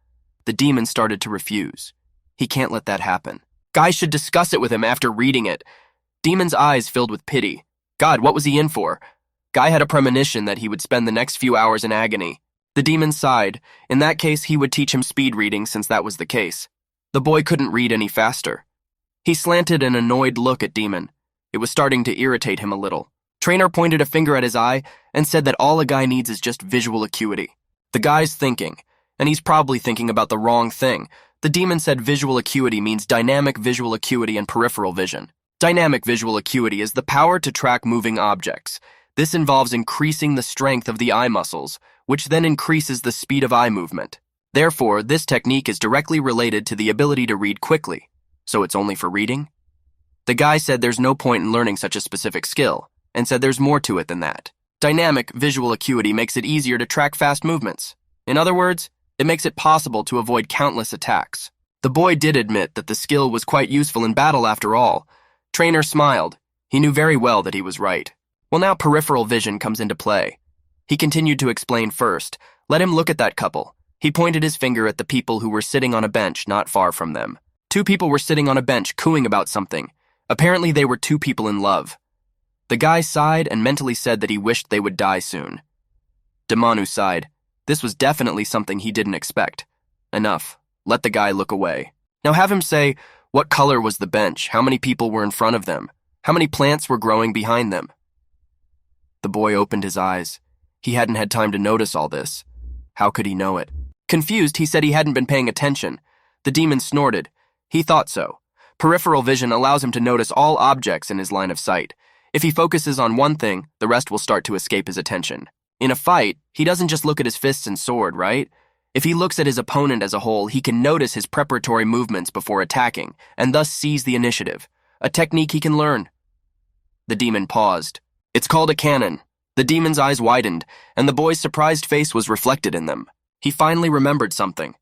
The demon started to refuse. He can't let that happen. Guy should discuss it with him after reading it. Demon's eyes filled with pity. God, what was he in for? Guy had a premonition that he would spend the next few hours in agony. The demon sighed. In that case, he would teach him speed reading since that was the case. The boy couldn't read any faster. He slanted an annoyed look at Demon. It was starting to irritate him a little. Trainer pointed a finger at his eye and said that all a guy needs is just visual acuity. The guy's thinking, and he's probably thinking about the wrong thing. The demon said visual acuity means dynamic visual acuity and peripheral vision. Dynamic visual acuity is the power to track moving objects. This involves increasing the strength of the eye muscles, which then increases the speed of eye movement. Therefore, this technique is directly related to the ability to read quickly. So it's only for reading? The guy said there's no point in learning such a specific skill, and said there's more to it than that. Dynamic visual acuity makes it easier to track fast movements. In other words, it makes it possible to avoid countless attacks. The boy did admit that the skill was quite useful in battle after all. Trainer smiled. He knew very well that he was right. Well, now peripheral vision comes into play. He continued to explain first. Let him look at that couple. He pointed his finger at the people who were sitting on a bench not far from them. Two people were sitting on a bench cooing about something. Apparently they were two people in love. The guy sighed and mentally said that he wished they would die soon. Damanu sighed. This was definitely something he didn't expect. Enough. Let the guy look away. Now have him say, what color was the bench? How many people were in front of them? How many plants were growing behind them? The boy opened his eyes. He hadn't had time to notice all this. How could he know it? Confused, he said he hadn't been paying attention. The demon snorted. He thought so. Peripheral vision allows him to notice all objects in his line of sight. If he focuses on one thing, the rest will start to escape his attention. In a fight, he doesn't just look at his fists and sword, right? If he looks at his opponent as a whole, he can notice his preparatory movements before attacking, and thus seize the initiative. A technique he can learn. The demon paused. It's called a cannon. The demon's eyes widened, and the boy's surprised face was reflected in them. He finally remembered something.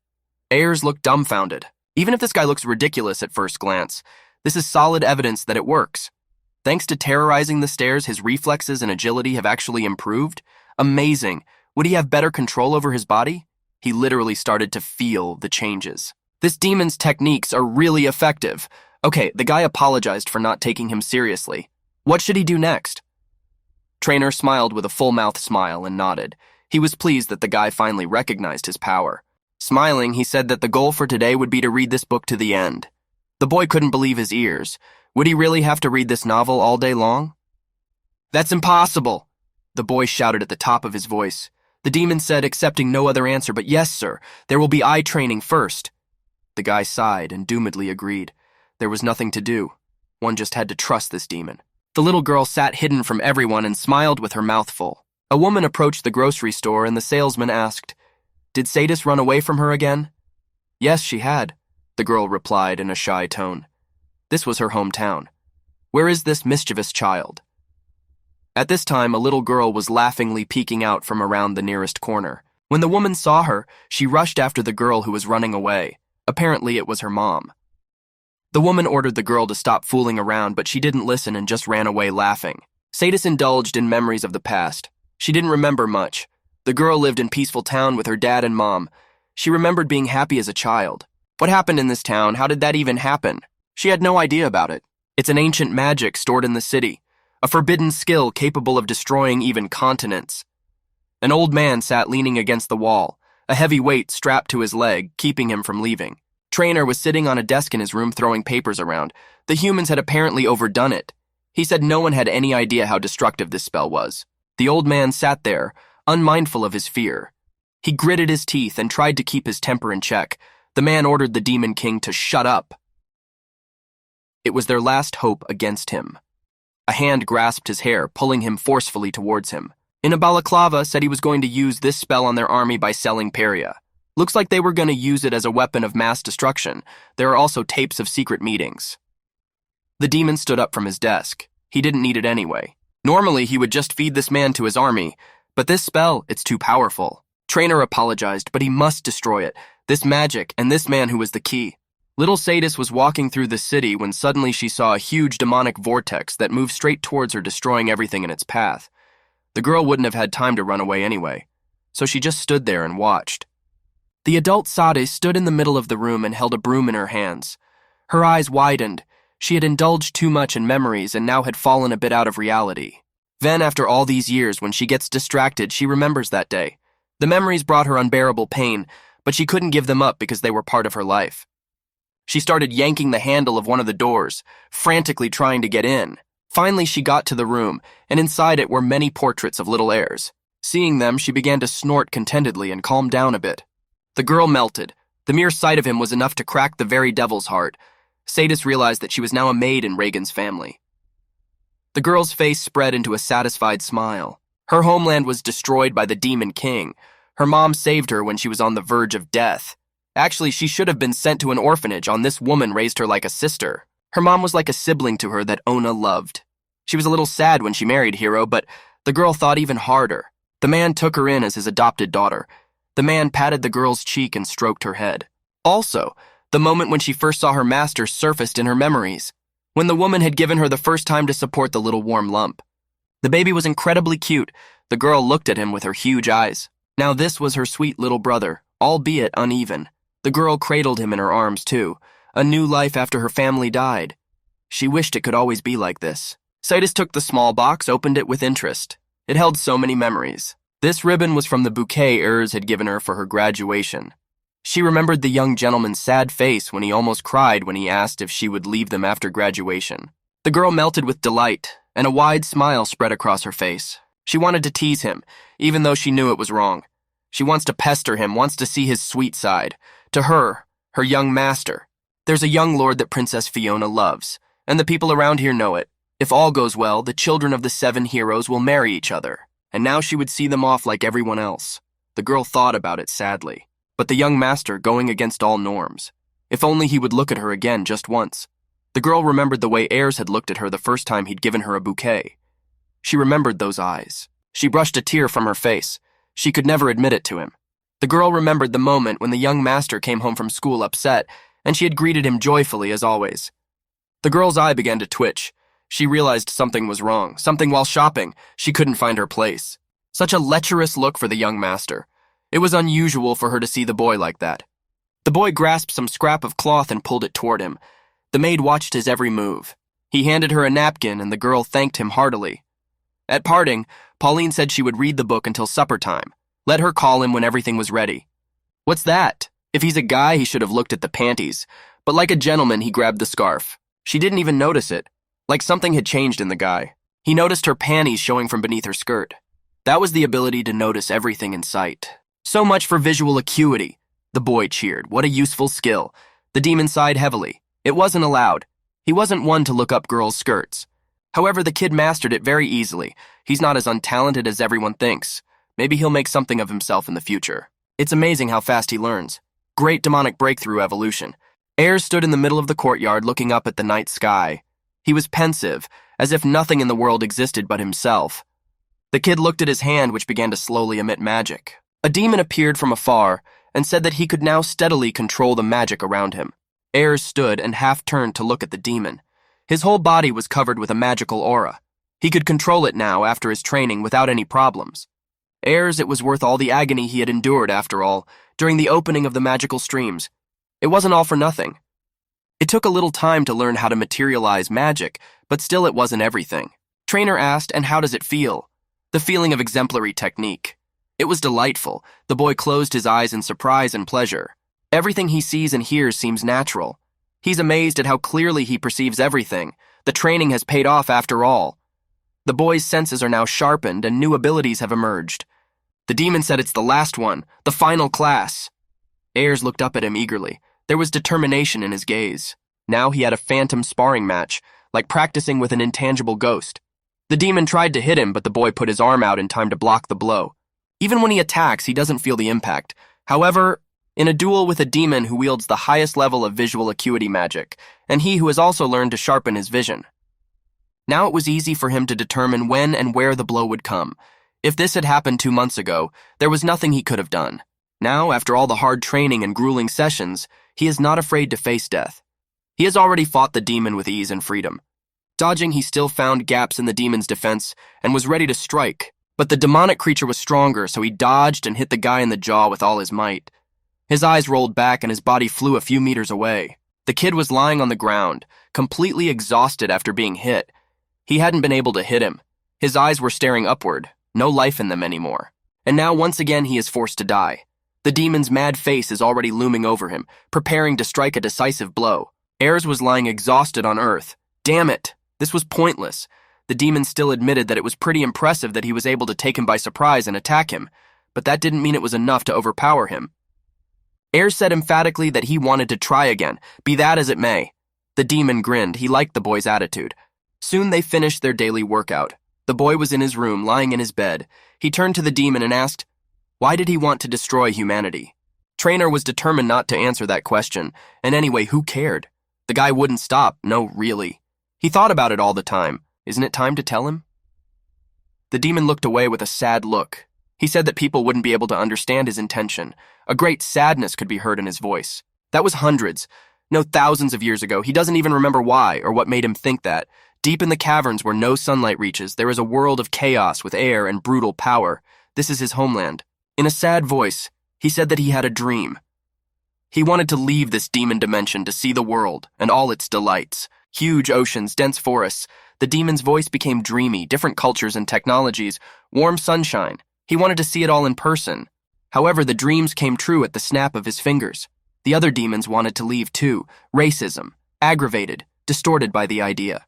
Ayers looked dumbfounded. Even if this guy looks ridiculous at first glance, this is solid evidence that it works. Thanks to terrorizing the stairs, his reflexes and agility have actually improved. Amazing. Would he have better control over his body? He literally started to feel the changes. This demon's techniques are really effective. Okay, the guy apologized for not taking him seriously. What should he do next? Trainer smiled with a full-mouth smile and nodded. He was pleased that the guy finally recognized his power. Smiling, he said that the goal for today would be to read this book to the end. The boy couldn't believe his ears. Would he really have to read this novel all day long? That's impossible, the boy shouted at the top of his voice. The demon said, accepting no other answer, but yes, sir, there will be eye training first. The guy sighed and doomedly agreed. There was nothing to do. One just had to trust this demon. The little girl sat hidden from everyone and smiled with her mouth full. A woman approached the grocery store and the salesman asked, Did Sadis run away from her again? Yes, she had, the girl replied in a shy tone. This was her hometown. Where is this mischievous child? At this time, a little girl was laughingly peeking out from around the nearest corner. When the woman saw her, she rushed after the girl who was running away. Apparently, it was her mom. The woman ordered the girl to stop fooling around, but she didn't listen and just ran away laughing. Sadis indulged in memories of the past. She didn't remember much. The girl lived in peaceful town with her dad and mom. She remembered being happy as a child. What happened in this town? How did that even happen? She had no idea about it. It's an ancient magic stored in the city. A forbidden skill capable of destroying even continents. An old man sat leaning against the wall, a heavy weight strapped to his leg, keeping him from leaving. Trainer was sitting on a desk in his room throwing papers around. The humans had apparently overdone it. He said no one had any idea how destructive this spell was. The old man sat there, unmindful of his fear. He gritted his teeth and tried to keep his temper in check. The man ordered the Demon King to shut up. It was their last hope against him. A hand grasped his hair, pulling him forcefully towards him. In a balaclava, said he was going to use this spell on their army by selling Peria. Looks like they were going to use it as a weapon of mass destruction. There are also tapes of secret meetings. The demon stood up from his desk. He didn't need it anyway. Normally, he would just feed this man to his army, but this spell, it's too powerful. Trainer apologized, but he must destroy it. This magic, and this man who was the key. Little Sadis was walking through the city when suddenly she saw a huge demonic vortex that moved straight towards her, destroying everything in its path. The girl wouldn't have had time to run away anyway, so she just stood there and watched. The adult Sadis stood in the middle of the room and held a broom in her hands. Her eyes widened. She had indulged too much in memories and now had fallen a bit out of reality. Then, after all these years, when she gets distracted, she remembers that day. The memories brought her unbearable pain, but she couldn't give them up because they were part of her life. She started yanking the handle of one of the doors, frantically trying to get in. Finally, she got to the room, and inside it were many portraits of little heirs. Seeing them, she began to snort contentedly and calm down a bit. The girl melted. The mere sight of him was enough to crack the very devil's heart. Sadis realized that she was now a maid in Reagan's family. The girl's face spread into a satisfied smile. Her homeland was destroyed by the Demon King. Her mom saved her when she was on the verge of death. Actually, she should have been sent to an orphanage. This woman raised her like a sister. Her mom was like a sibling to her that Ona loved. She was a little sad when she married Hiro, but the girl thought even harder. The man took her in as his adopted daughter. The man patted the girl's cheek and stroked her head. Also, the moment when she first saw her master surfaced in her memories, when the woman had given her the first time to support the little warm lump. The baby was incredibly cute. The girl looked at him with her huge eyes. Now this was her sweet little brother, albeit uneven. The girl cradled him in her arms too, a new life after her family died. She wished it could always be like this. Citus took the small box, opened it with interest. It held so many memories. This ribbon was from the bouquet Urs had given her for her graduation. She remembered the young gentleman's sad face when he almost cried when he asked if she would leave them after graduation. The girl melted with delight, and a wide smile spread across her face. She wanted to tease him, even though she knew it was wrong. She wants to pester him, wants to see his sweet side. To her, her young master. There's a young lord that Princess Fiona loves, and the people around here know it. If all goes well, the children of the 7 heroes will marry each other, and now she would see them off like everyone else. The girl thought about it sadly. But the young master going against all norms. If only he would look at her again just once. The girl remembered the way Ayers had looked at her the first time he'd given her a bouquet. She remembered those eyes. She brushed a tear from her face. She could never admit it to him. The girl remembered the moment when the young master came home from school upset, and she had greeted him joyfully as always. The girl's eye began to twitch. She realized something was wrong. Something while shopping. She couldn't find her place. Such a lecherous look for the young master. It was unusual for her to see the boy like that. The boy grasped some scrap of cloth and pulled it toward him. The maid watched his every move. He handed her a napkin, and the girl thanked him heartily. At parting, Pauline said she would read the book until supper time. Let her call him when everything was ready. What's that? If he's a guy, he should have looked at the panties. But like a gentleman, he grabbed the scarf. She didn't even notice it. Like something had changed in the guy. He noticed her panties showing from beneath her skirt. That was the ability to notice everything in sight. So much for visual acuity. The boy cheered. What a useful skill. The demon sighed heavily. It wasn't allowed. He wasn't one to look up girls' skirts. However, the kid mastered it very easily. He's not as untalented as everyone thinks. Maybe he'll make something of himself in the future. It's amazing how fast he learns. Great demonic breakthrough evolution. Ayers stood in the middle of the courtyard looking up at the night sky. He was pensive, as if nothing in the world existed but himself. The kid looked at his hand, which began to slowly emit magic. A demon appeared from afar and said that he could now steadily control the magic around him. Ayers stood and half turned to look at the demon. His whole body was covered with a magical aura. He could control it now after his training without any problems. Ayers, it was worth all the agony he had endured after all, during the opening of the magical streams. It wasn't all for nothing. It took a little time to learn how to materialize magic, but still it wasn't everything. Trainer asked, and how does it feel? The feeling of exemplary technique. It was delightful. The boy closed his eyes in surprise and pleasure. Everything he sees and hears seems natural. He's amazed at how clearly he perceives everything. The training has paid off after all. The boy's senses are now sharpened and new abilities have emerged. The demon said it's the last one, the final class. Ayers looked up at him eagerly. There was determination in his gaze. Now he had a phantom sparring match, like practicing with an intangible ghost. The demon tried to hit him, but the boy put his arm out in time to block the blow. Even when he attacks, he doesn't feel the impact. However, in a duel with a demon who wields the highest level of visual acuity magic, and he who has also learned to sharpen his vision. Now it was easy for him to determine when and where the blow would come. If this had happened 2 months ago, there was nothing he could have done. Now, after all the hard training and grueling sessions, he is not afraid to face death. He has already fought the demon with ease and freedom. Dodging, he still found gaps in the demon's defense and was ready to strike. But the demonic creature was stronger, so he dodged and hit the guy in the jaw with all his might. His eyes rolled back and his body flew a few meters away. The kid was lying on the ground, completely exhausted after being hit. He hadn't been able to hit him. His eyes were staring upward, no life in them anymore. And now once again he is forced to die. The demon's mad face is already looming over him, preparing to strike a decisive blow. Ayers was lying exhausted on earth. Damn it! This was pointless. The demon still admitted that it was pretty impressive that he was able to take him by surprise and attack him, but that didn't mean it was enough to overpower him. Ayers said emphatically that he wanted to try again, be that as it may. The demon grinned. He liked the boy's attitude. Soon they finished their daily workout. The boy was in his room, lying in his bed. He turned to the demon and asked, why did he want to destroy humanity? Trainer was determined not to answer that question, and anyway, who cared? The guy wouldn't stop, no, really. He thought about it all the time. Isn't it time to tell him? The demon looked away with a sad look. He said that people wouldn't be able to understand his intention. A great sadness could be heard in his voice. That was hundreds, no, thousands of years ago. He doesn't even remember why or what made him think that. Deep in the caverns where no sunlight reaches, there is a world of chaos with air and brutal power. This is his homeland. In a sad voice, he said that he had a dream. He wanted to leave this demon dimension to see the world and all its delights. Huge oceans, dense forests. The demon's voice became dreamy, different cultures and technologies, warm sunshine. He wanted to see it all in person. However, the dreams came true at the snap of his fingers. The other demons wanted to leave too. Racism, aggravated, distorted by the idea.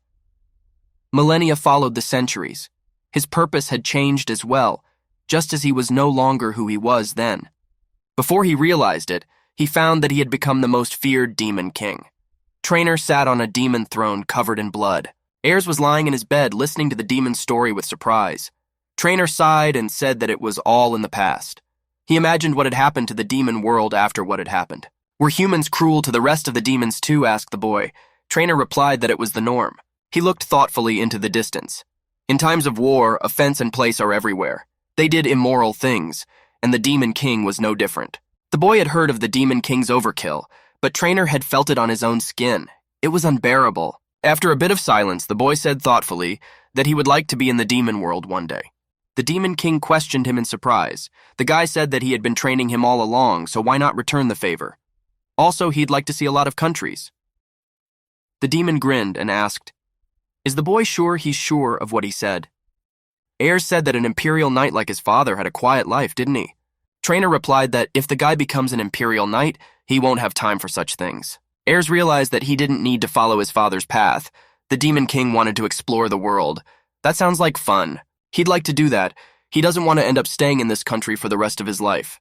Millennia followed the centuries. His purpose had changed as well, just as he was no longer who he was then. Before he realized it, he found that he had become the most feared demon king. Trainer sat on a demon throne covered in blood. Ayers was lying in his bed listening to the demon's story with surprise. Trainer sighed and said that it was all in the past. He imagined what had happened to the demon world after what had happened. Were humans cruel to the rest of the demons too, asked the boy. Trainer replied that it was the norm. He looked thoughtfully into the distance. In times of war, offense and place are everywhere. They did immoral things, and the Demon King was no different. The boy had heard of the Demon King's overkill, but Trainer had felt it on his own skin. It was unbearable. After a bit of silence, the boy said thoughtfully that he would like to be in the demon world one day. The Demon King questioned him in surprise. The guy said that he had been training him all along, so why not return the favor? Also, he'd like to see a lot of countries. The demon grinned and asked, is the boy sure he's sure of what he said? Ayers said that an imperial knight like his father had a quiet life, didn't he? Trainer replied that if the guy becomes an imperial knight, he won't have time for such things. Ayers realized that he didn't need to follow his father's path. The Demon King wanted to explore the world. That sounds like fun. He'd like to do that. He doesn't want to end up staying in this country for the rest of his life.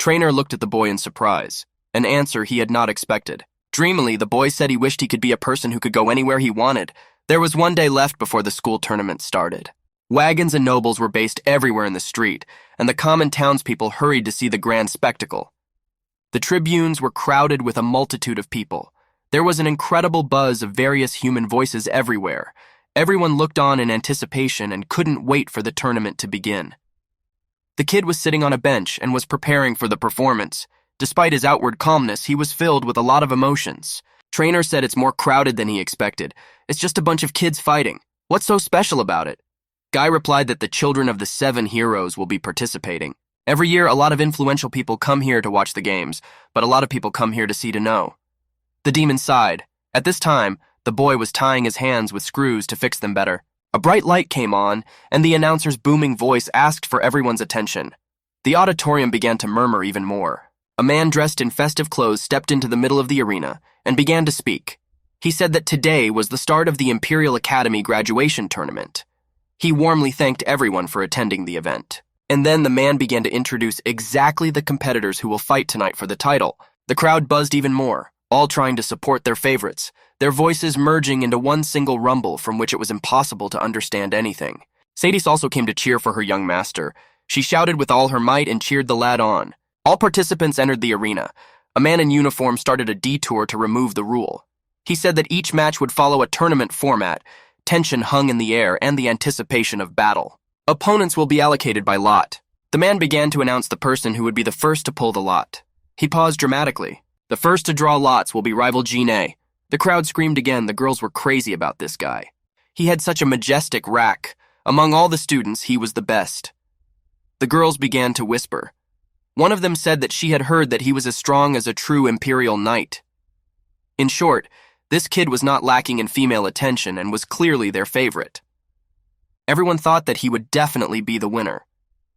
Trainer looked at the boy in surprise, an answer he had not expected. Dreamily, the boy said he wished he could be a person who could go anywhere he wanted. There was one day left before the school tournament started. Wagons and nobles were based everywhere in the street, and the common townspeople hurried to see the grand spectacle. The tribunes were crowded with a multitude of people. There was an incredible buzz of various human voices everywhere. Everyone looked on in anticipation and couldn't wait for the tournament to begin. The kid was sitting on a bench and was preparing for the performance. Despite his outward calmness, he was filled with a lot of emotions. Trainer said it's more crowded than he expected. It's just a bunch of kids fighting. What's so special about it? Guy replied that the children of the 7 heroes will be participating. Every year, a lot of influential people come here to watch the games, but a lot of people come here to see to know. The demon sighed. At this time, the boy was tying his hands with screws to fix them better. A bright light came on, and the announcer's booming voice asked for everyone's attention. The auditorium began to murmur even more. A man dressed in festive clothes stepped into the middle of the arena and began to speak. He said that today was the start of the Imperial Academy graduation tournament. He warmly thanked everyone for attending the event. And then the man began to introduce exactly the competitors who will fight tonight for the title. The crowd buzzed even more, all trying to support their favorites, their voices merging into one single rumble from which it was impossible to understand anything. Sadie also came to cheer for her young master. She shouted with all her might and cheered the lad on. All participants entered the arena. A man in uniform started a detour to remove the rule. He said that each match would follow a tournament format. Tension hung in the air and the anticipation of battle. Opponents will be allocated by lot. The man began to announce the person who would be the first to pull the lot. He paused dramatically. The first to draw lots will be rival Gine. The crowd screamed again. The girls were crazy about this guy. He had such a majestic rack. Among all the students, he was the best. The girls began to whisper. One of them said that she had heard that he was as strong as a true imperial knight. In short, this kid was not lacking in female attention and was clearly their favorite. Everyone thought that he would definitely be the winner.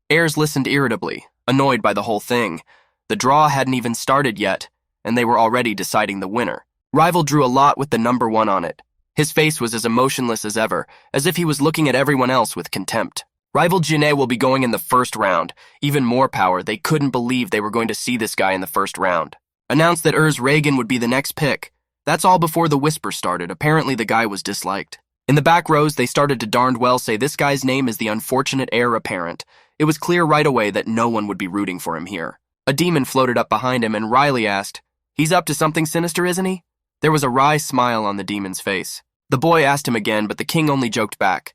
Ayers listened irritably, annoyed by the whole thing. The draw hadn't even started yet, and they were already deciding the winner. Rival drew a lot with the number 1 on it. His face was as emotionless as ever, as if he was looking at everyone else with contempt. Rival Janae will be going in the first round. Even more power, they couldn't believe they were going to see this guy in the first round. Announced that Reagan would be the next pick. That's all before the whisper started. Apparently the guy was disliked. In the back rows, they started to darned well say this guy's name is the unfortunate heir apparent. It was clear right away that no one would be rooting for him here. A demon floated up behind him, and Riley asked, "He's up to something sinister, isn't he?" There was a wry smile on the demon's face. The boy asked him again, but the king only joked back,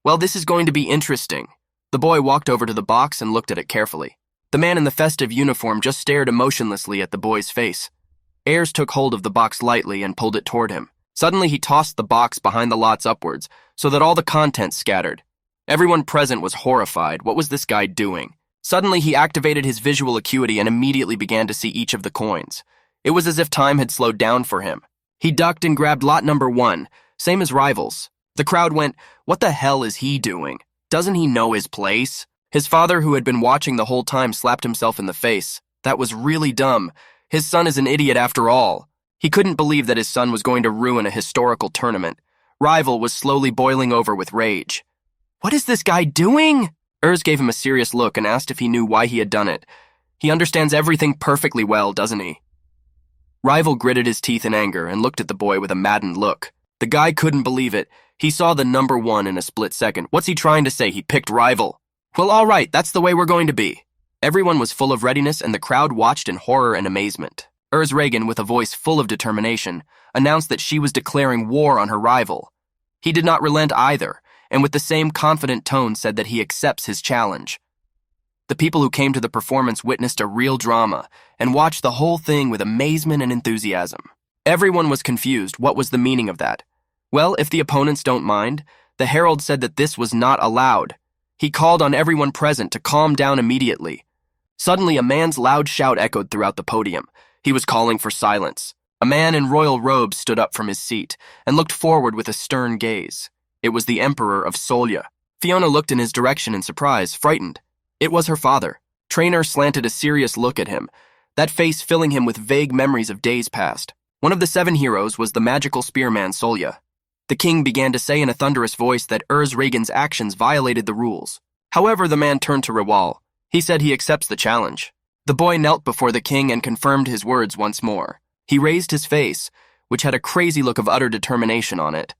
"Well, this is going to be interesting." The boy walked over to the box and looked at it carefully. The man in the festive uniform just stared emotionlessly at the boy's face. Ayers took hold of the box lightly and pulled it toward him. Suddenly, he tossed the box behind the lots upwards, so that all the contents scattered. Everyone present was horrified. What was this guy doing? Suddenly, he activated his visual acuity and immediately began to see each of the coins. It was as if time had slowed down for him. He ducked and grabbed lot number 1, same as rivals. The crowd went, "What the hell is he doing? Doesn't he know his place?" His father, who had been watching the whole time, slapped himself in the face. That was really dumb. His son is an idiot after all. He couldn't believe that his son was going to ruin a historical tournament. Rival was slowly boiling over with rage. "What is this guy doing?" Urs gave him a serious look and asked if he knew why he had done it. "He understands everything perfectly well, doesn't he?" Rival gritted his teeth in anger and looked at the boy with a maddened look. The guy couldn't believe it. He saw the number 1 in a split second. What's he trying to say? He picked Rival. Well, all right, that's the way we're going to be. Everyone was full of readiness, and the crowd watched in horror and amazement. Urs Reagan, with a voice full of determination, announced that she was declaring war on her rival. He did not relent either, and with the same confident tone said that he accepts his challenge. The people who came to the performance witnessed a real drama and watched the whole thing with amazement and enthusiasm. Everyone was confused. What was the meaning of that? Well, if the opponents don't mind, the herald said that this was not allowed. He called on everyone present to calm down immediately. Suddenly, a man's loud shout echoed throughout the podium. He was calling for silence. A man in royal robes stood up from his seat and looked forward with a stern gaze. It was the Emperor of Solya. Fiona looked in his direction in surprise, frightened. It was her father. Traynor slanted a serious look at him, that face filling him with vague memories of days past. One of the 7 heroes was the magical spearman Solya. The king began to say in a thunderous voice that Urs Regan's actions violated the rules. However, the man turned to Rewal. He said he accepts the challenge. The boy knelt before the king and confirmed his words once more. He raised his face, which had a crazy look of utter determination on it.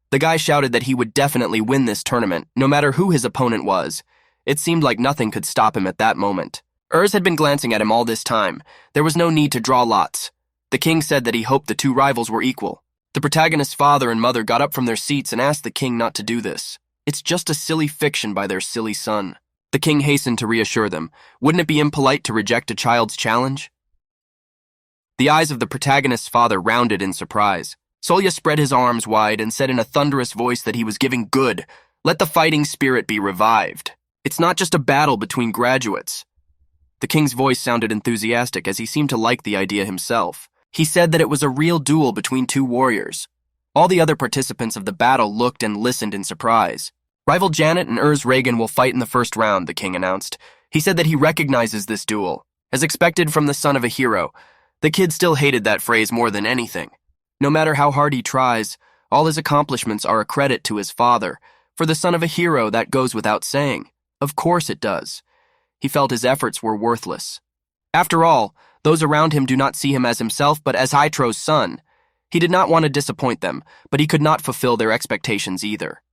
The guy shouted that he would definitely win this tournament, no matter who his opponent was. It seemed like nothing could stop him at that moment. Urs had been glancing at him all this time. There was no need to draw lots. The king said that he hoped the 2 rivals were equal. The protagonist's father and mother got up from their seats and asked the king not to do this. It's just a silly fiction by their silly son. The king hastened to reassure them. Wouldn't it be impolite to reject a child's challenge? The eyes of the protagonist's father rounded in surprise. Solya spread his arms wide and said in a thunderous voice that he was giving good. Let the fighting spirit be revived. It's not just a battle between graduates. The king's voice sounded enthusiastic as he seemed to like the idea himself. He said that it was a real duel between 2 warriors. All the other participants of the battle looked and listened in surprise. Rival Janet and Urs Regan will fight in the first round, the king announced. He said that he recognizes this duel. As expected from the son of a hero, the kid still hated that phrase more than anything. No matter how hard he tries, all his accomplishments are a credit to his father. For the son of a hero, that goes without saying. Of course it does. He felt his efforts were worthless. After all, those around him do not see him as himself, but as Hytro's son. He did not want to disappoint them, but he could not fulfill their expectations either.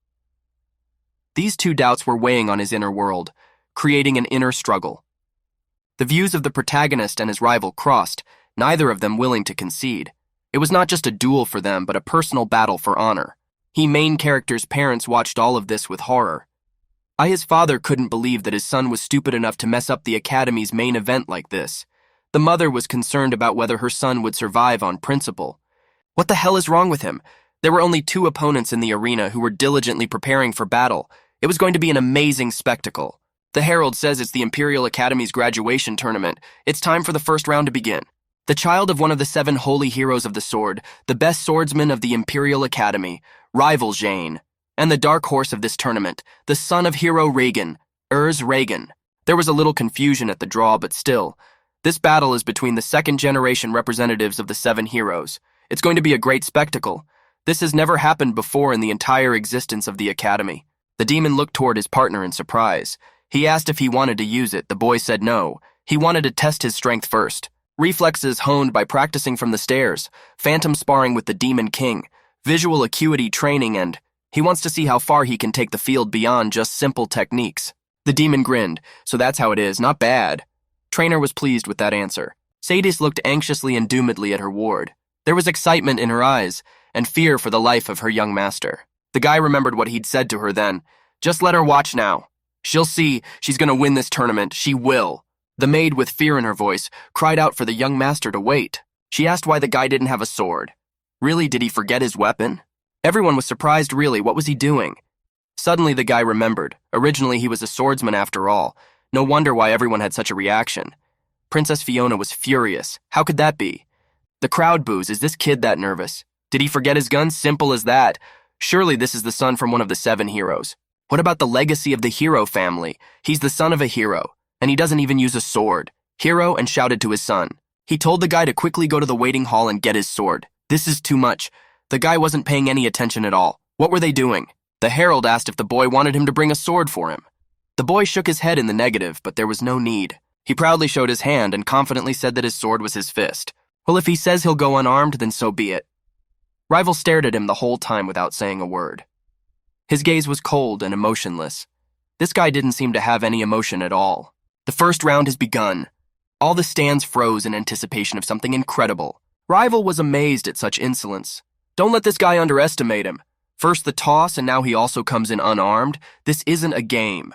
These 2 doubts were weighing on his inner world, creating an inner struggle. The views of the protagonist and his rival crossed, neither of them willing to concede. It was not just a duel for them, but a personal battle for honor. He main character's parents watched all of this with horror. His father couldn't believe that his son was stupid enough to mess up the academy's main event like this. The mother was concerned about whether her son would survive on principle. What the hell is wrong with him? There were only 2 opponents in the arena who were diligently preparing for battle. It was going to be an amazing spectacle. The herald says it's the Imperial Academy's graduation tournament. It's time for the first round to begin. The child of one of the 7 holy heroes of the sword, the best swordsman of the Imperial Academy, rival Jane, and the dark horse of this tournament, the son of hero Regan, Urs Regan. There was a little confusion at the draw, but still, this battle is between the 2nd-generation representatives of the 7 heroes. It's going to be a great spectacle. This has never happened before in the entire existence of the Academy. The demon looked toward his partner in surprise. He asked if he wanted to use it. The boy said no. He wanted to test his strength first. Reflexes honed by practicing from the stairs, phantom sparring with the Demon King, visual acuity training, and He wants to see how far he can take the field beyond just simple techniques. The demon grinned. So that's how it is, not bad. Trainer was pleased with that answer. Sadis looked anxiously and doomedly at her ward. There was excitement in her eyes, and fear for the life of her young master. The guy remembered what he'd said to her then. Just let her watch now. She'll see she's gonna win this tournament. She will. The maid, with fear in her voice, cried out for the young master to wait. She asked why the guy didn't have a sword. Really, did he forget his weapon? Everyone was surprised, really. What was he doing? Suddenly the guy remembered. Originally he was a swordsman after all. No wonder why everyone had such a reaction. Princess Fiona was furious. How could that be? The crowd boos. Is this kid that nervous? Did he forget his gun? Simple as that. Surely this is the son from one of the 7 heroes. What about the legacy of the hero family? He's the son of a hero, and he doesn't even use a sword. Hero, and shouted to his son. He told the guy to quickly go to the waiting hall and get his sword. This is too much. The guy wasn't paying any attention at all. What were they doing? The herald asked if the boy wanted him to bring a sword for him. The boy shook his head in the negative, but there was no need. He proudly showed his hand and confidently said that his sword was his fist. Well, if he says he'll go unarmed, then so be it. Rival stared at him the whole time without saying a word. His gaze was cold and emotionless. This guy didn't seem to have any emotion at all. The first round has begun. All the stands froze in anticipation of something incredible. Rival was amazed at such insolence. Don't let this guy underestimate him. First the toss, and now he also comes in unarmed. This isn't a game.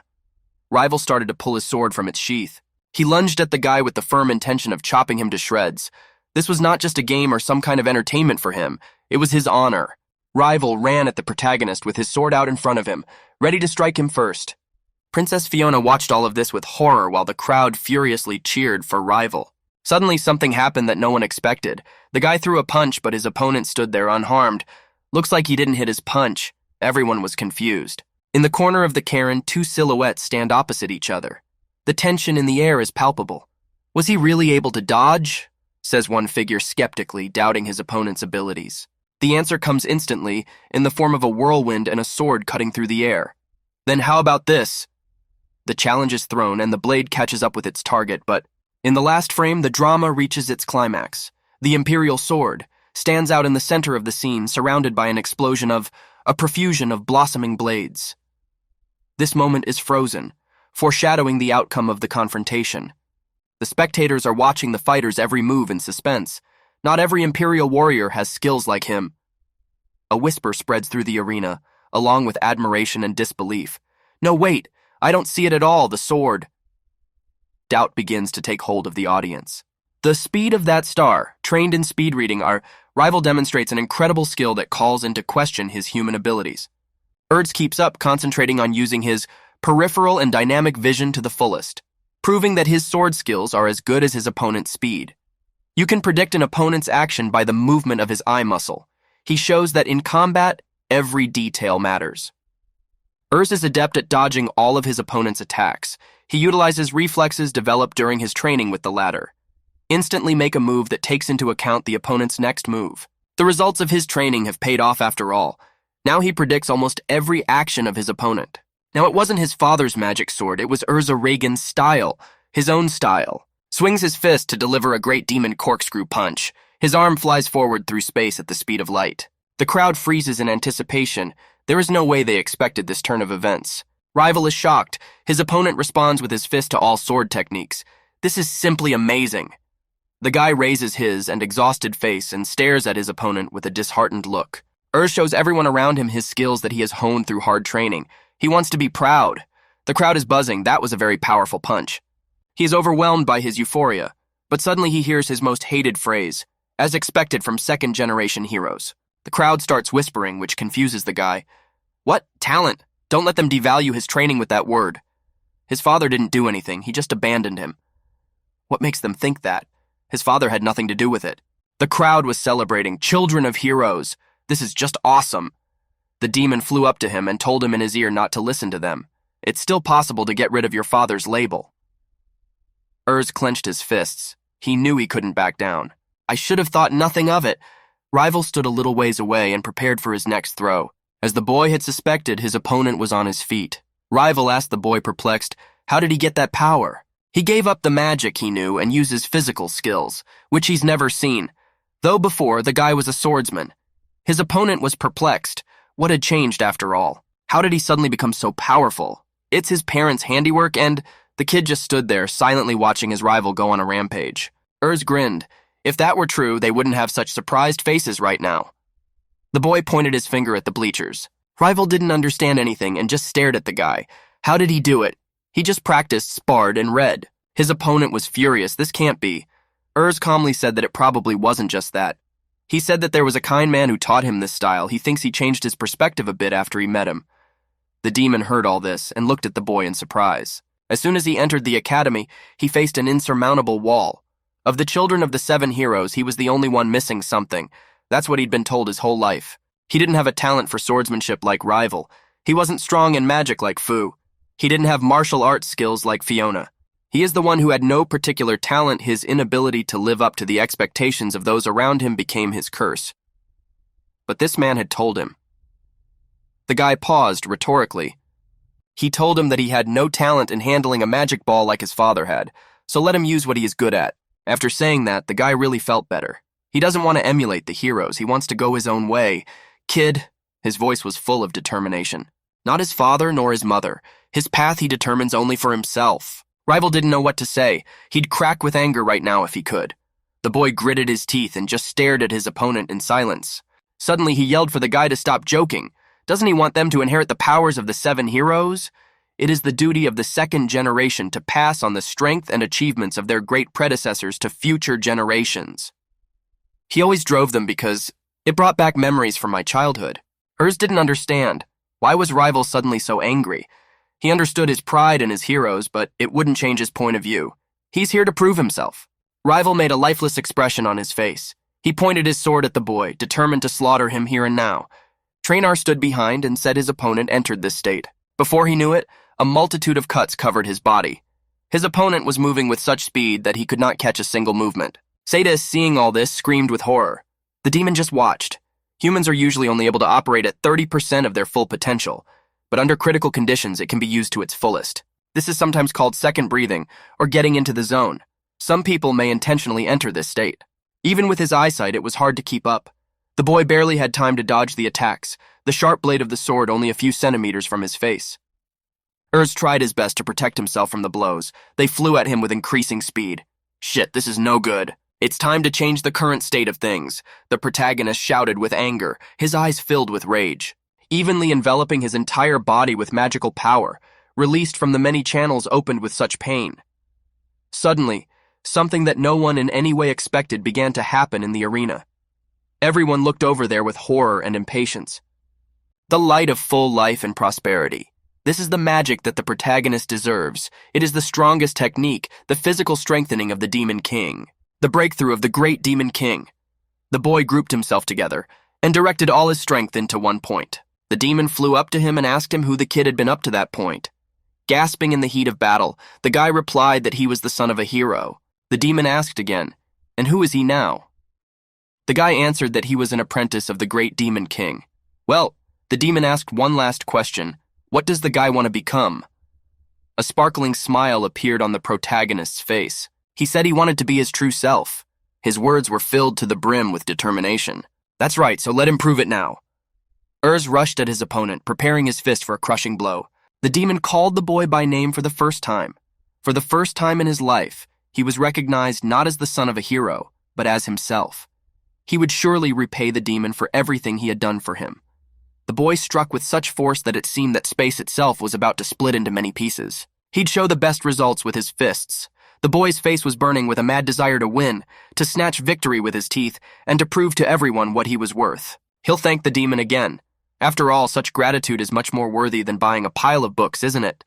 Rival started to pull his sword from its sheath. He lunged at the guy with the firm intention of chopping him to shreds. This was not just a game or some kind of entertainment for him. It was his honor. Rival ran at the protagonist with his sword out in front of him, ready to strike him first. Princess Fiona watched all of this with horror while the crowd furiously cheered for Rival. Suddenly something happened that no one expected. The guy threw a punch, but his opponent stood there unharmed. Looks like he didn't hit his punch. Everyone was confused. In the corner of the cairn, 2 silhouettes stand opposite each other. The tension in the air is palpable. Was he really able to dodge? Says one figure skeptically, doubting his opponent's abilities. The answer comes instantly, in the form of a whirlwind and a sword cutting through the air. Then how about this? The challenge is thrown and the blade catches up with its target, but in the last frame, the drama reaches its climax. The Imperial Sword stands out in the center of the scene, surrounded by a profusion of blossoming blades. This moment is frozen, foreshadowing the outcome of the confrontation. The spectators are watching the fighter's every move in suspense. Not every Imperial warrior has skills like him. A whisper spreads through the arena, along with admiration and disbelief. No, wait, I don't see it at all, the sword. Doubt begins to take hold of the audience. The speed of that star, trained in speed reading, our Rival demonstrates an incredible skill that calls into question his human abilities. Erz keeps up, concentrating on using his peripheral and dynamic vision to the fullest, proving that his sword skills are as good as his opponent's speed. You can predict an opponent's action by the movement of his eye muscle. He shows that in combat, every detail matters. Erz is adept at dodging all of his opponent's attacks. He utilizes reflexes developed during his training with the latter. Instantly make a move that takes into account the opponent's next move. The results of his training have paid off after all. Now he predicts almost every action of his opponent. Now it wasn't his father's magic sword, it was Urza Reagan's style, his own style. Swings his fist to deliver a great demon corkscrew punch. His arm flies forward through space at the speed of light. The crowd freezes in anticipation. There is no way they expected this turn of events. Rival is shocked. His opponent responds with his fist to all sword techniques. This is simply amazing. The guy raises his exhausted face and stares at his opponent with a disheartened look. Urz shows everyone around him his skills that he has honed through hard training. He wants to be proud. The crowd is buzzing. That was a very powerful punch. He is overwhelmed by his euphoria, but suddenly he hears his most hated phrase, as expected from second-generation heroes. The crowd starts whispering, which confuses the guy. What? Talent? Don't let them devalue his training with that word. His father didn't do anything. He just abandoned him. What makes them think that? His father had nothing to do with it. The crowd was celebrating. Children of heroes. This is just awesome. The demon flew up to him and told him in his ear not to listen to them. It's still possible to get rid of your father's label. Urz clenched his fists. He knew he couldn't back down. I should have thought nothing of it. Rival stood a little ways away and prepared for his next throw. As the boy had suspected, his opponent was on his feet. Rival asked the boy, perplexed, how did he get that power? He gave up the magic he knew and uses physical skills, which he's never seen. Though before, the guy was a swordsman. His opponent was perplexed. What had changed after all? How did he suddenly become so powerful? It's his parents' handiwork, and the kid just stood there, silently watching his rival go on a rampage. Urs grinned. If that were true, they wouldn't have such surprised faces right now. The boy pointed his finger at the bleachers. Rival didn't understand anything and just stared at the guy. How did he do it? He just practiced, sparred, and read. His opponent was furious. This can't be. Urs calmly said that it probably wasn't just that. He said that there was a kind man who taught him this style. He thinks he changed his perspective a bit after he met him. The demon heard all this and looked at the boy in surprise. As soon as he entered the academy, he faced an insurmountable wall. Of the children of the 7 heroes, he was the only one missing something. That's what he'd been told his whole life. He didn't have a talent for swordsmanship like Rival. He wasn't strong in magic like Fu. He didn't have martial arts skills like Fiona. He is the one who had no particular talent. His inability to live up to the expectations of those around him became his curse. But this man had told him. The guy paused rhetorically. He told him that he had no talent in handling a magic ball like his father had, so let him use what he is good at. After saying that, the guy really felt better. He doesn't want to emulate the heroes. He wants to go his own way. Kid, his voice was full of determination. Not his father nor his mother. His path he determines only for himself. Rival didn't know what to say. He'd crack with anger right now if he could. The boy gritted his teeth and just stared at his opponent in silence. Suddenly he yelled for the guy to stop joking. Doesn't he want them to inherit the powers of the 7 heroes? It is the duty of the 2nd generation to pass on the strength and achievements of their great predecessors to future generations. He always drove them because it brought back memories from my childhood. Urs didn't understand. Why was Rival suddenly so angry? He understood his pride in his heroes, but it wouldn't change his point of view. He's here to prove himself. Rival made a lifeless expression on his face. He pointed his sword at the boy, determined to slaughter him here and now. Traynor stood behind and said his opponent entered this state. Before he knew it, a multitude of cuts covered his body. His opponent was moving with such speed that he could not catch a single movement. Seda, seeing all this, screamed with horror. The demon just watched. Humans are usually only able to operate at 30% of their full potential, but under critical conditions it can be used to its fullest. This is sometimes called second breathing, or getting into the zone. Some people may intentionally enter this state. Even with his eyesight, it was hard to keep up. The boy barely had time to dodge the attacks, the sharp blade of the sword only a few centimeters from his face. Urs tried his best to protect himself from the blows. They flew at him with increasing speed. Shit, this is no good. It's time to change the current state of things, the protagonist shouted with anger, his eyes filled with rage. Evenly enveloping his entire body with magical power, released from the many channels opened with such pain. Suddenly, something that no one in any way expected began to happen in the arena. Everyone looked over there with horror and impatience. The light of full life and prosperity. This is the magic that the protagonist deserves. It is the strongest technique, the physical strengthening of the Demon King. The breakthrough of the great Demon King. The boy grouped himself together and directed all his strength into one point. The demon flew up to him and asked him who the kid had been up to that point. Gasping in the heat of battle, the guy replied that he was the son of a hero. The demon asked again, "And who is he now?" The guy answered that he was an apprentice of the great Demon King. Well, the demon asked one last question. What does the guy want to become? A sparkling smile appeared on the protagonist's face. He said he wanted to be his true self. His words were filled to the brim with determination. That's right, so let him prove it now. Urs rushed at his opponent, preparing his fist for a crushing blow. The demon called the boy by name for the first time. For the first time in his life, he was recognized not as the son of a hero, but as himself. He would surely repay the demon for everything he had done for him. The boy struck with such force that it seemed that space itself was about to split into many pieces. He'd show the best results with his fists. The boy's face was burning with a mad desire to win, to snatch victory with his teeth, and to prove to everyone what he was worth. He'll thank the demon again. After all, such gratitude is much more worthy than buying a pile of books, isn't it?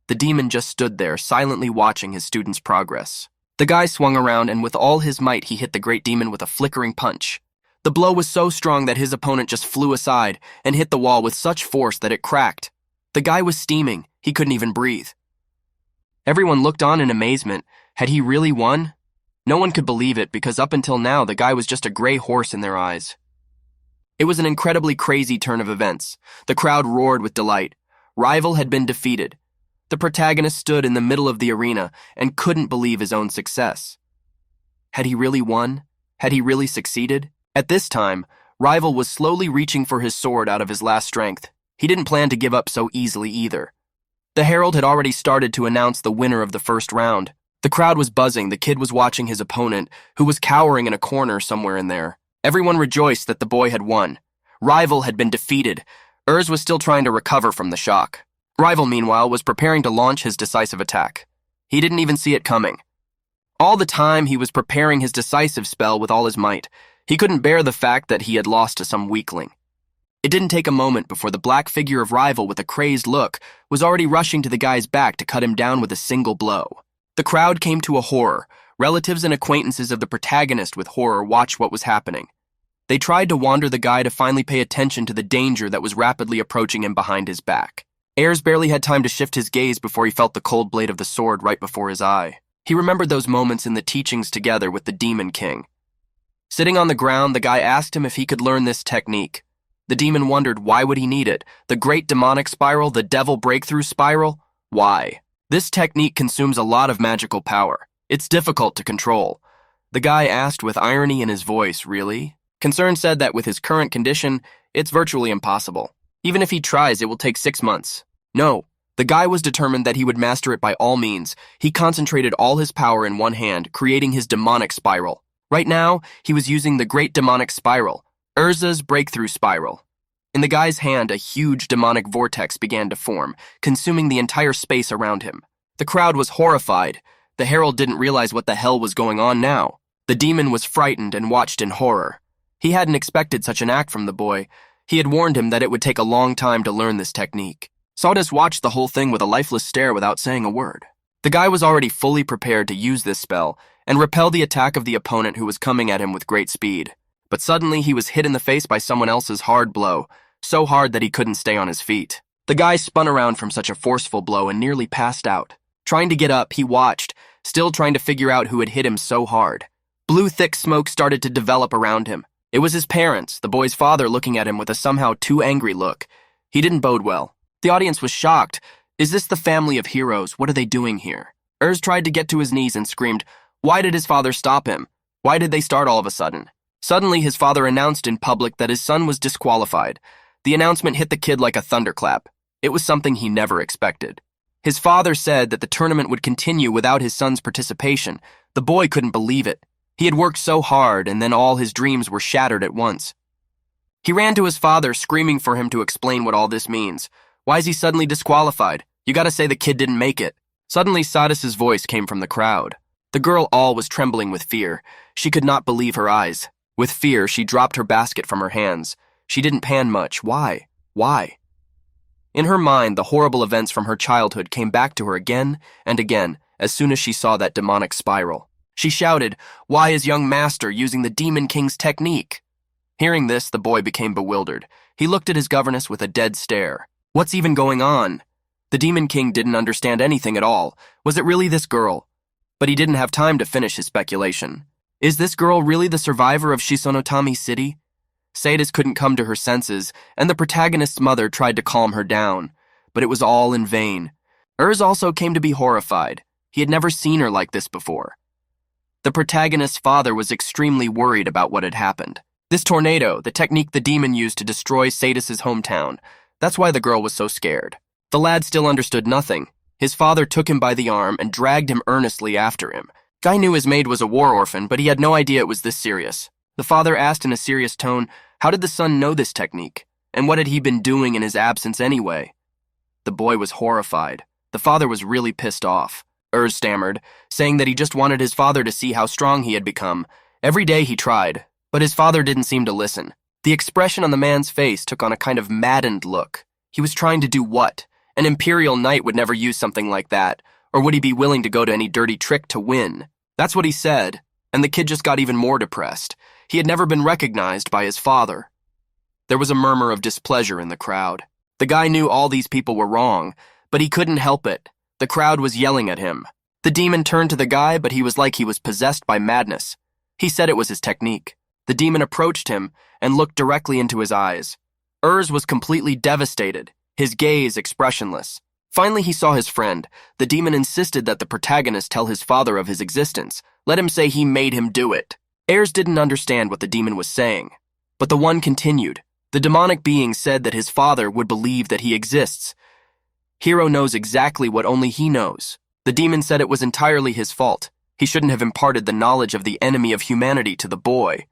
The demon just stood there, silently watching his student's progress. The guy swung around, and with all his might, he hit the great demon with a flickering punch. The blow was so strong that his opponent just flew aside and hit the wall with such force that it cracked. The guy was steaming. He couldn't even breathe. Everyone looked on in amazement. Had he really won? No one could believe it because up until now, the guy was just a gray horse in their eyes. It was an incredibly crazy turn of events. The crowd roared with delight. Rival had been defeated. The protagonist stood in the middle of the arena and couldn't believe his own success. Had he really won? Had he really succeeded? At this time, Rival was slowly reaching for his sword out of his last strength. He didn't plan to give up so easily either. The herald had already started to announce the winner of the first round. The crowd was buzzing. The kid was watching his opponent, who was cowering in a corner somewhere in there. Everyone rejoiced that the boy had won. Rival had been defeated. Urs was still trying to recover from the shock. Rival, meanwhile, was preparing to launch his decisive attack. He didn't even see it coming. All the time, he was preparing his decisive spell with all his might. He couldn't bear the fact that he had lost to some weakling. It didn't take a moment before the black figure of Rival with a crazed look was already rushing to the guy's back to cut him down with a single blow. The crowd came to a horror. Relatives and acquaintances of the protagonist with horror watched what was happening. They tried to wander the guy to finally pay attention to the danger that was rapidly approaching him behind his back. Ayers barely had time to shift his gaze before he felt the cold blade of the sword right before his eye. He remembered those moments in the teachings together with the Demon King. Sitting on the ground, the guy asked him if he could learn this technique. The demon wondered why would he need it? The great demonic spiral, the devil breakthrough spiral? Why? This technique consumes a lot of magical power. It's difficult to control. The guy asked with irony in his voice, really? Concern said that with his current condition, it's virtually impossible. Even if he tries, it will take 6 months. No, the guy was determined that he would master it by all means. He concentrated all his power in one hand, creating his demonic spiral. Right now, he was using the great demonic spiral, Urza's breakthrough spiral. In the guy's hand, a huge demonic vortex began to form, consuming the entire space around him. The crowd was horrified. The herald didn't realize what the hell was going on now. The demon was frightened and watched in horror. He hadn't expected such an act from the boy. He had warned him that it would take a long time to learn this technique. Sawdust watched the whole thing with a lifeless stare without saying a word. The guy was already fully prepared to use this spell and repel the attack of the opponent who was coming at him with great speed. But suddenly he was hit in the face by someone else's hard blow, so hard that he couldn't stay on his feet. The guy spun around from such a forceful blow and nearly passed out. Trying to get up, he watched, still trying to figure out who had hit him so hard. Blue thick smoke started to develop around him. It was his parents, the boy's father, looking at him with a somehow too angry look. He didn't bode well. The audience was shocked. Is this the family of heroes? What are they doing here? Urs tried to get to his knees and screamed, why did his father stop him? Why did they start all of a sudden? Suddenly, his father announced in public that his son was disqualified. The announcement hit the kid like a thunderclap. It was something he never expected. His father said that the tournament would continue without his son's participation. The boy couldn't believe it. He had worked so hard, and then all his dreams were shattered at once. He ran to his father, screaming for him to explain what all this means. Why is he suddenly disqualified? You gotta say the kid didn't make it. Suddenly, Sadis's voice came from the crowd. The girl all was trembling with fear. She could not believe her eyes. With fear, she dropped her basket from her hands. She didn't pan much. Why? Why? In her mind, the horrible events from her childhood came back to her again and again as soon as she saw that demonic spiral. She shouted, why is young master using the Demon King's technique? Hearing this, the boy became bewildered. He looked at his governess with a dead stare. What's even going on? The Demon King didn't understand anything at all. Was it really this girl? But he didn't have time to finish his speculation. Is this girl really the survivor of Shisonotami City? Sadis couldn't come to her senses, and the protagonist's mother tried to calm her down, but it was all in vain. Urs also came to be horrified. He had never seen her like this before. The protagonist's father was extremely worried about what had happened. This tornado, the technique the demon used to destroy Sadis's hometown, that's why the girl was so scared. The lad still understood nothing. His father took him by the arm and dragged him earnestly after him. Guy knew his maid was a war orphan, but he had no idea it was this serious. The father asked in a serious tone, how did the son know this technique? And what had he been doing in his absence anyway? The boy was horrified. The father was really pissed off. Urs stammered, saying that he just wanted his father to see how strong he had become. Every day he tried, but his father didn't seem to listen. The expression on the man's face took on a kind of maddened look. He was trying to do what? An imperial knight would never use something like that, or would he be willing to go to any dirty trick to win? That's what he said, and the kid just got even more depressed. He had never been recognized by his father. There was a murmur of displeasure in the crowd. The guy knew all these people were wrong, but he couldn't help it. The crowd was yelling at him. The demon turned to the guy, but he was like he was possessed by madness. He said it was his technique. The demon approached him and looked directly into his eyes. Urs was completely devastated, his gaze expressionless. Finally, he saw his friend. The demon insisted that the protagonist tell his father of his existence. Let him say he made him do it. Ayers didn't understand what the demon was saying. But the one continued. The demonic being said that his father would believe that he exists. Hiro knows exactly what only he knows. The demon said it was entirely his fault. He shouldn't have imparted the knowledge of the enemy of humanity to the boy.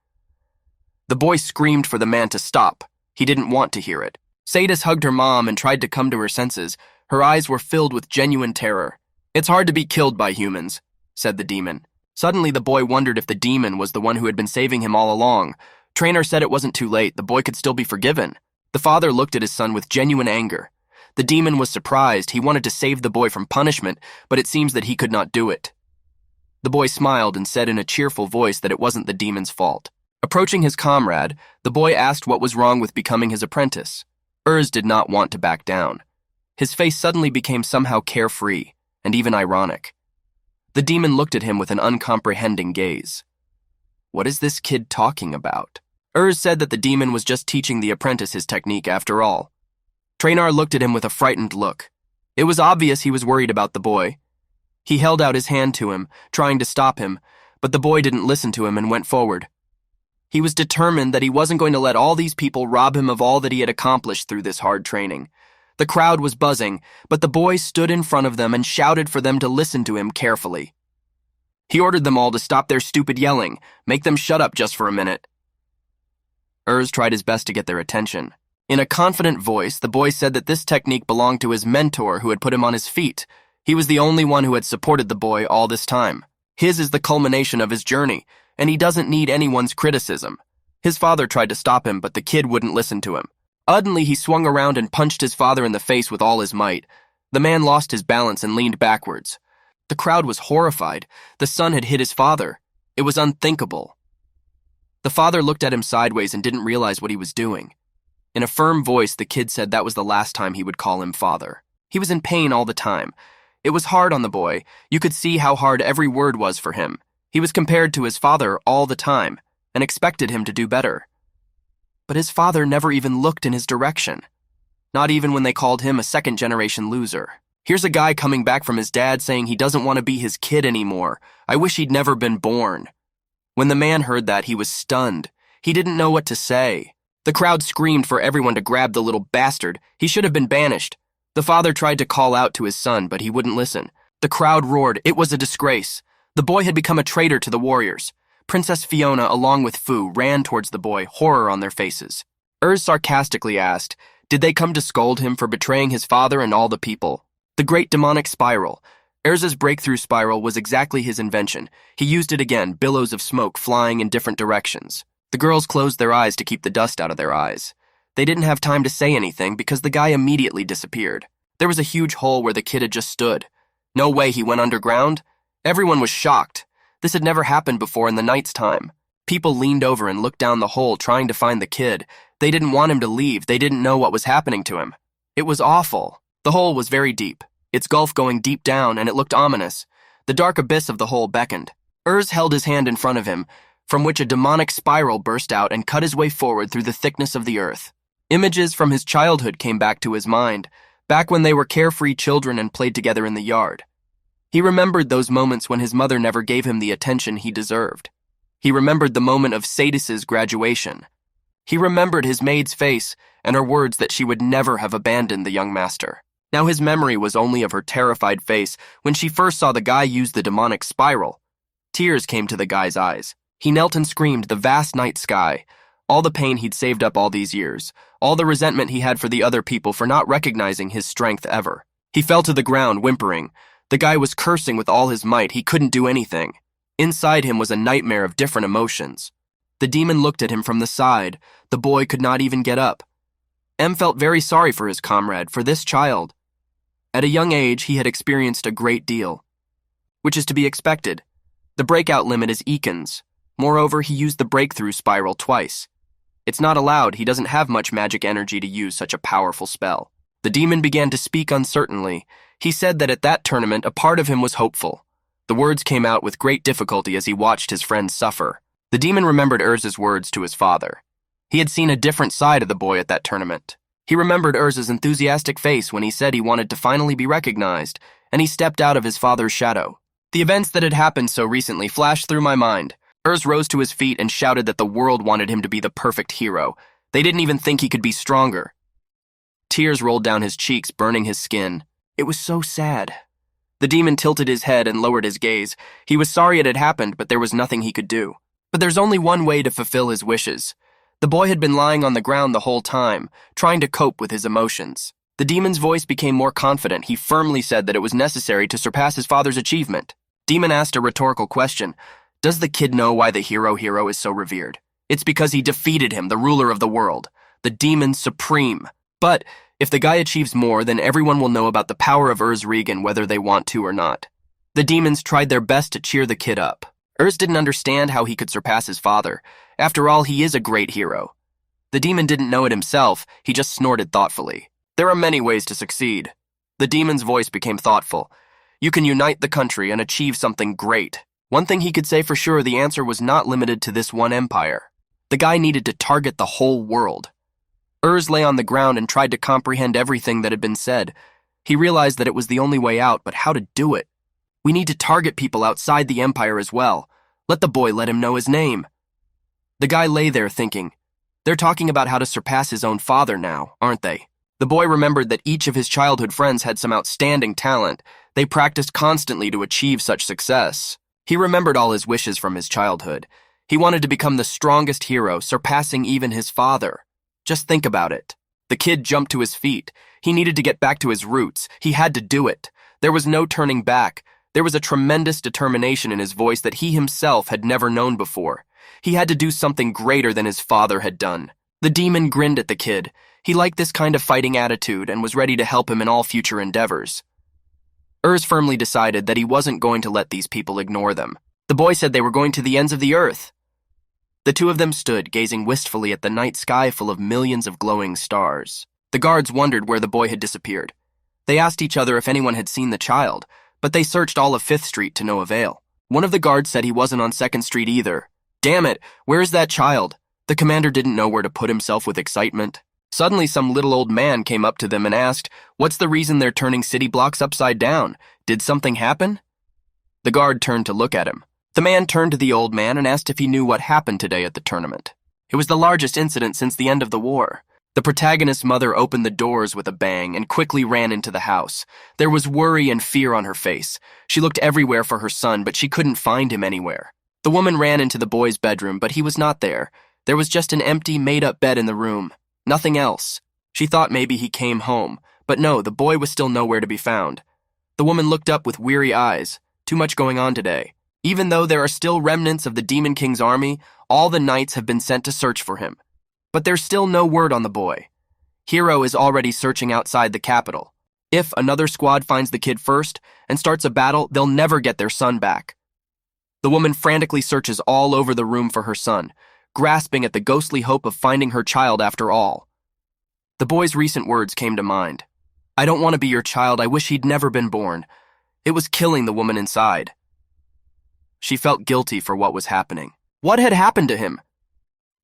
The boy screamed for the man to stop. He didn't want to hear it. Sadis hugged her mom and tried to come to her senses. Her eyes were filled with genuine terror. "It's hard to be killed by humans," said the demon. Suddenly, the boy wondered if the demon was the one who had been saving him all along. Trainer said it wasn't too late. The boy could still be forgiven. The father looked at his son with genuine anger. The demon was surprised. He wanted to save the boy from punishment, but it seems that he could not do it. The boy smiled and said in a cheerful voice that it wasn't the demon's fault. Approaching his comrade, the boy asked what was wrong with becoming his apprentice. Urs did not want to back down. His face suddenly became somehow carefree and even ironic. The demon looked at him with an uncomprehending gaze. What is this kid talking about? Urs said that the demon was just teaching the apprentice his technique after all. Trainer looked at him with a frightened look. It was obvious he was worried about the boy. He held out his hand to him, trying to stop him, but the boy didn't listen to him and went forward. He was determined that he wasn't going to let all these people rob him of all that he had accomplished through this hard training. The crowd was buzzing, but the boy stood in front of them and shouted for them to listen to him carefully. He ordered them all to stop their stupid yelling, make them shut up just for a minute. Urs tried his best to get their attention. In a confident voice, the boy said that this technique belonged to his mentor who had put him on his feet. He was the only one who had supported the boy all this time. His is the culmination of his journey, and he doesn't need anyone's criticism. His father tried to stop him, but the kid wouldn't listen to him. Suddenly, he swung around and punched his father in the face with all his might. The man lost his balance and leaned backwards. The crowd was horrified. The son had hit his father. It was unthinkable. The father looked at him sideways and didn't realize what he was doing. In a firm voice, the kid said that was the last time he would call him father. He was in pain all the time. It was hard on the boy. You could see how hard every word was for him. He was compared to his father all the time and expected him to do better. But his father never even looked in his direction. Not even when they called him a second-generation loser. Here's a guy coming back from his dad saying he doesn't want to be his kid anymore. I wish he'd never been born. When the man heard that, he was stunned. He didn't know what to say. The crowd screamed for everyone to grab the little bastard. He should have been banished. The father tried to call out to his son, but he wouldn't listen. The crowd roared. It was a disgrace. The boy had become a traitor to the warriors. Princess Fiona, along with Fu, ran towards the boy, horror on their faces. Urs sarcastically asked, did they come to scold him for betraying his father and all the people? The great demonic spiral. Urs's breakthrough spiral was exactly his invention. He used it again, billows of smoke flying in different directions. The girls closed their eyes to keep the dust out of their eyes. They didn't have time to say anything because the guy immediately disappeared. There was a huge hole where the kid had just stood. No way he went underground. Everyone was shocked. This had never happened before in the night's time. People leaned over and looked down the hole trying to find the kid. They didn't want him to leave. They didn't know what was happening to him. It was awful. The hole was very deep, its gulf going deep down, and it looked ominous. The dark abyss of the hole beckoned. Urs held his hand in front of him, from which a demonic spiral burst out and cut his way forward through the thickness of the earth. Images from his childhood came back to his mind, back when they were carefree children and played together in the yard. He remembered those moments when his mother never gave him the attention he deserved. He remembered the moment of Sadis's graduation. He remembered his maid's face and her words that she would never have abandoned the young master. Now his memory was only of her terrified face when she first saw the guy use the demonic spiral. Tears came to the guy's eyes. He knelt and screamed the vast night sky, all the pain he'd saved up all these years, all the resentment he had for the other people for not recognizing his strength ever. He fell to the ground, whimpering. The guy was cursing with all his might. He couldn't do anything. Inside him was a nightmare of different emotions. The demon looked at him from the side. The boy could not even get up. M felt very sorry for his comrade, for this child. At a young age, he had experienced a great deal, which is to be expected. The breakout limit is Eakins. Moreover, he used the breakthrough spiral twice. It's not allowed. He doesn't have much magic energy to use such a powerful spell. The demon began to speak uncertainly. He said that at that tournament, a part of him was hopeful. The words came out with great difficulty as he watched his friends suffer. The demon remembered Urz's words to his father. He had seen a different side of the boy at that tournament. He remembered Urz's enthusiastic face when he said he wanted to finally be recognized, and he stepped out of his father's shadow. The events that had happened so recently flashed through my mind. Urs rose to his feet and shouted that the world wanted him to be the perfect hero. They didn't even think he could be stronger. Tears rolled down his cheeks, burning his skin. It was so sad. The demon tilted his head and lowered his gaze. He was sorry it had happened, but there was nothing he could do. But there's only one way to fulfill his wishes. The boy had been lying on the ground the whole time, trying to cope with his emotions. The demon's voice became more confident. He firmly said that it was necessary to surpass his father's achievement. Demon asked a rhetorical question. Does the kid know why the hero is so revered? It's because he defeated him, the ruler of the world, the demon supreme. But if the guy achieves more, then everyone will know about the power of Urs Regan, whether they want to or not. The demons tried their best to cheer the kid up. Urs didn't understand how he could surpass his father. After all, he is a great hero. The demon didn't know it himself, he just snorted thoughtfully. There are many ways to succeed. The demon's voice became thoughtful. You can unite the country and achieve something great. One thing he could say for sure, the answer was not limited to this one empire. The guy needed to target the whole world. Urs lay on the ground and tried to comprehend everything that had been said. He realized that it was the only way out, but how to do it? We need to target people outside the empire as well. Let the boy let him know his name. The guy lay there thinking, they're talking about how to surpass his own father now, aren't they? The boy remembered that each of his childhood friends had some outstanding talent. They practiced constantly to achieve such success. He remembered all his wishes from his childhood. He wanted to become the strongest hero, surpassing even his father. Just think about it. The kid jumped to his feet. He needed to get back to his roots. He had to do it. There was no turning back. There was a tremendous determination in his voice that he himself had never known before. He had to do something greater than his father had done. The demon grinned at the kid. He liked this kind of fighting attitude and was ready to help him in all future endeavors. Urs firmly decided that he wasn't going to let these people ignore them. The boy said they were going to the ends of the earth. The two of them stood, gazing wistfully at the night sky full of millions of glowing stars. The guards wondered where the boy had disappeared. They asked each other if anyone had seen the child, but they searched all of 5th Street to no avail. One of the guards said he wasn't on 2nd Street either. Damn it, where's that child? The commander didn't know where to put himself with excitement. Suddenly, some little old man came up to them and asked, what's the reason they're turning city blocks upside down? Did something happen? The guard turned to look at him. The man turned to the old man and asked if he knew what happened today at the tournament. It was the largest incident since the end of the war. The protagonist's mother opened the doors with a bang and quickly ran into the house. There was worry and fear on her face. She looked everywhere for her son, but she couldn't find him anywhere. The woman ran into the boy's bedroom, but he was not there. There was just an empty, made-up bed in the room. Nothing else. She thought maybe he came home, but no, the boy was still nowhere to be found. The woman looked up with weary eyes. Too much going on today. Even though there are still remnants of the Demon King's army, all the knights have been sent to search for him. But there's still no word on the boy. Hero is already searching outside the capital. If another squad finds the kid first and starts a battle, they'll never get their son back. The woman frantically searches all over the room for her son, grasping at the ghostly hope of finding her child after all. The boy's recent words came to mind. I don't want to be your child. I wish he'd never been born. It was killing the woman inside. She felt guilty for what was happening. What had happened to him?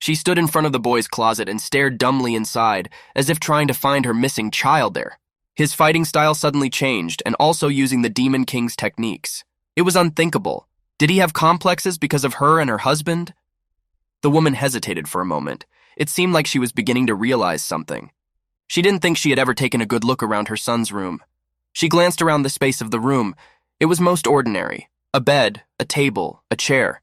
She stood in front of the boy's closet and stared dumbly inside, as if trying to find her missing child there. His fighting style suddenly changed, and also using the Demon King's techniques. It was unthinkable. Did he have complexes because of her and her husband? The woman hesitated for a moment. It seemed like she was beginning to realize something. She didn't think she had ever taken a good look around her son's room. She glanced around the space of the room. It was most ordinary. A bed, a table, a chair.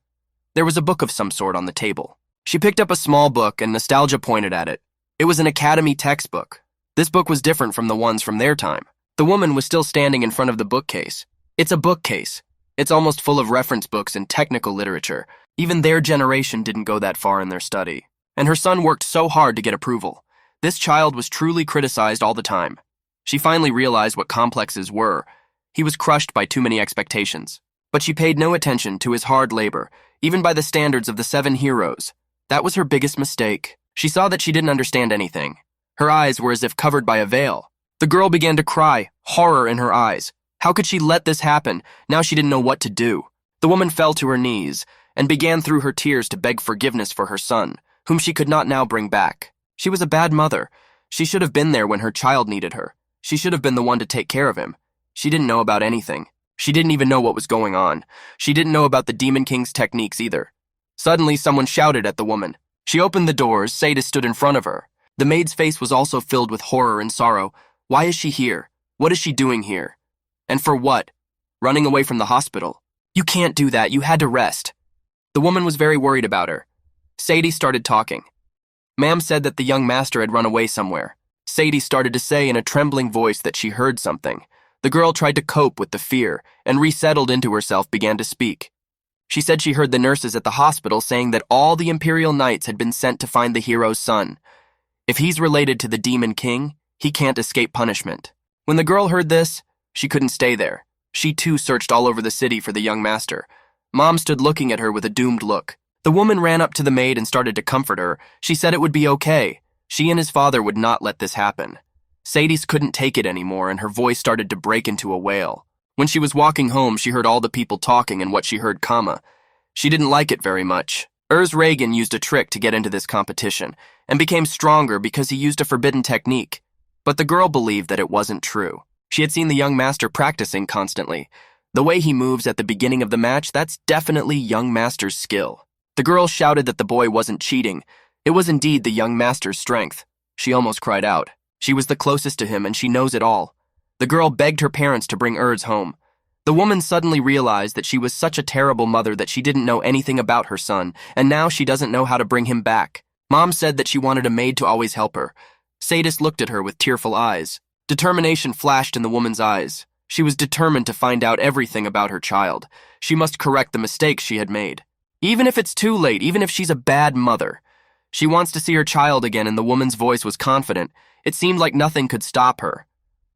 There was a book of some sort on the table. She picked up a small book and nostalgia pointed at it. It was an academy textbook. This book was different from the ones from their time. The woman was still standing in front of the bookcase. It's a bookcase. It's almost full of reference books and technical literature. Even their generation didn't go that far in their study. And her son worked so hard to get approval. This child was truly criticized all the time. She finally realized what complexes were. He was crushed by too many expectations. But she paid no attention to his hard labor, even by the standards of the 7 heroes. That was her biggest mistake. She saw that she didn't understand anything. Her eyes were as if covered by a veil. The girl began to cry, horror in her eyes. How could she let this happen? Now she didn't know what to do. The woman fell to her knees and began through her tears to beg forgiveness for her son, whom she could not now bring back. She was a bad mother. She should have been there when her child needed her. She should have been the one to take care of him. She didn't know about anything. She didn't even know what was going on. She didn't know about the Demon King's techniques either. Suddenly, someone shouted at the woman. She opened the doors. Sadie stood in front of her. The maid's face was also filled with horror and sorrow. Why is she here? What is she doing here? And for what? Running away from the hospital. You can't do that. You had to rest. The woman was very worried about her. Sadie started talking. Ma'am said that the young master had run away somewhere. Sadie started to say in a trembling voice that she heard something. The girl tried to cope with the fear and resettled into herself, began to speak. She said she heard the nurses at the hospital saying that all the Imperial Knights had been sent to find the hero's son. If he's related to the Demon King, he can't escape punishment. When the girl heard this, she couldn't stay there. She too searched all over the city for the young master. Mom stood looking at her with a doomed look. The woman ran up to the maid and started to comfort her. She said it would be okay. She and his father would not let this happen. Sadie couldn't take it anymore, and her voice started to break into a wail. When she was walking home, she heard all the people talking and what she heard, She didn't like it very much. Reagan used a trick to get into this competition and became stronger because he used a forbidden technique. But the girl believed that it wasn't true. She had seen the young master practicing constantly. The way he moves at the beginning of the match, that's definitely young master's skill. The girl shouted that the boy wasn't cheating. It was indeed the young master's strength. She almost cried out. She was the closest to him, and she knows it all. The girl begged her parents to bring home. The woman suddenly realized that she was such a terrible mother that she didn't know anything about her son, and now she doesn't know how to bring him back. Mom said that she wanted a maid to always help her. Sadis looked at her with tearful eyes. Determination flashed in the woman's eyes. She was determined to find out everything about her child. She must correct the mistakes she had made. Even if it's too late, even if she's a bad mother. She wants to see her child again, and the woman's voice was confident. It seemed like nothing could stop her.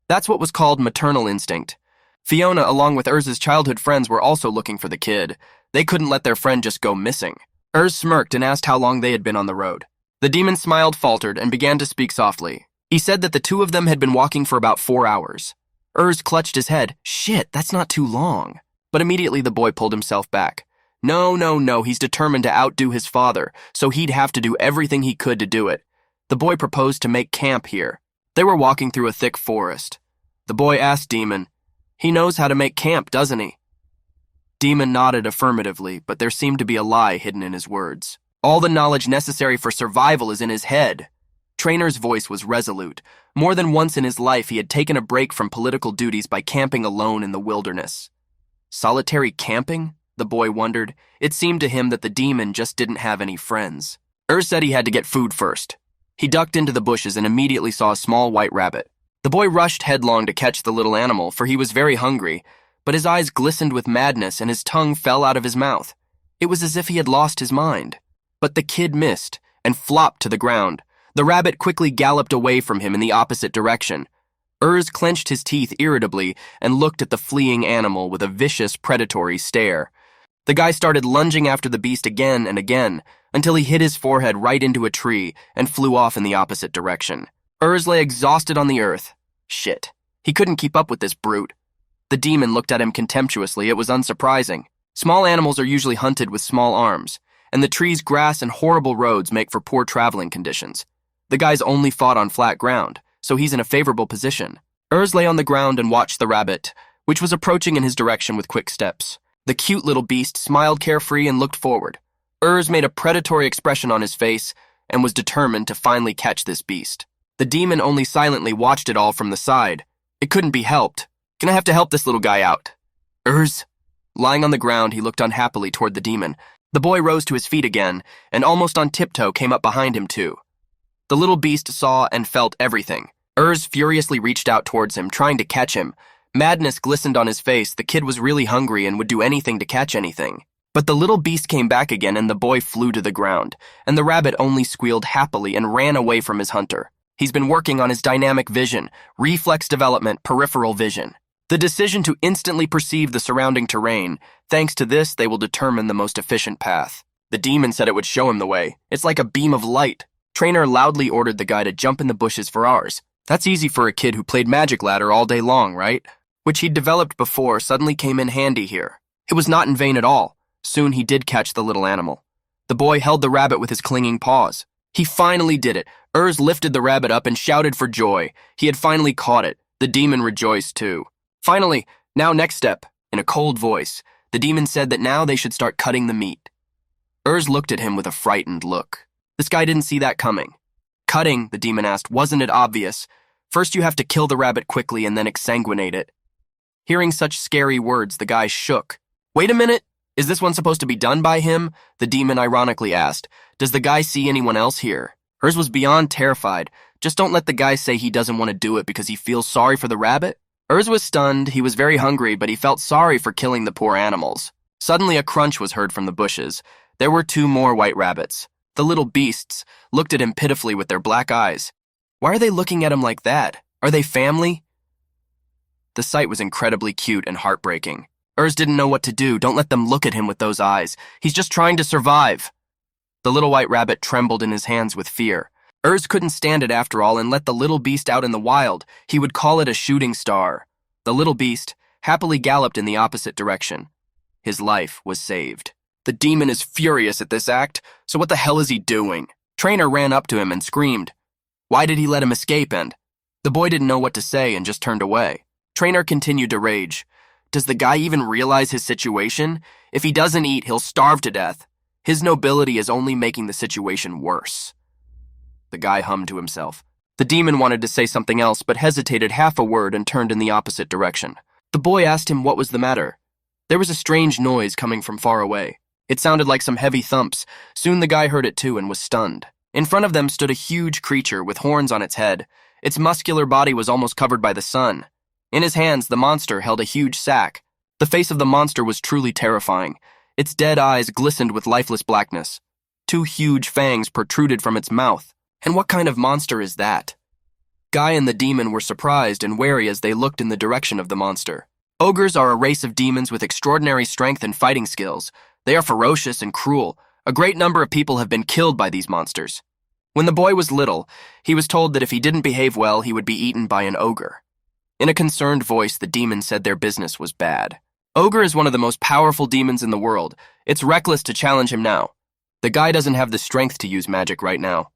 That's what was called maternal instinct. Fiona, along with Urz's childhood friends, were also looking for the kid. They couldn't let their friend just go missing. Urz smirked and asked how long they had been on the road. The demon smiled, faltered, and began to speak softly. He said that the two of them had been walking for about 4 hours. Urz clutched his head. Shit, that's not too long. But immediately the boy pulled himself back. No, he's determined to outdo his father, so he'd have to do everything he could to do it. The boy proposed to make camp here. They were walking through a thick forest. The boy asked Demon, "He knows how to make camp, doesn't he?" Demon nodded affirmatively, but there seemed to be a lie hidden in his words. All the knowledge necessary for survival is in his head. Trainer's voice was resolute. More than once in his life, he had taken a break from political duties by camping alone in the wilderness. Solitary camping? The boy wondered. It seemed to him that the demon just didn't have any friends. Said he had to get food first. He ducked into the bushes and immediately saw a small white rabbit. The boy rushed headlong to catch the little animal, for he was very hungry, but his eyes glistened with madness and his tongue fell out of his mouth. It was as if he had lost his mind. But the kid missed and flopped to the ground. The rabbit quickly galloped away from him in the opposite direction. Urz clenched his teeth irritably and looked at the fleeing animal with a vicious, predatory stare. The guy started lunging after the beast again and again, until he hit his forehead right into a tree and flew off in the opposite direction. Urz lay exhausted on the earth. Shit. He couldn't keep up with this brute. The demon looked at him contemptuously. It was unsurprising. Small animals are usually hunted with small arms, and the trees, grass, and horrible roads make for poor traveling conditions. The guy's only fought on flat ground, so he's in a favorable position. Urz lay on the ground and watched the rabbit, which was approaching in his direction with quick steps. The cute little beast smiled carefree and looked forward. Urz made a predatory expression on his face and was determined to finally catch this beast. The demon only silently watched it all from the side. It couldn't be helped. Gonna have to help this little guy out. Urz? Lying on the ground, he looked unhappily toward the demon. The boy rose to his feet again, and almost on tiptoe came up behind him too. The little beast saw and felt everything. Urz furiously reached out towards him, trying to catch him. Madness glistened on his face. The kid was really hungry and would do anything to catch anything. But the little beast came back again, and the boy flew to the ground, and the rabbit only squealed happily and ran away from his hunter. He's been working on his dynamic vision, reflex development, peripheral vision. The decision to instantly perceive the surrounding terrain. Thanks to this, they will determine the most efficient path. The demon said it would show him the way. It's like a beam of light. Trainer loudly ordered the guy to jump in the bushes for hours. That's easy for a kid who played Magic Ladder all day long, right? Which he'd developed before suddenly came in handy here. It was not in vain at all. Soon he did catch the little animal. The boy held the rabbit with his clinging paws. He finally did it. Urz lifted the rabbit up and shouted for joy. He had finally caught it. The demon rejoiced too. Finally, now next step. In a cold voice, the demon said that now they should start cutting the meat. Urs looked at him with a frightened look. This guy didn't see that coming. Cutting, the demon asked, wasn't it obvious? First you have to kill the rabbit quickly and then exsanguinate it. Hearing such scary words, the guy shook. Wait a minute, is this one supposed to be done by him? The demon ironically asked. Does the guy see anyone else here? Urs was beyond terrified. Just don't let the guy say he doesn't want to do it because he feels sorry for the rabbit. Urs was stunned, he was very hungry, but he felt sorry for killing the poor animals. Suddenly a crunch was heard from the bushes. There were 2 more white rabbits. The little beasts looked at him pitifully with their black eyes. Why are they looking at him like that? Are they family? The sight was incredibly cute and heartbreaking. Urs didn't know what to do. Don't let them look at him with those eyes. He's just trying to survive. The little white rabbit trembled in his hands with fear. Urs couldn't stand it after all and let the little beast out in the wild. He would call it a shooting star. The little beast happily galloped in the opposite direction. His life was saved. The demon is furious at this act, so what the hell is he doing? Trainer ran up to him and screamed. Why did he let him escape? And the boy didn't know what to say and just turned away. Trainer continued to rage. Does the guy even realize his situation? If he doesn't eat, he'll starve to death. His nobility is only making the situation worse. The guy hummed to himself. The demon wanted to say something else, but hesitated half a word and turned in the opposite direction. The boy asked him what was the matter. There was a strange noise coming from far away. It sounded like some heavy thumps. Soon the guy heard it too and was stunned. In front of them stood a huge creature with horns on its head. Its muscular body was almost covered by the sun. In his hands, the monster held a huge sack. The face of the monster was truly terrifying. Its dead eyes glistened with lifeless blackness. 2 huge fangs protruded from its mouth. And what kind of monster is that? Guy and the demon were surprised and wary as they looked in the direction of the monster. Ogres are a race of demons with extraordinary strength and fighting skills. They are ferocious and cruel. A great number of people have been killed by these monsters. When the boy was little, he was told that if he didn't behave well, he would be eaten by an ogre. In a concerned voice, the demon said their business was bad. Ogre is one of the most powerful demons in the world. It's reckless to challenge him now. The guy doesn't have the strength to use magic right now.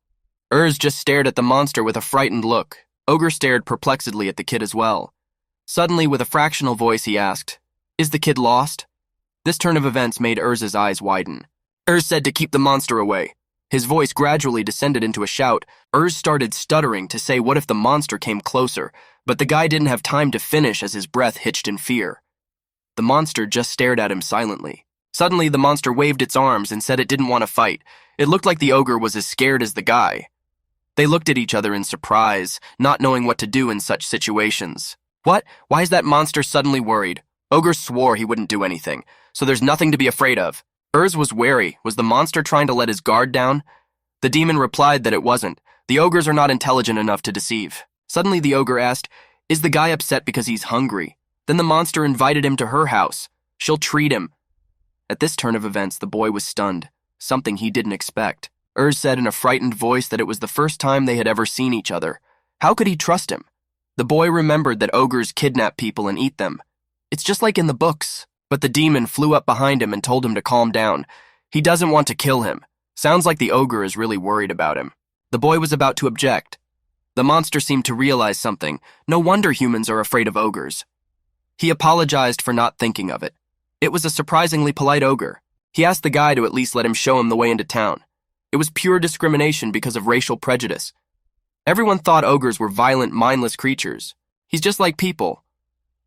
Urs just stared at the monster with a frightened look. Ogre stared perplexedly at the kid as well. Suddenly, with a fractional voice, he asked, "Is the kid lost?" This turn of events made Urs's eyes widen. Urs said to keep the monster away. His voice gradually descended into a shout. Urs started stuttering to say what if the monster came closer, but the guy didn't have time to finish as his breath hitched in fear. The monster just stared at him silently. Suddenly, the monster waved its arms and said it didn't want to fight. It looked like the ogre was as scared as the guy. They looked at each other in surprise, not knowing what to do in such situations. What? Why is that monster suddenly worried? Ogre swore he wouldn't do anything, so there's nothing to be afraid of. Urs was wary. Was the monster trying to let his guard down? The demon replied that it wasn't. The ogres are not intelligent enough to deceive. Suddenly the ogre asked, "Is the guy upset because he's hungry?" Then the monster invited him to her house. She'll treat him. At this turn of events, the boy was stunned, something he didn't expect. Urs said in a frightened voice that it was the first time they had ever seen each other. How could he trust him? The boy remembered that ogres kidnap people and eat them. It's just like in the books. But the demon flew up behind him and told him to calm down. He doesn't want to kill him. Sounds like the ogre is really worried about him. The boy was about to object. The monster seemed to realize something. No wonder humans are afraid of ogres. He apologized for not thinking of it. It was a surprisingly polite ogre. He asked the guy to at least let him show him the way into town. It was pure discrimination because of racial prejudice. Everyone thought ogres were violent, mindless creatures. He's just like people.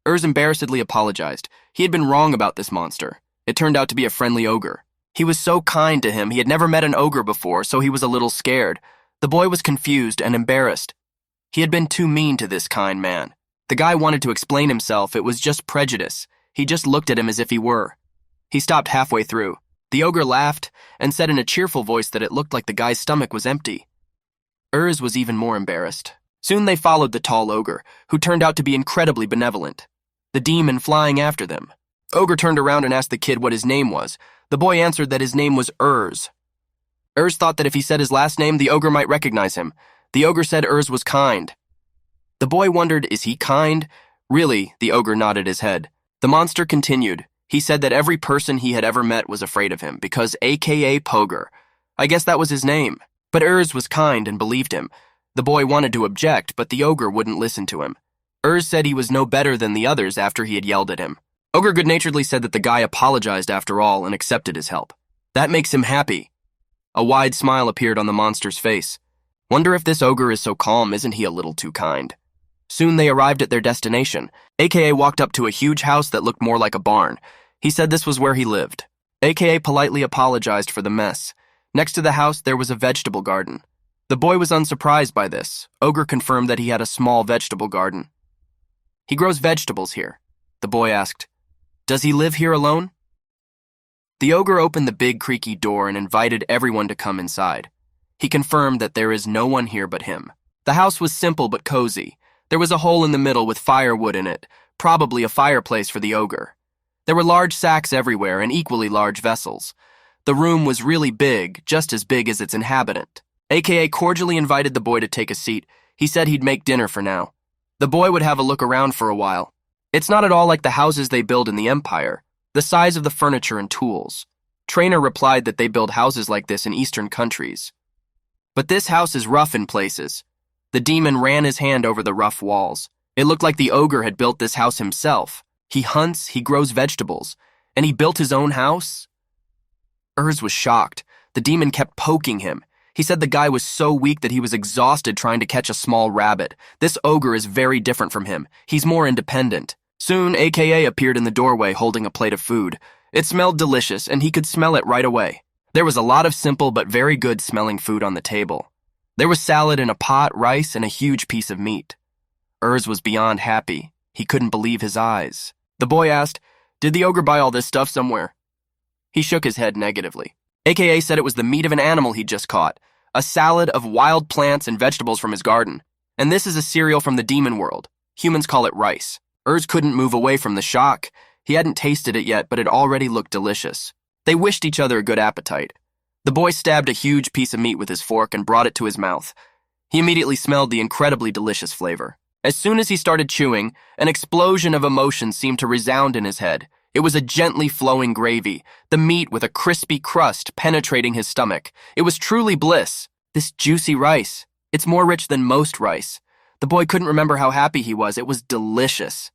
Urs embarrassedly apologized. He had been wrong about this monster. It turned out to be a friendly ogre. He was so kind to him. He had never met an ogre before, so he was a little scared. The boy was confused and embarrassed. He had been too mean to this kind man. The guy wanted to explain himself. It was just prejudice. He just looked at him as if he were. He stopped halfway through. The ogre laughed and said in a cheerful voice that it looked like the guy's stomach was empty. Urs was even more embarrassed. Soon they followed the tall ogre, who turned out to be incredibly benevolent. The demon flying after them. Ogre turned around and asked the kid what his name was. The boy answered that his name was Urs. Urs thought that if he said his last name, the ogre might recognize him. The ogre said Urs was kind. The boy wondered, is he kind? Really, the ogre nodded his head. The monster continued. He said that every person he had ever met was afraid of him, because aka Poger. I guess that was his name. But Urs was kind and believed him. The boy wanted to object, but the ogre wouldn't listen to him. Urs said he was no better than the others after he had yelled at him. Ogre good-naturedly said that the guy apologized after all and accepted his help. That makes him happy. A wide smile appeared on the monster's face. Wonder if this ogre is so calm, isn't he a little too kind? Soon they arrived at their destination. AKA walked up to a huge house that looked more like a barn. He said this was where he lived. AKA politely apologized for the mess. Next to the house, there was a vegetable garden. The boy was unsurprised by this. Ogre confirmed that he had a small vegetable garden. He grows vegetables here. The boy asked, "Does he live here alone?" The ogre opened the big creaky door and invited everyone to come inside. He confirmed that there is no one here but him. The house was simple but cozy. There was a hole in the middle with firewood in it, probably a fireplace for the ogre. There were large sacks everywhere and equally large vessels. The room was really big, just as big as its inhabitant. AKA cordially invited the boy to take a seat. He said he'd make dinner for now. The boy would have a look around for a while. It's not at all like the houses they build in the Empire, the size of the furniture and tools. Trainer replied that they build houses like this in Eastern countries. But this house is rough in places. The demon ran his hand over the rough walls. It looked like the ogre had built this house himself. He hunts, he grows vegetables, and he built his own house? Urs was shocked. The demon kept poking him. He said the guy was so weak that he was exhausted trying to catch a small rabbit. This ogre is very different from him. He's more independent. Soon, AKA appeared in the doorway holding a plate of food. It smelled delicious, and he could smell it right away. There was a lot of simple but very good-smelling food on the table. There was salad in a pot, rice, and a huge piece of meat. Urs was beyond happy. He couldn't believe his eyes. The boy asked, "Did the ogre buy all this stuff somewhere?" He shook his head negatively. AKA said it was the meat of an animal he'd just caught, a salad of wild plants and vegetables from his garden. And this is a cereal from the demon world. Humans call it rice. Urs couldn't move away from the shock. He hadn't tasted it yet, but it already looked delicious. They wished each other a good appetite. The boy stabbed a huge piece of meat with his fork and brought it to his mouth. He immediately smelled the incredibly delicious flavor. As soon as he started chewing, an explosion of emotion seemed to resound in his head. It was a gently flowing gravy, the meat with a crispy crust penetrating his stomach. It was truly bliss. This juicy rice. It's more rich than most rice. The boy couldn't remember how happy he was. It was delicious.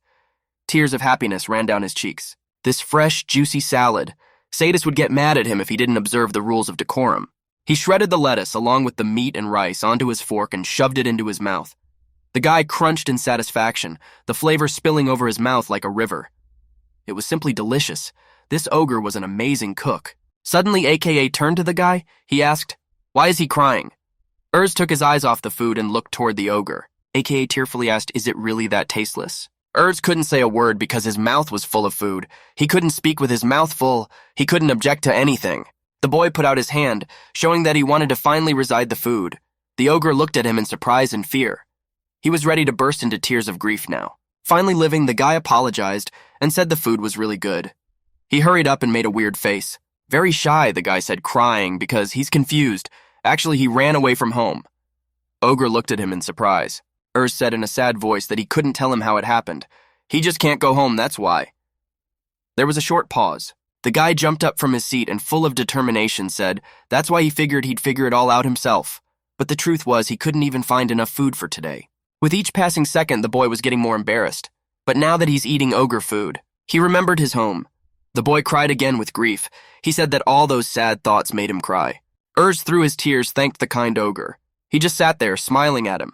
Tears of happiness ran down his cheeks. This fresh, juicy salad. Sadis would get mad at him if he didn't observe the rules of decorum. He shredded the lettuce along with the meat and rice onto his fork and shoved it into his mouth. The guy crunched in satisfaction, the flavor spilling over his mouth like a river. It was simply delicious. This ogre was an amazing cook. Suddenly, AKA turned to the guy. He asked, "Why is he crying?" Urs took his eyes off the food and looked toward the ogre. AKA tearfully asked, "Is it really that tasteless?" Urs couldn't say a word because his mouth was full of food. He couldn't speak with his mouth full. He couldn't object to anything. The boy put out his hand, showing that he wanted to finally receive the food. The ogre looked at him in surprise and fear. He was ready to burst into tears of grief now. Finally living, the guy apologized and said the food was really good. He hurried up and made a weird face. Very shy, the guy said, crying because he's confused. Actually, he ran away from home. Ogre looked at him in surprise. Urs said in a sad voice that he couldn't tell him how it happened. He just can't go home, that's why. There was a short pause. The guy jumped up from his seat and full of determination said that's why he figured he'd figure it all out himself. But the truth was he couldn't even find enough food for today. With each passing second, the boy was getting more embarrassed. But now that he's eating ogre food, he remembered his home. The boy cried again with grief. He said that all those sad thoughts made him cry. Urs, through his tears, thanked the kind ogre. He just sat there, smiling at him.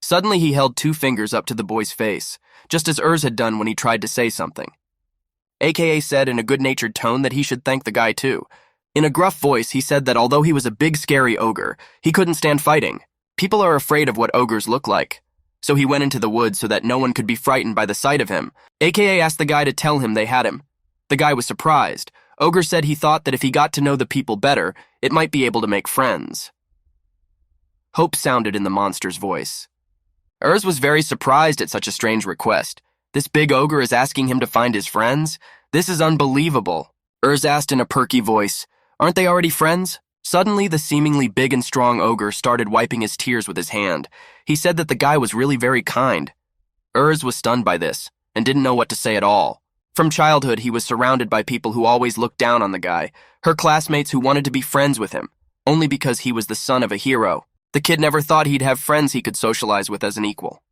Suddenly, he held 2 fingers up to the boy's face, just as Urs had done when he tried to say something. AKA said in a good-natured tone that he should thank the guy too. In a gruff voice, he said that although he was a big, scary ogre, he couldn't stand fighting. People are afraid of what ogres look like. So he went into the woods so that no one could be frightened by the sight of him. AKA asked the guy to tell him they had him. The guy was surprised. Ogre said he thought that if he got to know the people better, it might be able to make friends. Hope sounded in the monster's voice. Urs was very surprised at such a strange request. This big ogre is asking him to find his friends? This is unbelievable. Urs asked in a perky voice, "Aren't they already friends?" Suddenly, the seemingly big and strong ogre started wiping his tears with his hand. He said that the guy was really very kind. Urs was stunned by this and didn't know what to say at all. From childhood, he was surrounded by people who always looked down on the guy, her classmates who wanted to be friends with him, only because he was the son of a hero. The kid never thought he'd have friends he could socialize with as an equal.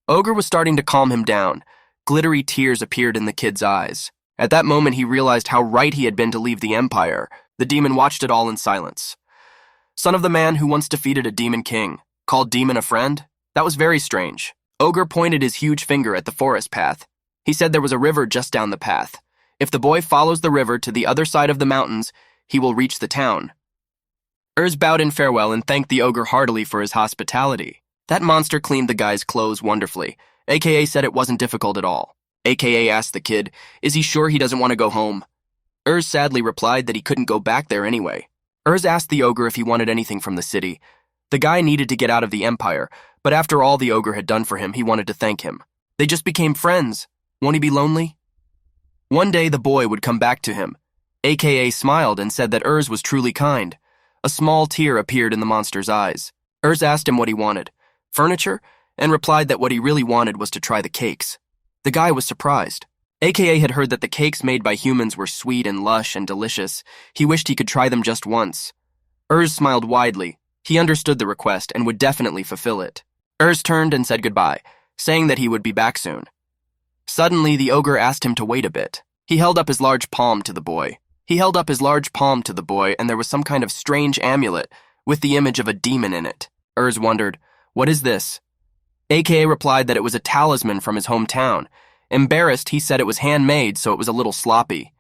Ogre was starting to calm him down. Glittery tears appeared in the kid's eyes. At that moment, he realized how right he had been to leave the Empire. The demon watched it all in silence. Son of the man who once defeated a demon king, called demon a friend? That was very strange. Ogre pointed his huge finger at the forest path. He said there was a river just down the path. If the boy follows the river to the other side of the mountains, he will reach the town. Urs bowed in farewell and thanked the ogre heartily for his hospitality. That monster cleaned the guy's clothes wonderfully. AKA said it wasn't difficult at all. AKA asked the kid, is he sure he doesn't want to go home? Urs sadly replied that he couldn't go back there anyway. Urs asked the ogre if he wanted anything from the city. The guy needed to get out of the empire, but after all the ogre had done for him, he wanted to thank him. They just became friends. Won't he be lonely? One day the boy would come back to him. AKA smiled and said that Urs was truly kind. A small tear appeared in the monster's eyes. Urs asked him what he wanted, furniture, and replied that what he really wanted was to try the cakes. The guy was surprised. AKA had heard that the cakes made by humans were sweet and lush and delicious. He wished he could try them just once. Urs smiled widely. He understood the request and would definitely fulfill it. Urs turned and said goodbye, saying that he would be back soon. Suddenly, the ogre asked him to wait a bit. He held up his large palm to the boy. And there was some kind of strange amulet with the image of a demon in it. Urs wondered, what is this? AKA replied that it was a talisman from his hometown. Embarrassed, he said it was handmade, so it was a little sloppy.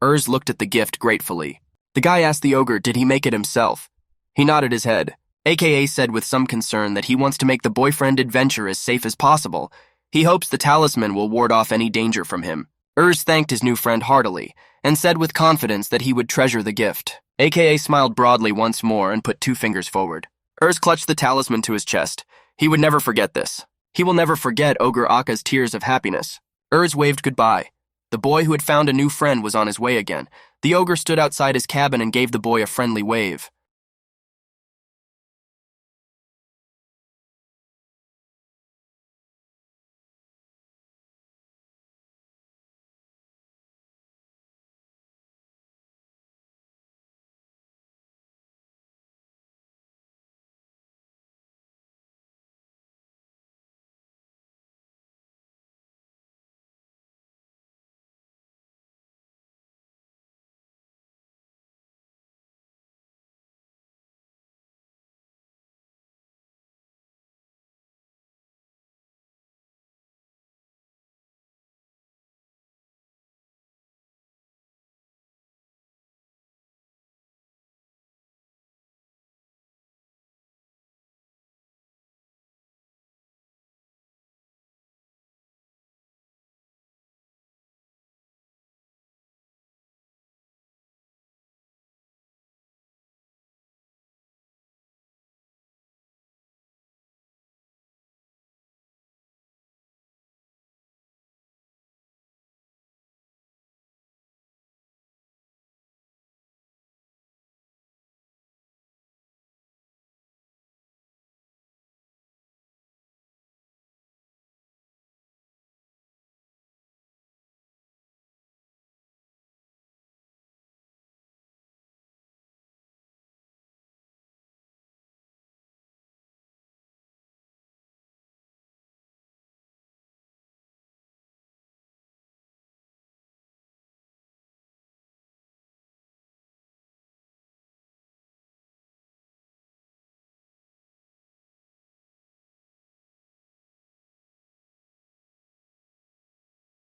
Urs looked at the gift gratefully. The guy asked the ogre, did he make it himself? He nodded his head. AKA said with some concern that he wants to make the boyfriend adventure as safe as possible. He hopes the talisman will ward off any danger from him. Urs thanked his new friend heartily and said with confidence that he would treasure the gift. AKA smiled broadly once more and put 2 fingers forward. Urs clutched the talisman to his chest. He would never forget this. He will never forget Ogre Akka's tears of happiness. Urs waved goodbye. The boy who had found a new friend was on his way again. The ogre stood outside his cabin and gave the boy a friendly wave.